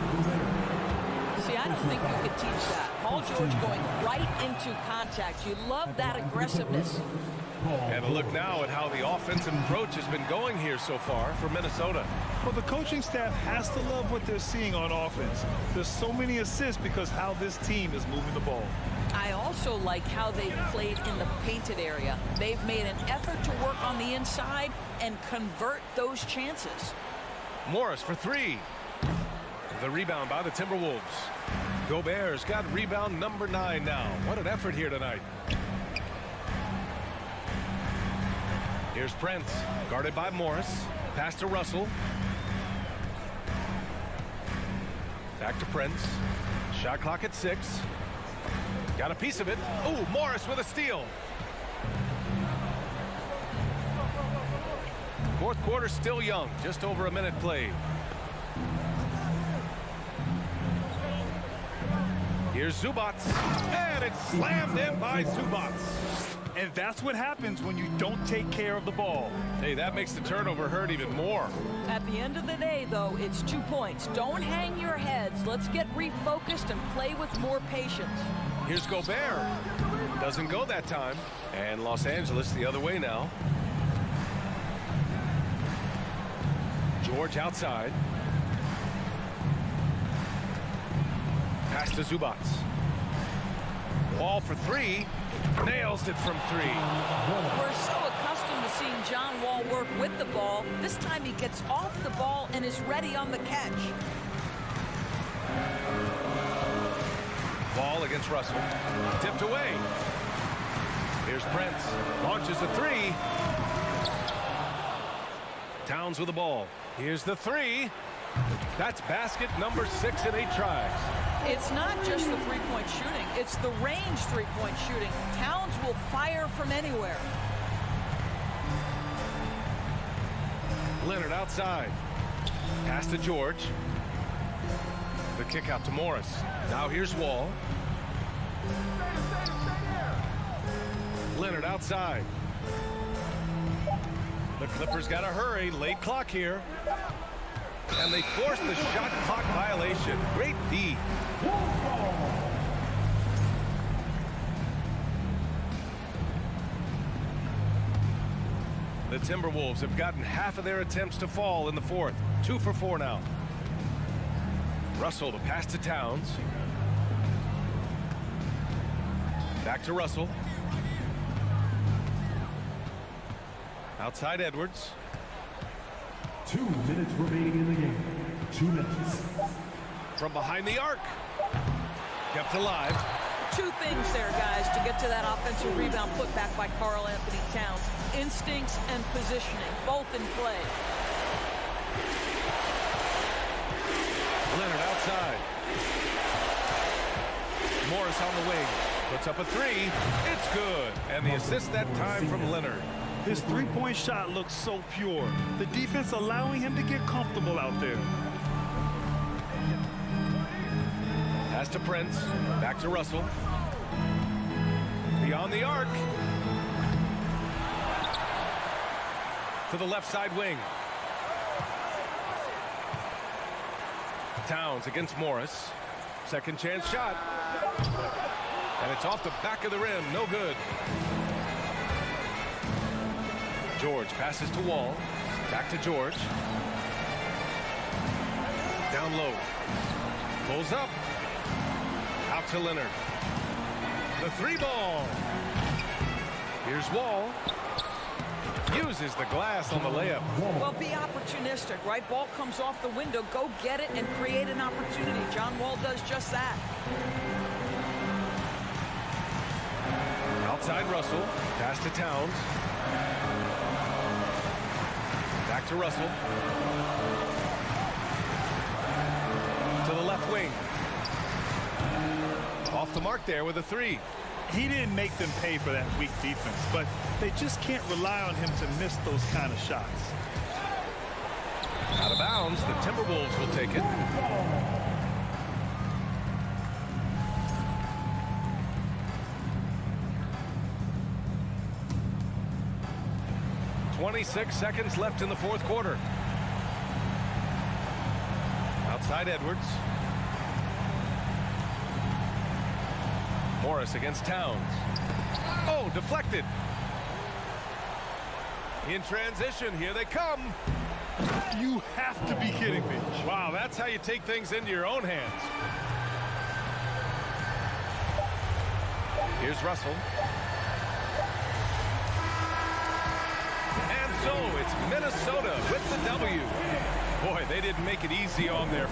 See, I don't think you could teach that. Paul George going right into contact. You love that aggressiveness. And a look now at how the offensive approach has been going here so far for Minnesota. Well, the coaching staff has to love what they're seeing on offense. There's so many assists because how this team is moving the ball. I also like how they've played in the painted area. They've made an effort to work on the inside and convert those chances. Morris for 3. The rebound by the Timberwolves. Gobert's got rebound number 9 now. What an effort here tonight. Here's Prince, guarded by Morris. Pass to Russell. Back to Prince. Shot clock at 6. Got a piece of it. Ooh, Morris with a steal. Fourth quarter still young. Just over a minute played. Here's Zubats. And it's slammed in by Zubats. And that's what happens when you don't take care of the ball. Hey, that makes the turnover hurt even more. At the end of the day, though, it's 2 points. Don't hang your heads. Let's get refocused and play with more patience. Here's Gobert. Doesn't go that time. And Los Angeles the other way now. George outside. Pass to Zubats. Wall for 3. Nails it from 3. We're so accustomed to seeing John Wall work with the ball. This time he gets off the ball and is ready on the catch. Ball against Russell. Tipped away. Here's Prince. Launches a 3. Towns with the ball. Here's the 3. That's basket number 6 in 8 tries. It's not just the three-point shooting. It's the range three-point shooting. Towns will fire from anywhere. Leonard outside. Pass to George. The kick out to Morris. Now here's Wall. Leonard outside. The Clippers got to hurry. Late clock here. And they force the shot clock violation. Great D. The Timberwolves have gotten half of their attempts to fall in the fourth. 2 for 4 now. Russell, the pass to Towns. Back to Russell. Outside Edwards. 2 minutes remaining in the game. 2 minutes. From behind the arc. Kept alive. 2 things there, guys, to get to that offensive rebound put back by Karl Anthony Towns. Instincts and positioning, both in play. Leonard outside. Morris on the wing. Puts up a 3. It's good. And the assist that time from Leonard. His three-point shot looks so pure. The defense allowing him to get comfortable out there. Pass to Prince. Back to Russell. Beyond the arc. To the left side wing. Towns against Morris. Second chance shot. And it's off the back of the rim. No good. George passes to Wall. Back to George. Down low. Pulls up. Out to Leonard. The 3 ball. Here's Wall. Uses the glass on the layup. Well, be opportunistic, right? Ball comes off the window. Go get it and create an opportunity. John Wall does just that. Outside Russell. Pass to Towns. Back to Russell. To the left wing. Off the mark there with a 3. He didn't make them pay for that weak defense, but they just can't rely on him to miss those kind of shots. Out of bounds, the Timberwolves will take it. 26 seconds left in the fourth quarter. Outside Edwards. Morris against Towns. Oh, deflected. In transition, here they come. You have to be kidding me. Wow, that's how you take things into your own hands. Here's Russell. And so it's Minnesota with the W. Boy, they didn't make it easy on their...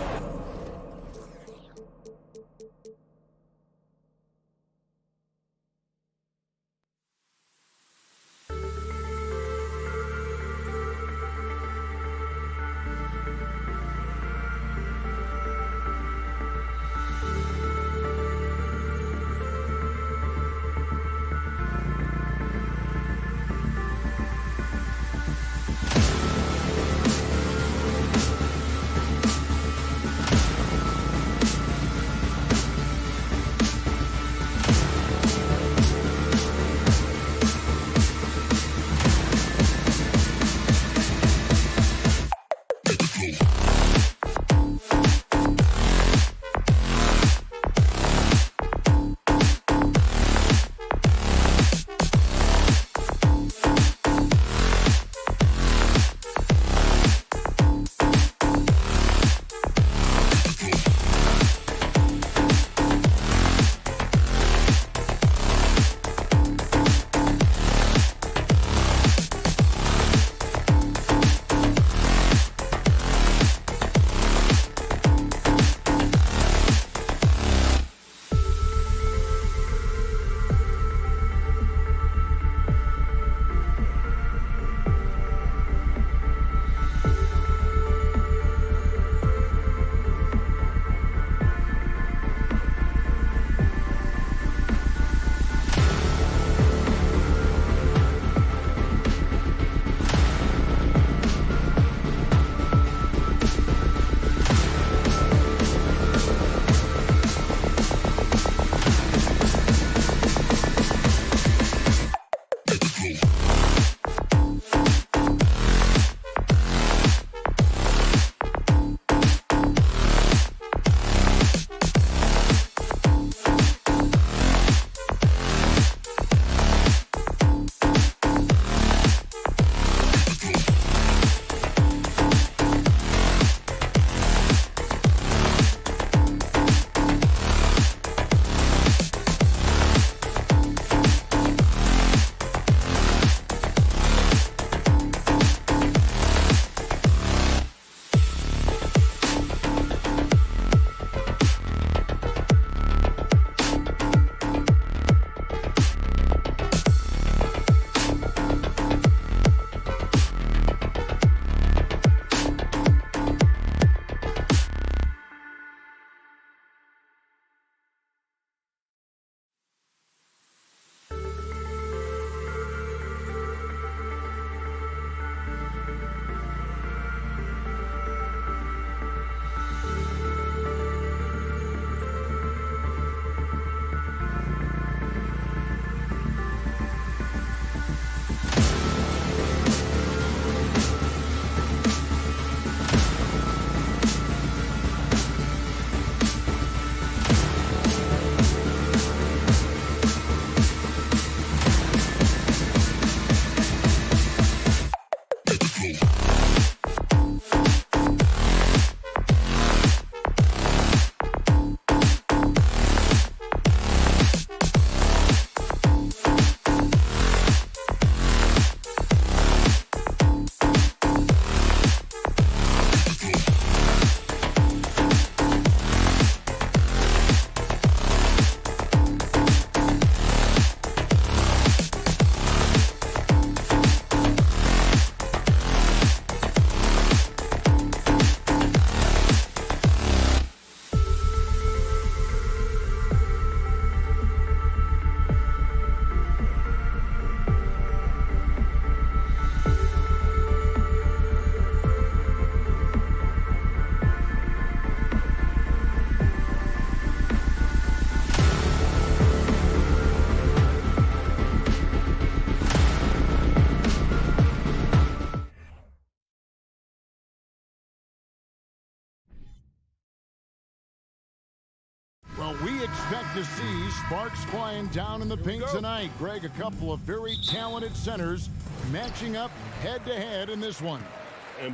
to see sparks flying down in the paint tonight. Greg, a couple of very talented centers matching up head-to-head in this one.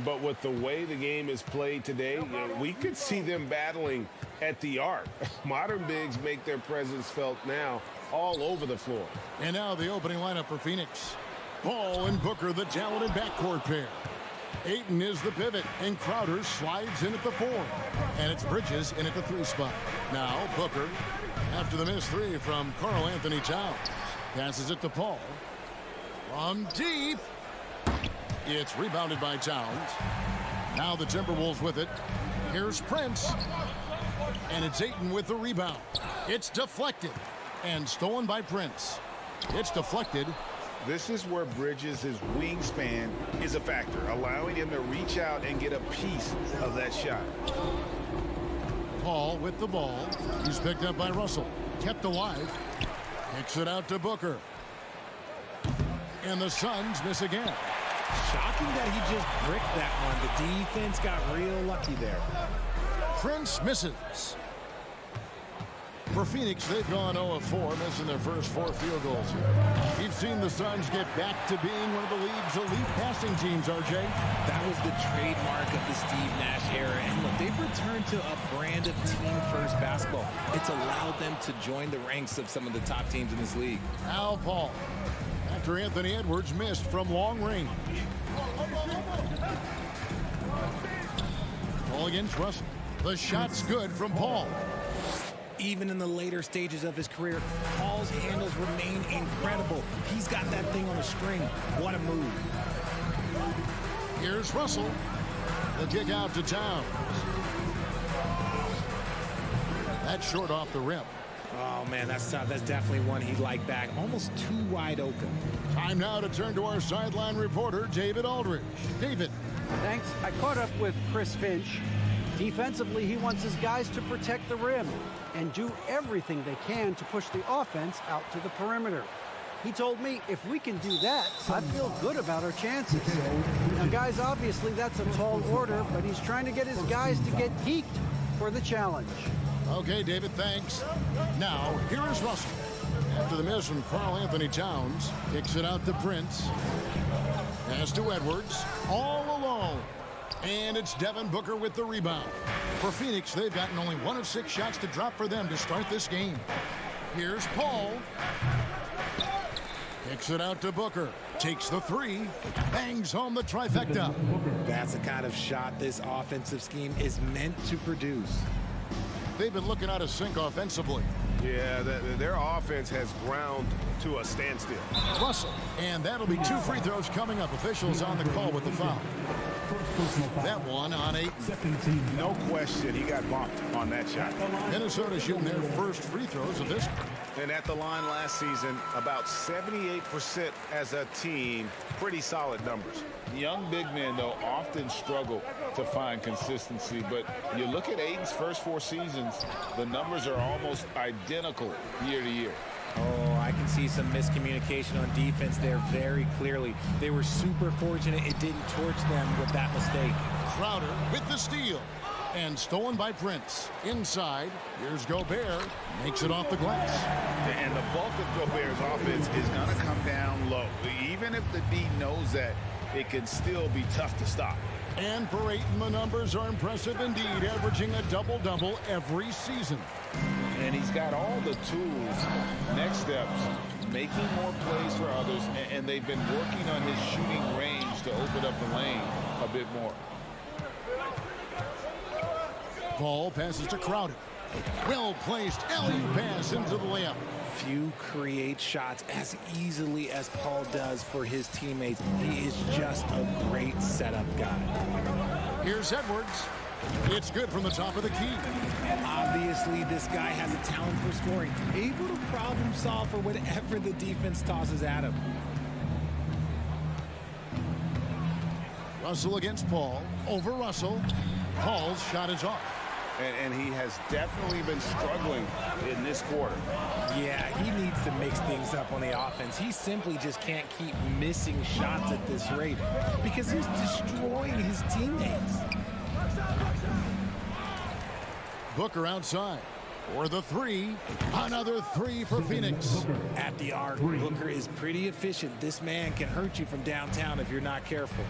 But with the way the game is played today, we could see them battling at the arc. Modern bigs make their presence felt now all over the floor. And now the opening lineup for Phoenix. Ball and Booker, the talented backcourt pair. Ayton is the pivot, and Crowder slides in at the 4. And it's Bridges in at the 3 spot. Now Booker, after the missed 3 from Karl Anthony Towns, passes it to Paul. From deep. It's rebounded by Towns. Now the Timberwolves with it. Here's Prince. And it's Ayton with the rebound. It's deflected and stolen by Prince. It's deflected. This is where Bridges' wingspan is a factor, allowing him to reach out and get a piece of that shot. Paul with the ball. He's picked up by Russell. Kept alive. Kicks it out to Booker. And the Suns miss again. Shocking that he just bricked that one. The defense got real lucky there. Prince misses. For Phoenix, they've gone 0 of 4, missing their first 4 field goals here. We've seen the Suns get back to being one of the league's elite passing teams, RJ. That was the trademark of the Steve Nash era. And look, they've returned to a brand of team-first basketball. It's allowed them to join the ranks of some of the top teams in this league. Now Paul, after Anthony Edwards missed from long range. Paul against Russell. The shot's good from Paul. Even in the later stages of his career, Paul's handles remain incredible. He's got that thing on a string. What a move. Here's Russell. The kick out to Towns. That's short off the rim. Oh, man, that's tough. That's definitely one he'd like back. Almost too wide open. Time now to turn to our sideline reporter, David Aldridge. David. Thanks. I caught up with Chris Finch. Defensively, he wants his guys to protect the rim and do everything they can to push the offense out to the perimeter. He told me if we can do that, I feel good about our chances. Now, guys, obviously that's a tall order, but he's trying to get his guys to get peaked for the challenge. Okay, David, thanks. Now, here is Russell. After the miss from Karl Anthony Towns, kicks it out to Prince. Pass to Edwards, all alone. And it's Devin Booker with the rebound. For Phoenix, they've gotten only 1 of 6 shots to drop for them to start this game. Here's Paul. Kicks it out to Booker. Takes the 3. Bangs home the trifecta. That's the kind of shot this offensive scheme is meant to produce. They've been looking out of sync offensively. Yeah, their offense has ground to a standstill. Russell, and that'll be 2 free throws coming up. Officials on the call with the foul. That one on 8. No question, he got bumped on that shot. Minnesota shooting their first free throws of this. And at the line last season, about 78% as a team. Pretty solid numbers. Young big men, though, often struggle to find consistency. But you look at Ayton's first 4 seasons, the numbers are almost identical year to year. Oh, I can see some miscommunication on defense there very clearly. They were super fortunate it didn't torch them with that mistake. Crowder with the steal. And stolen by Prince. Inside, here's Gobert. Makes it off the glass. And the bulk of Gobert's offense is going to come down low. Even if the D knows that, it can still be tough to stop. And for Ayton, the numbers are impressive indeed, averaging a double-double every season. And he's got all the tools. Next steps, making more plays for others, and they've been working on his shooting range to open up the lane a bit more. Ball passes to Crowder. Well-placed alley-oop pass into the layup. Few create shots as easily as Paul does for his teammates. He is just a great setup guy. Here's Edwards. It's good from the top of the key. Obviously, this guy has a talent for scoring, able to problem solve for whatever the defense tosses at him. Russell against Paul. Over Russell. Paul's shot is off. And he has definitely been struggling in this quarter. Yeah, he needs to mix things up on the offense. He simply just can't keep missing shots at this rate because he's destroying his teammates. Booker outside. For the three, another three for Phoenix. At the arc, Booker is pretty efficient. This man can hurt you from downtown if you're not careful.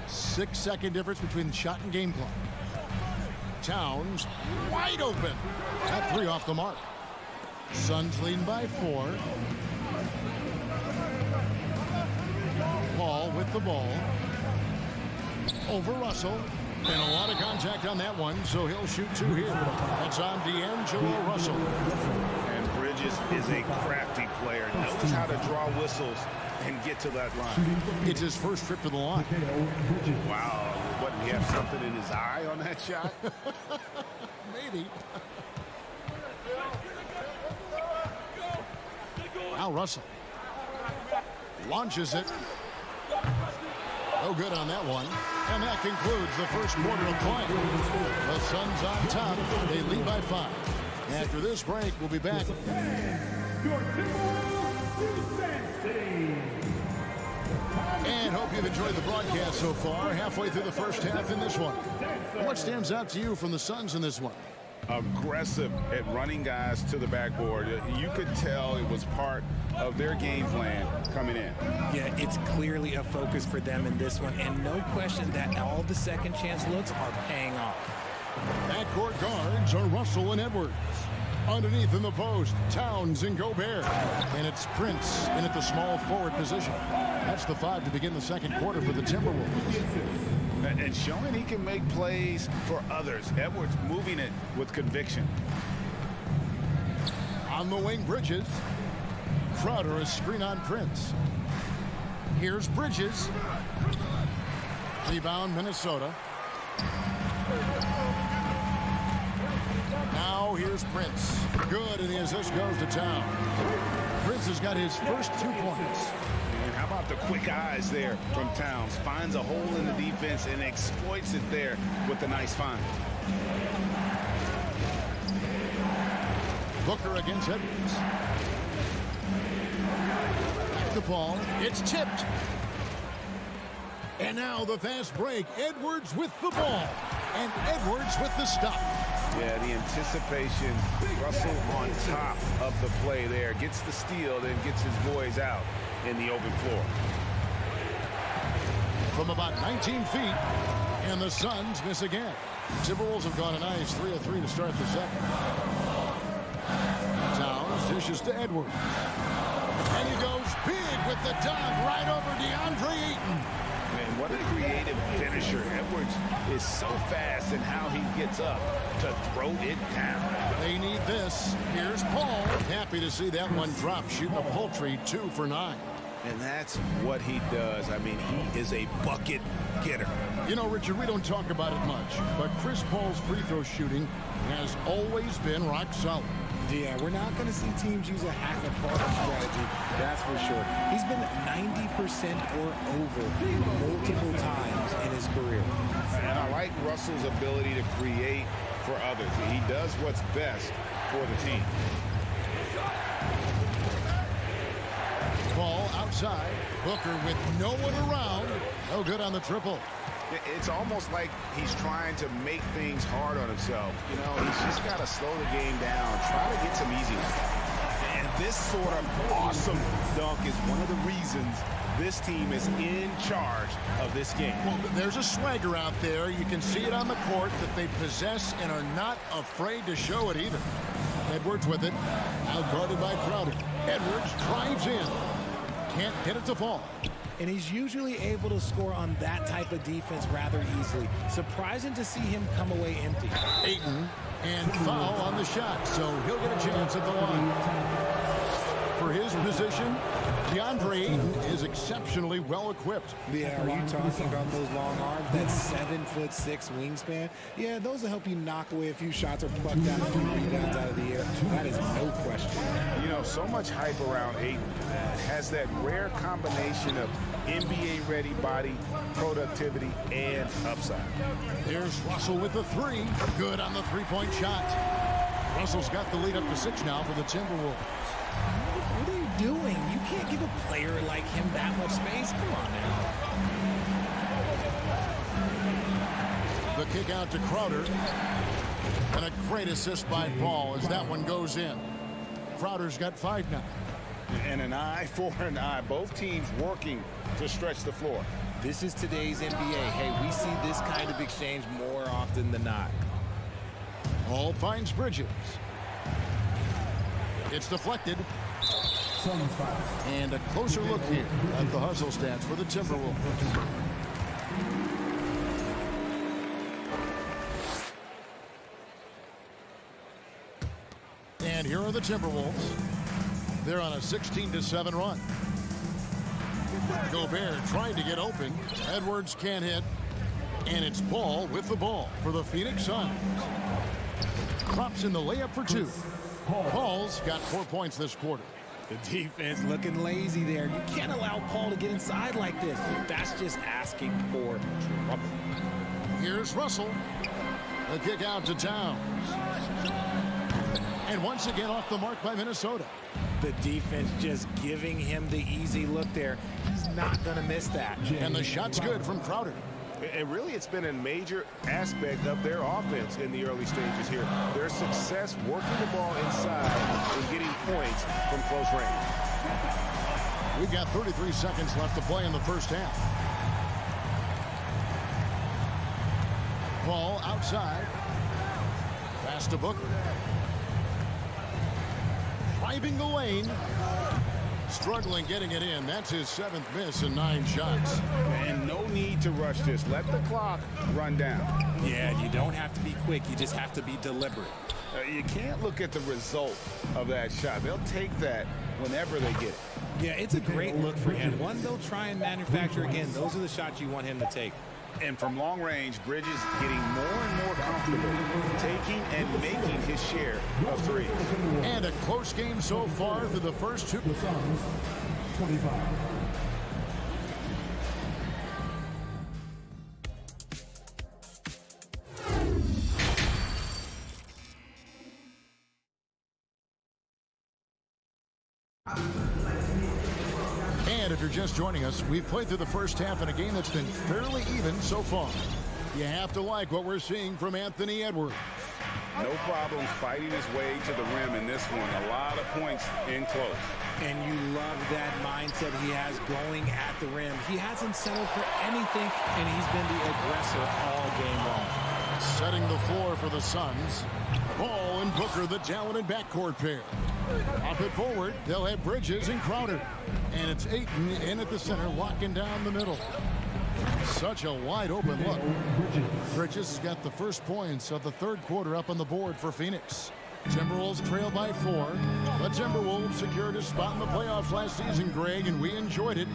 6-second difference between the shot and game clock. Towns wide open. That three off the mark. Suns leading by 4. Paul with the ball. Over Russell. And a lot of contact on that one, so he'll shoot 2 here. That's on D'Angelo Russell. And Bridges is a crafty player. Knows how to draw whistles and get to that line. It's his first trip to the line. Wow. What, did he have something in his eye on that shot? Maybe. Now Russell launches it. No good on that one. And that concludes the first quarter of play. The Suns on top. They lead by 5. After this break, we'll be back. And hope you've enjoyed the broadcast so far. Halfway through the first half in this one. What stands out to you from the Suns in this one? Aggressive at running guys to the backboard. You could tell it was part of their game plan coming in. Yeah, it's clearly a focus for them in this one, and no question that all the second chance looks are paying off. Backcourt guards are Russell and Edwards. Underneath in the post, Towns and Gobert. And it's Prince in at the small forward position. That's the 5 to begin the second quarter for the Timberwolves. And showing he can make plays for others. Edwards moving it with conviction. On the wing, Bridges. Crowder is screen on Prince. Here's Bridges. Rebound, Minnesota. Now here's Prince. Good, and the assist goes to Town. Prince has got his first 2 points. And how about the quick eyes there from Towns? Finds a hole in the defense and exploits it there with a nice find. Booker against Edwards. Back to Paul. It's tipped. And now the fast break. Edwards with the ball. And Edwards with the stop. Yeah, the anticipation. Russell on top of the play there. Gets the steal, then gets his boys out in the open floor. From about 19 feet. And the Suns miss again. Timberwolves have gone a nice 3 of 3 to start the second. Towns dishes to Edwards. And he goes big with the dunk right over DeAndre Ayton. Man, what a creative finisher. Edwards is so fast in how he gets up to throw it down. They need this. Here's Paul. Happy to see that one drop, shooting a paltry 2 for 9. And that's what he does. I mean, he is a bucket getter. You know, Richard, we don't talk about it much, but Chris Paul's free throw shooting has always been rock solid. Yeah, we're not going to see teams use a half-a-part strategy, that's for sure. He's been 90% or over multiple times in his career. And I like Russell's ability to create for others. He does what's best for the team. Ball outside. Booker with no one around. No good on the triple. It's almost like he's trying to make things hard on himself. You know, he's just got to slow the game down, try to get some easy ones. And this sort of awesome dunk is one of the reasons this team is in charge of this game. Well, there's a swagger out there. You can see it on the court that they possess and are not afraid to show it either. Edwards with it. Out guarded by Crowder. Edwards drives in. Can't get it to fall. And he's usually able to score on that type of defense rather easily. Surprising to see him come away empty. Ayton and foul on the shot, so he'll get a chance at the line. For his position, DeAndre Ayton is exceptionally well equipped. Yeah, are you talking about those long arms, that 7'6" wingspan? Yeah, those will help you knock away a few shots or pluck down a few rebounds out of the air. That is no question. You know, so much hype around Ayton. Has that rare combination of NBA-ready body, productivity, and upside. Here's Russell with the 3. Good on the three-point shot. Russell's got the lead up to 6 now for the Timberwolves. What are you doing? You can't give a player like him that much space. Come on now. The kick out to Crowder. And a great assist by Paul as that one goes in. Crowder's got 5 now. And an eye for an eye. Both teams working to stretch the floor. This is today's NBA. Hey, we see this kind of exchange more often than not. Hall finds Bridges. It's deflected. And a closer look here at the hustle stats for the Timberwolves. And here are the Timberwolves. They're on a 16-7 run. Gobert trying to get open. Edwards can't hit. And it's Paul with the ball for the Phoenix Suns. Crops in the layup for 2. Paul's got 4 points this quarter. The defense looking lazy there. You can't allow Paul to get inside like this. That's just asking for trouble. Here's Russell. A kick out to Towns. And once again off the mark by Minnesota. The defense just giving him the easy look there. He's not going to miss that. And the shot's good from Crowder. And really, it's been a major aspect of their offense in the early stages here. Their success working the ball inside and getting points from close range. We've got 33 seconds left to play in the first half. Ball outside. Pass to Booker. Driving the lane. Struggling getting it in. That's his 7th miss in 9 shots. And no need to rush this. Let the clock run down. Yeah, you don't have to be quick. You just have to be deliberate. You can't look at the result of that shot. They'll take that whenever they get it. Yeah, it's a great look for him. One they'll try and manufacture again. Those are the shots you want him to take. And from long range, Bridges getting more and more comfortable taking and making his share of threes. And a close game so far through the first 2. The Suns, 25. And if you're just joining us, we've played through the first half in a game that's been fairly even so far. You have to like what we're seeing from Anthony Edwards. No problems fighting his way to the rim in this one. A lot of points in close. And you love that mindset he has going at the rim. He hasn't settled for anything, and he's been the aggressor all game long. Setting the floor for the Suns. Ball and Booker, the talented backcourt pair. Up it forward, they'll have Bridges and Crowder. And it's Ayton in at the center, locking down the middle. Such a wide open look. Bridges has got the first points of the third quarter up on the board for Phoenix. Timberwolves trail by 4. The Timberwolves secured a spot in the playoffs last season, Greg, and we enjoyed it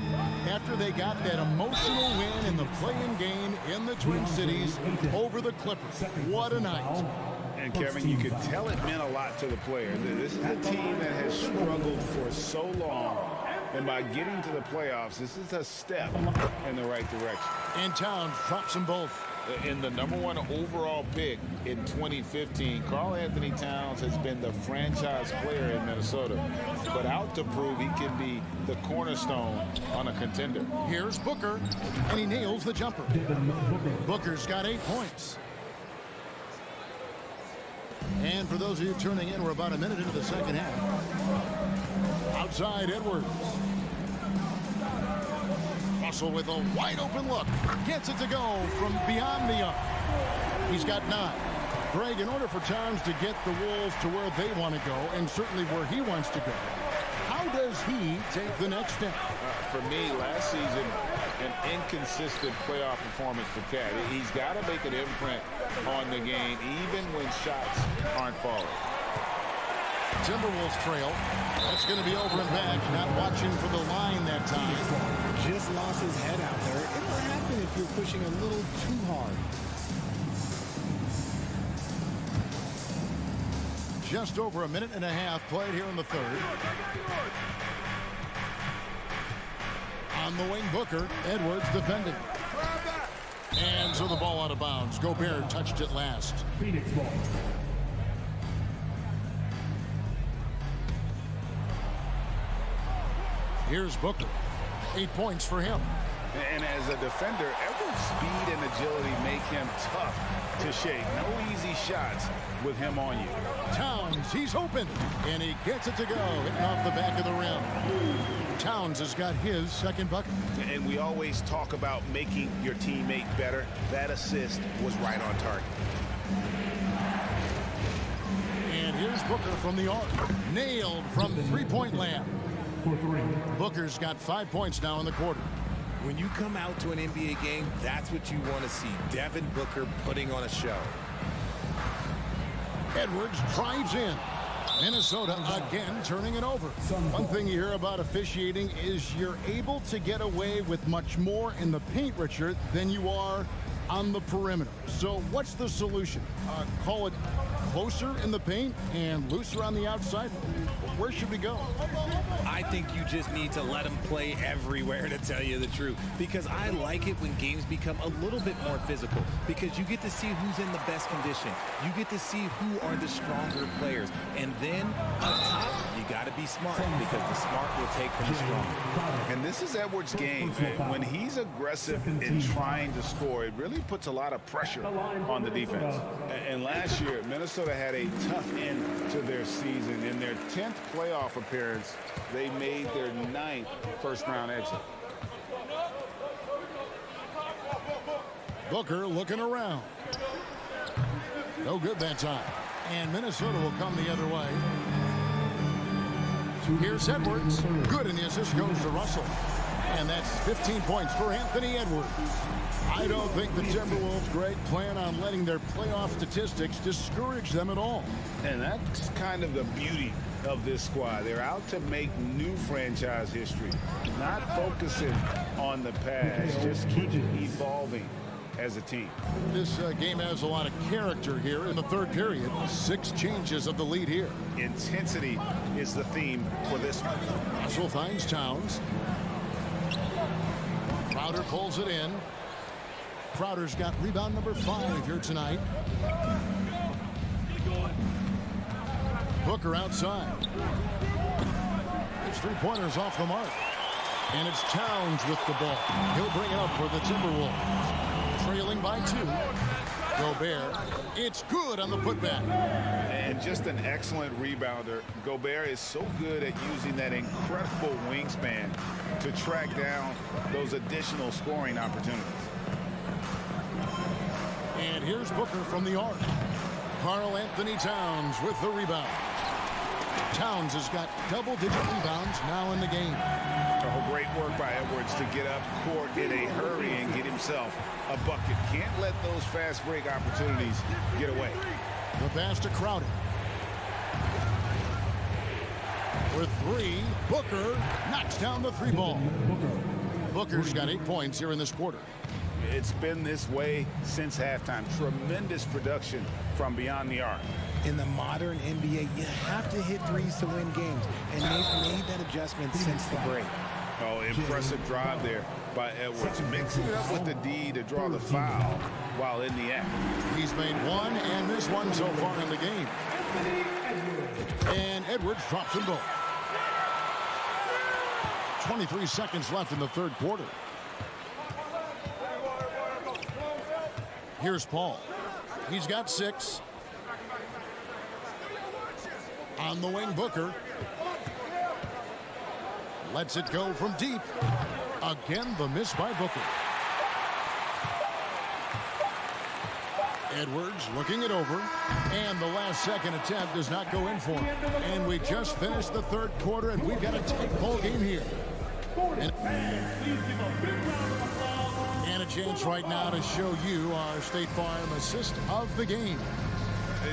after they got that emotional win in the play-in game in the Twin Cities over the Clippers. What a night. And Kevin, you could tell it meant a lot to the player. This is a team that has struggled for so long. And by getting to the playoffs, this is a step in the right direction. And Towns drops them both. In the #1 overall pick in 2015, Karl Anthony Towns has been the franchise player in Minnesota, but out to prove he can be the cornerstone on a contender. Here's Booker, and he nails the jumper. Booker's got 8 points. And for those of you tuning in, we're about a minute into the second half. Outside Edwards. Russell with a wide open look. Gets it to go from beyond the arc. He's got 9. Greg, in order for Towns to get the Wolves to where they want to go, and certainly where he wants to go, how does he take the next step? For me, last season, an inconsistent playoff performance for Cat. He's got to make an imprint on the game, even when shots aren't falling. Timberwolves trail. That's going to be over and back. Not watching for the line that time. Just lost his head out there. It'll happen if you're pushing a little too hard. Just over a minute and a half played here in the third. On the wing, Booker. Edwards defending. And so the ball out of bounds. Gobert touched it last. Phoenix ball. Here's Booker. 8 points for him. And as a defender, Edwards' speed and agility make him tough to shake. No easy shots with him on you. Towns, he's open, and he gets it to go, hitting off the back of the rim. Towns has got his second bucket. And we always talk about making your teammate better. That assist was right on target. And here's Booker from the arc. Nailed from three-point land. Booker's got 5 points now in the quarter. When you come out to an NBA game, that's what you want to see. Devin Booker putting on a show. Edwards drives in. Minnesota again turning it over. One thing you hear about officiating is you're able to get away with much more in the paint, Richard, than you are on the perimeter. So what's the solution? Call it closer in the paint and looser on the outside? Where should we go? I think you just need to let them play everywhere, to tell you the truth, because I like it when games become a little bit more physical, because you get to see who's in the best condition. You get to see who are the stronger players. And then up top, you got to be smart, because the smart will take from the strong. And this is Edwards' game. When he's aggressive in trying to score, it really puts a lot of pressure on the defense. And last year, Minnesota had a tough end to their season. In their 10th playoff appearance, they made their 9th first-round exit. Booker looking around. No good that time. And Minnesota will come the other way. Here's Edwards. Good, and the assist goes to Russell. And that's 15 points for Anthony Edwards. I don't think the Timberwolves, Greg, plan on letting their playoff statistics discourage them at all. And that's kind of the beauty of this squad. They're out to make new franchise history, not focusing on the past, just keep evolving as a team. This game has a lot of character here in the third period. 6 changes of the lead here. Intensity is the theme for this one. Russell finds Towns. Crowder pulls it in. Crowder's got rebound number 5 here tonight. Booker outside. His three-pointers off the mark. And it's Towns with the ball. He'll bring it up for the Timberwolves. Trailing by 2. Gobert. It's good on the putback. And just an excellent rebounder. Gobert is so good at using that incredible wingspan to track down those additional scoring opportunities. And here's Booker from the arc. Karl Anthony Towns with the rebound. Towns has got double-digit rebounds now in the game. Oh, great work by Edwards to get up court in a hurry and get himself a bucket. Can't let those fast break opportunities get away. The pass to Crowder. For 3, Booker knocks down the 3 ball. Booker's got 8 points here in this quarter. It's been this way since halftime. Tremendous production from beyond the arc. In the modern NBA, you have to hit threes to win games, and they've made that adjustment since the break. Oh, impressive drive there by Edwards. Mixing it up with the D to draw the foul while in the act. He's made 1 and missed 1 so far in the game. And Edwards drops them both. 23 seconds left in the third quarter. Here's Paul. He's got 6. On the wing, Booker. Lets it go from deep. Again, the miss by Booker. Edwards looking it over. And the last second attempt does not go in for him. And we just finished the third quarter, and we've got a tight ball game here. And a chance right now to show you our State Farm assist of the game.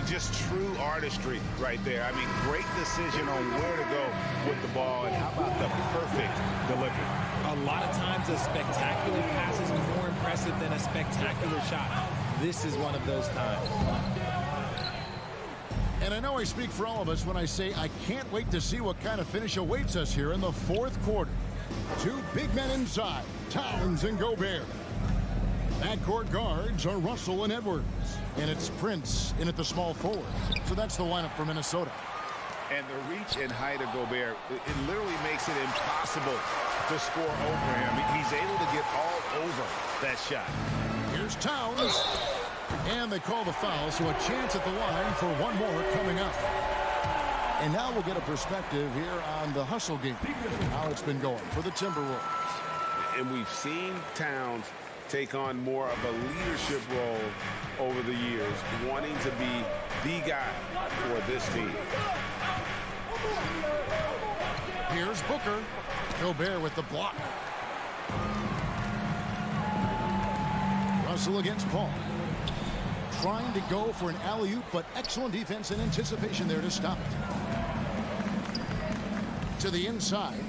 Just true artistry right there. I mean, great decision on where to go with the ball, and how about the perfect delivery. A lot of times a spectacular pass is more impressive than a spectacular shot. This is one of those times. And I know I speak for all of us when I say I can't wait to see what kind of finish awaits us here in the fourth quarter. 2 big men inside, Towns and Gobert. Backcourt guards are Russell and Edwards. And it's Prince in at the small forward. So that's the lineup for Minnesota. And the reach and height of Gobert, it literally makes it impossible to score over him. He's able to get all over that shot. Here's Towns. And they call the foul, so a chance at the line for one more coming up. And now we'll get a perspective here on the hustle game, how it's been going for the Timberwolves. And we've seen Towns take on more of a leadership role over the years, wanting to be the guy for this team. Here's Booker. Gobert with the block. Russell against Paul. Trying to go for an alley-oop, but excellent defense and anticipation there to stop it. To the inside.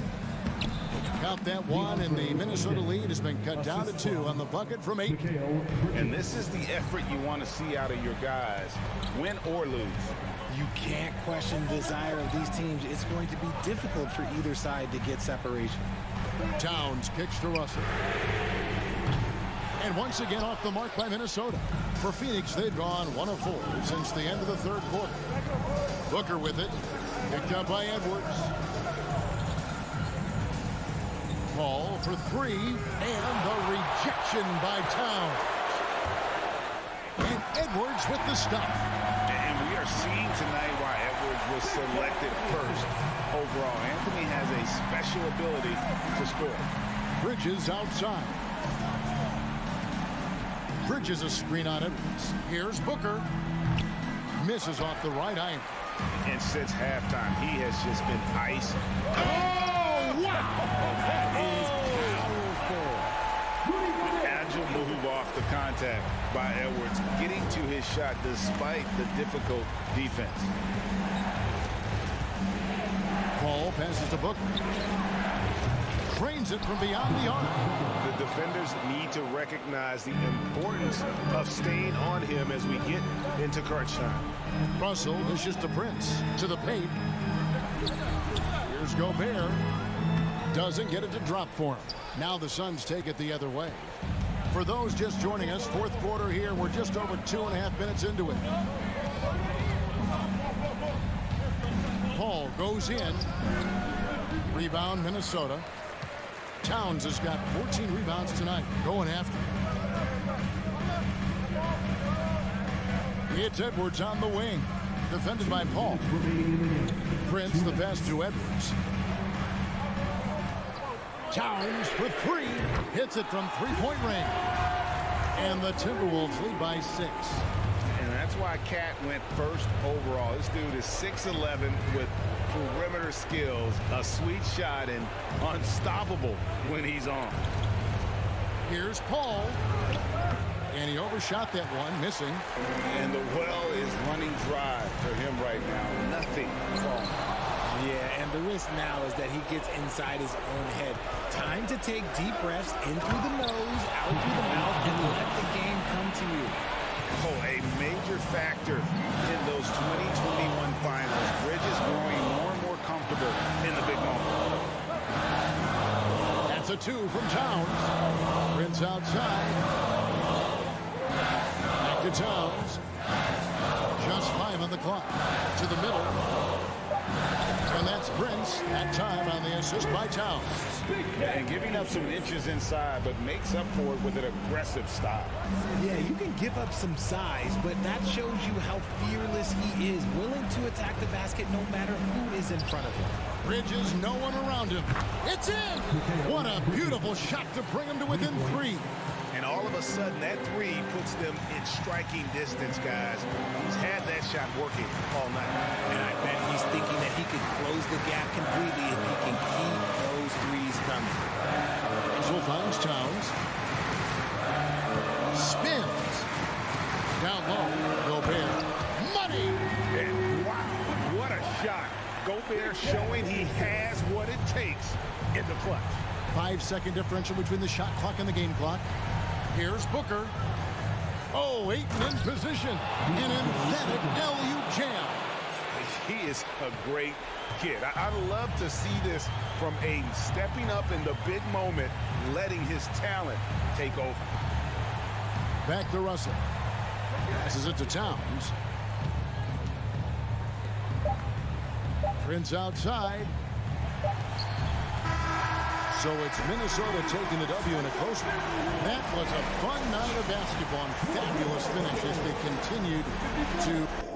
Count that one, and the Minnesota lead has been cut down to 2 on the bucket from 8. And this is the effort you want to see out of your guys, win or lose. You can't question the desire of these teams. It's going to be difficult for either side to get separation. Towns kicks to Russell. And once again off the mark by Minnesota. For Phoenix, they've gone 1 of 4 since the end of the third quarter. Booker with it. Picked up by Edwards. Paul for 3. And the rejection by Towns. And Edwards with the stop. And we are seeing tonight why Edwards was selected first overall. Anthony has a special ability to score. Bridges outside. Bridges a screen on Edwards. Here's Booker. Misses off the right iron. And since halftime, he has just been ice. Oh, wow! That is powerful. Agile move off the contact by Edwards, getting to his shot despite the difficult defense. Paul passes to Booker. Cranes it from beyond the arc. The defenders need to recognize the importance of staying on him as we get into crunch time. Russell dishes to Prince. To the paint. Here's Gobert. Doesn't get it to drop for him. Now the Suns take it the other way. For those just joining us, fourth quarter here. We're just over 2.5 minutes into it. Paul goes in. Rebound, Minnesota. Towns has got 14 rebounds tonight. Going after. It's Edwards on the wing. Defended by Paul. Prince the pass to Edwards. Towns for 3. Hits it from three-point range. And the Timberwolves lead by 6. And that's why Cat went first overall. This dude is 6'11" with perimeter skills, a sweet shot, and unstoppable when he's on. Here's Paul. And he overshot that one, missing. And the well is running dry for him right now. Nothing falling. Yeah, and the risk now is that he gets inside his own head. Time to take deep breaths in through the nose, out through the mouth, and let the game come to you. Oh, a major factor in those 2021 finals. Bridges growing more and more comfortable in the big moment. That's a 2 from Towns. Prince outside. Back to Towns. Just 5 on the clock. To the middle. And that's Prince at time on the assist by Towns. And giving up some inches inside, but makes up for it with an aggressive style. Yeah, you can give up some size, but that shows you how fearless he is, willing to attack the basket no matter who is in front of him. Bridges, no one around him. It's in! What a beautiful shot to bring him to within 3. And all of a sudden, that 3 puts them in striking distance, guys. He's had that shot working all night. And I bet he's thinking that he could close the gap completely if he can keep those threes coming. Russell finds Towns. Spins. Down low. Gobert. Money! And wow, what a shot. Gobert showing he has what it takes in the clutch. 5-second differential between the shot clock and the game clock. Here's Booker. Oh, Ayton in position. An emphatic LU jam. He is a great kid. I love to see this from Ayton, stepping up in the big moment, letting his talent take over. Back to Russell. Passes it to Towns. Prince outside. So it's Minnesota taking the W in a close one. That was a fun night of basketball and fabulous finish as they continued to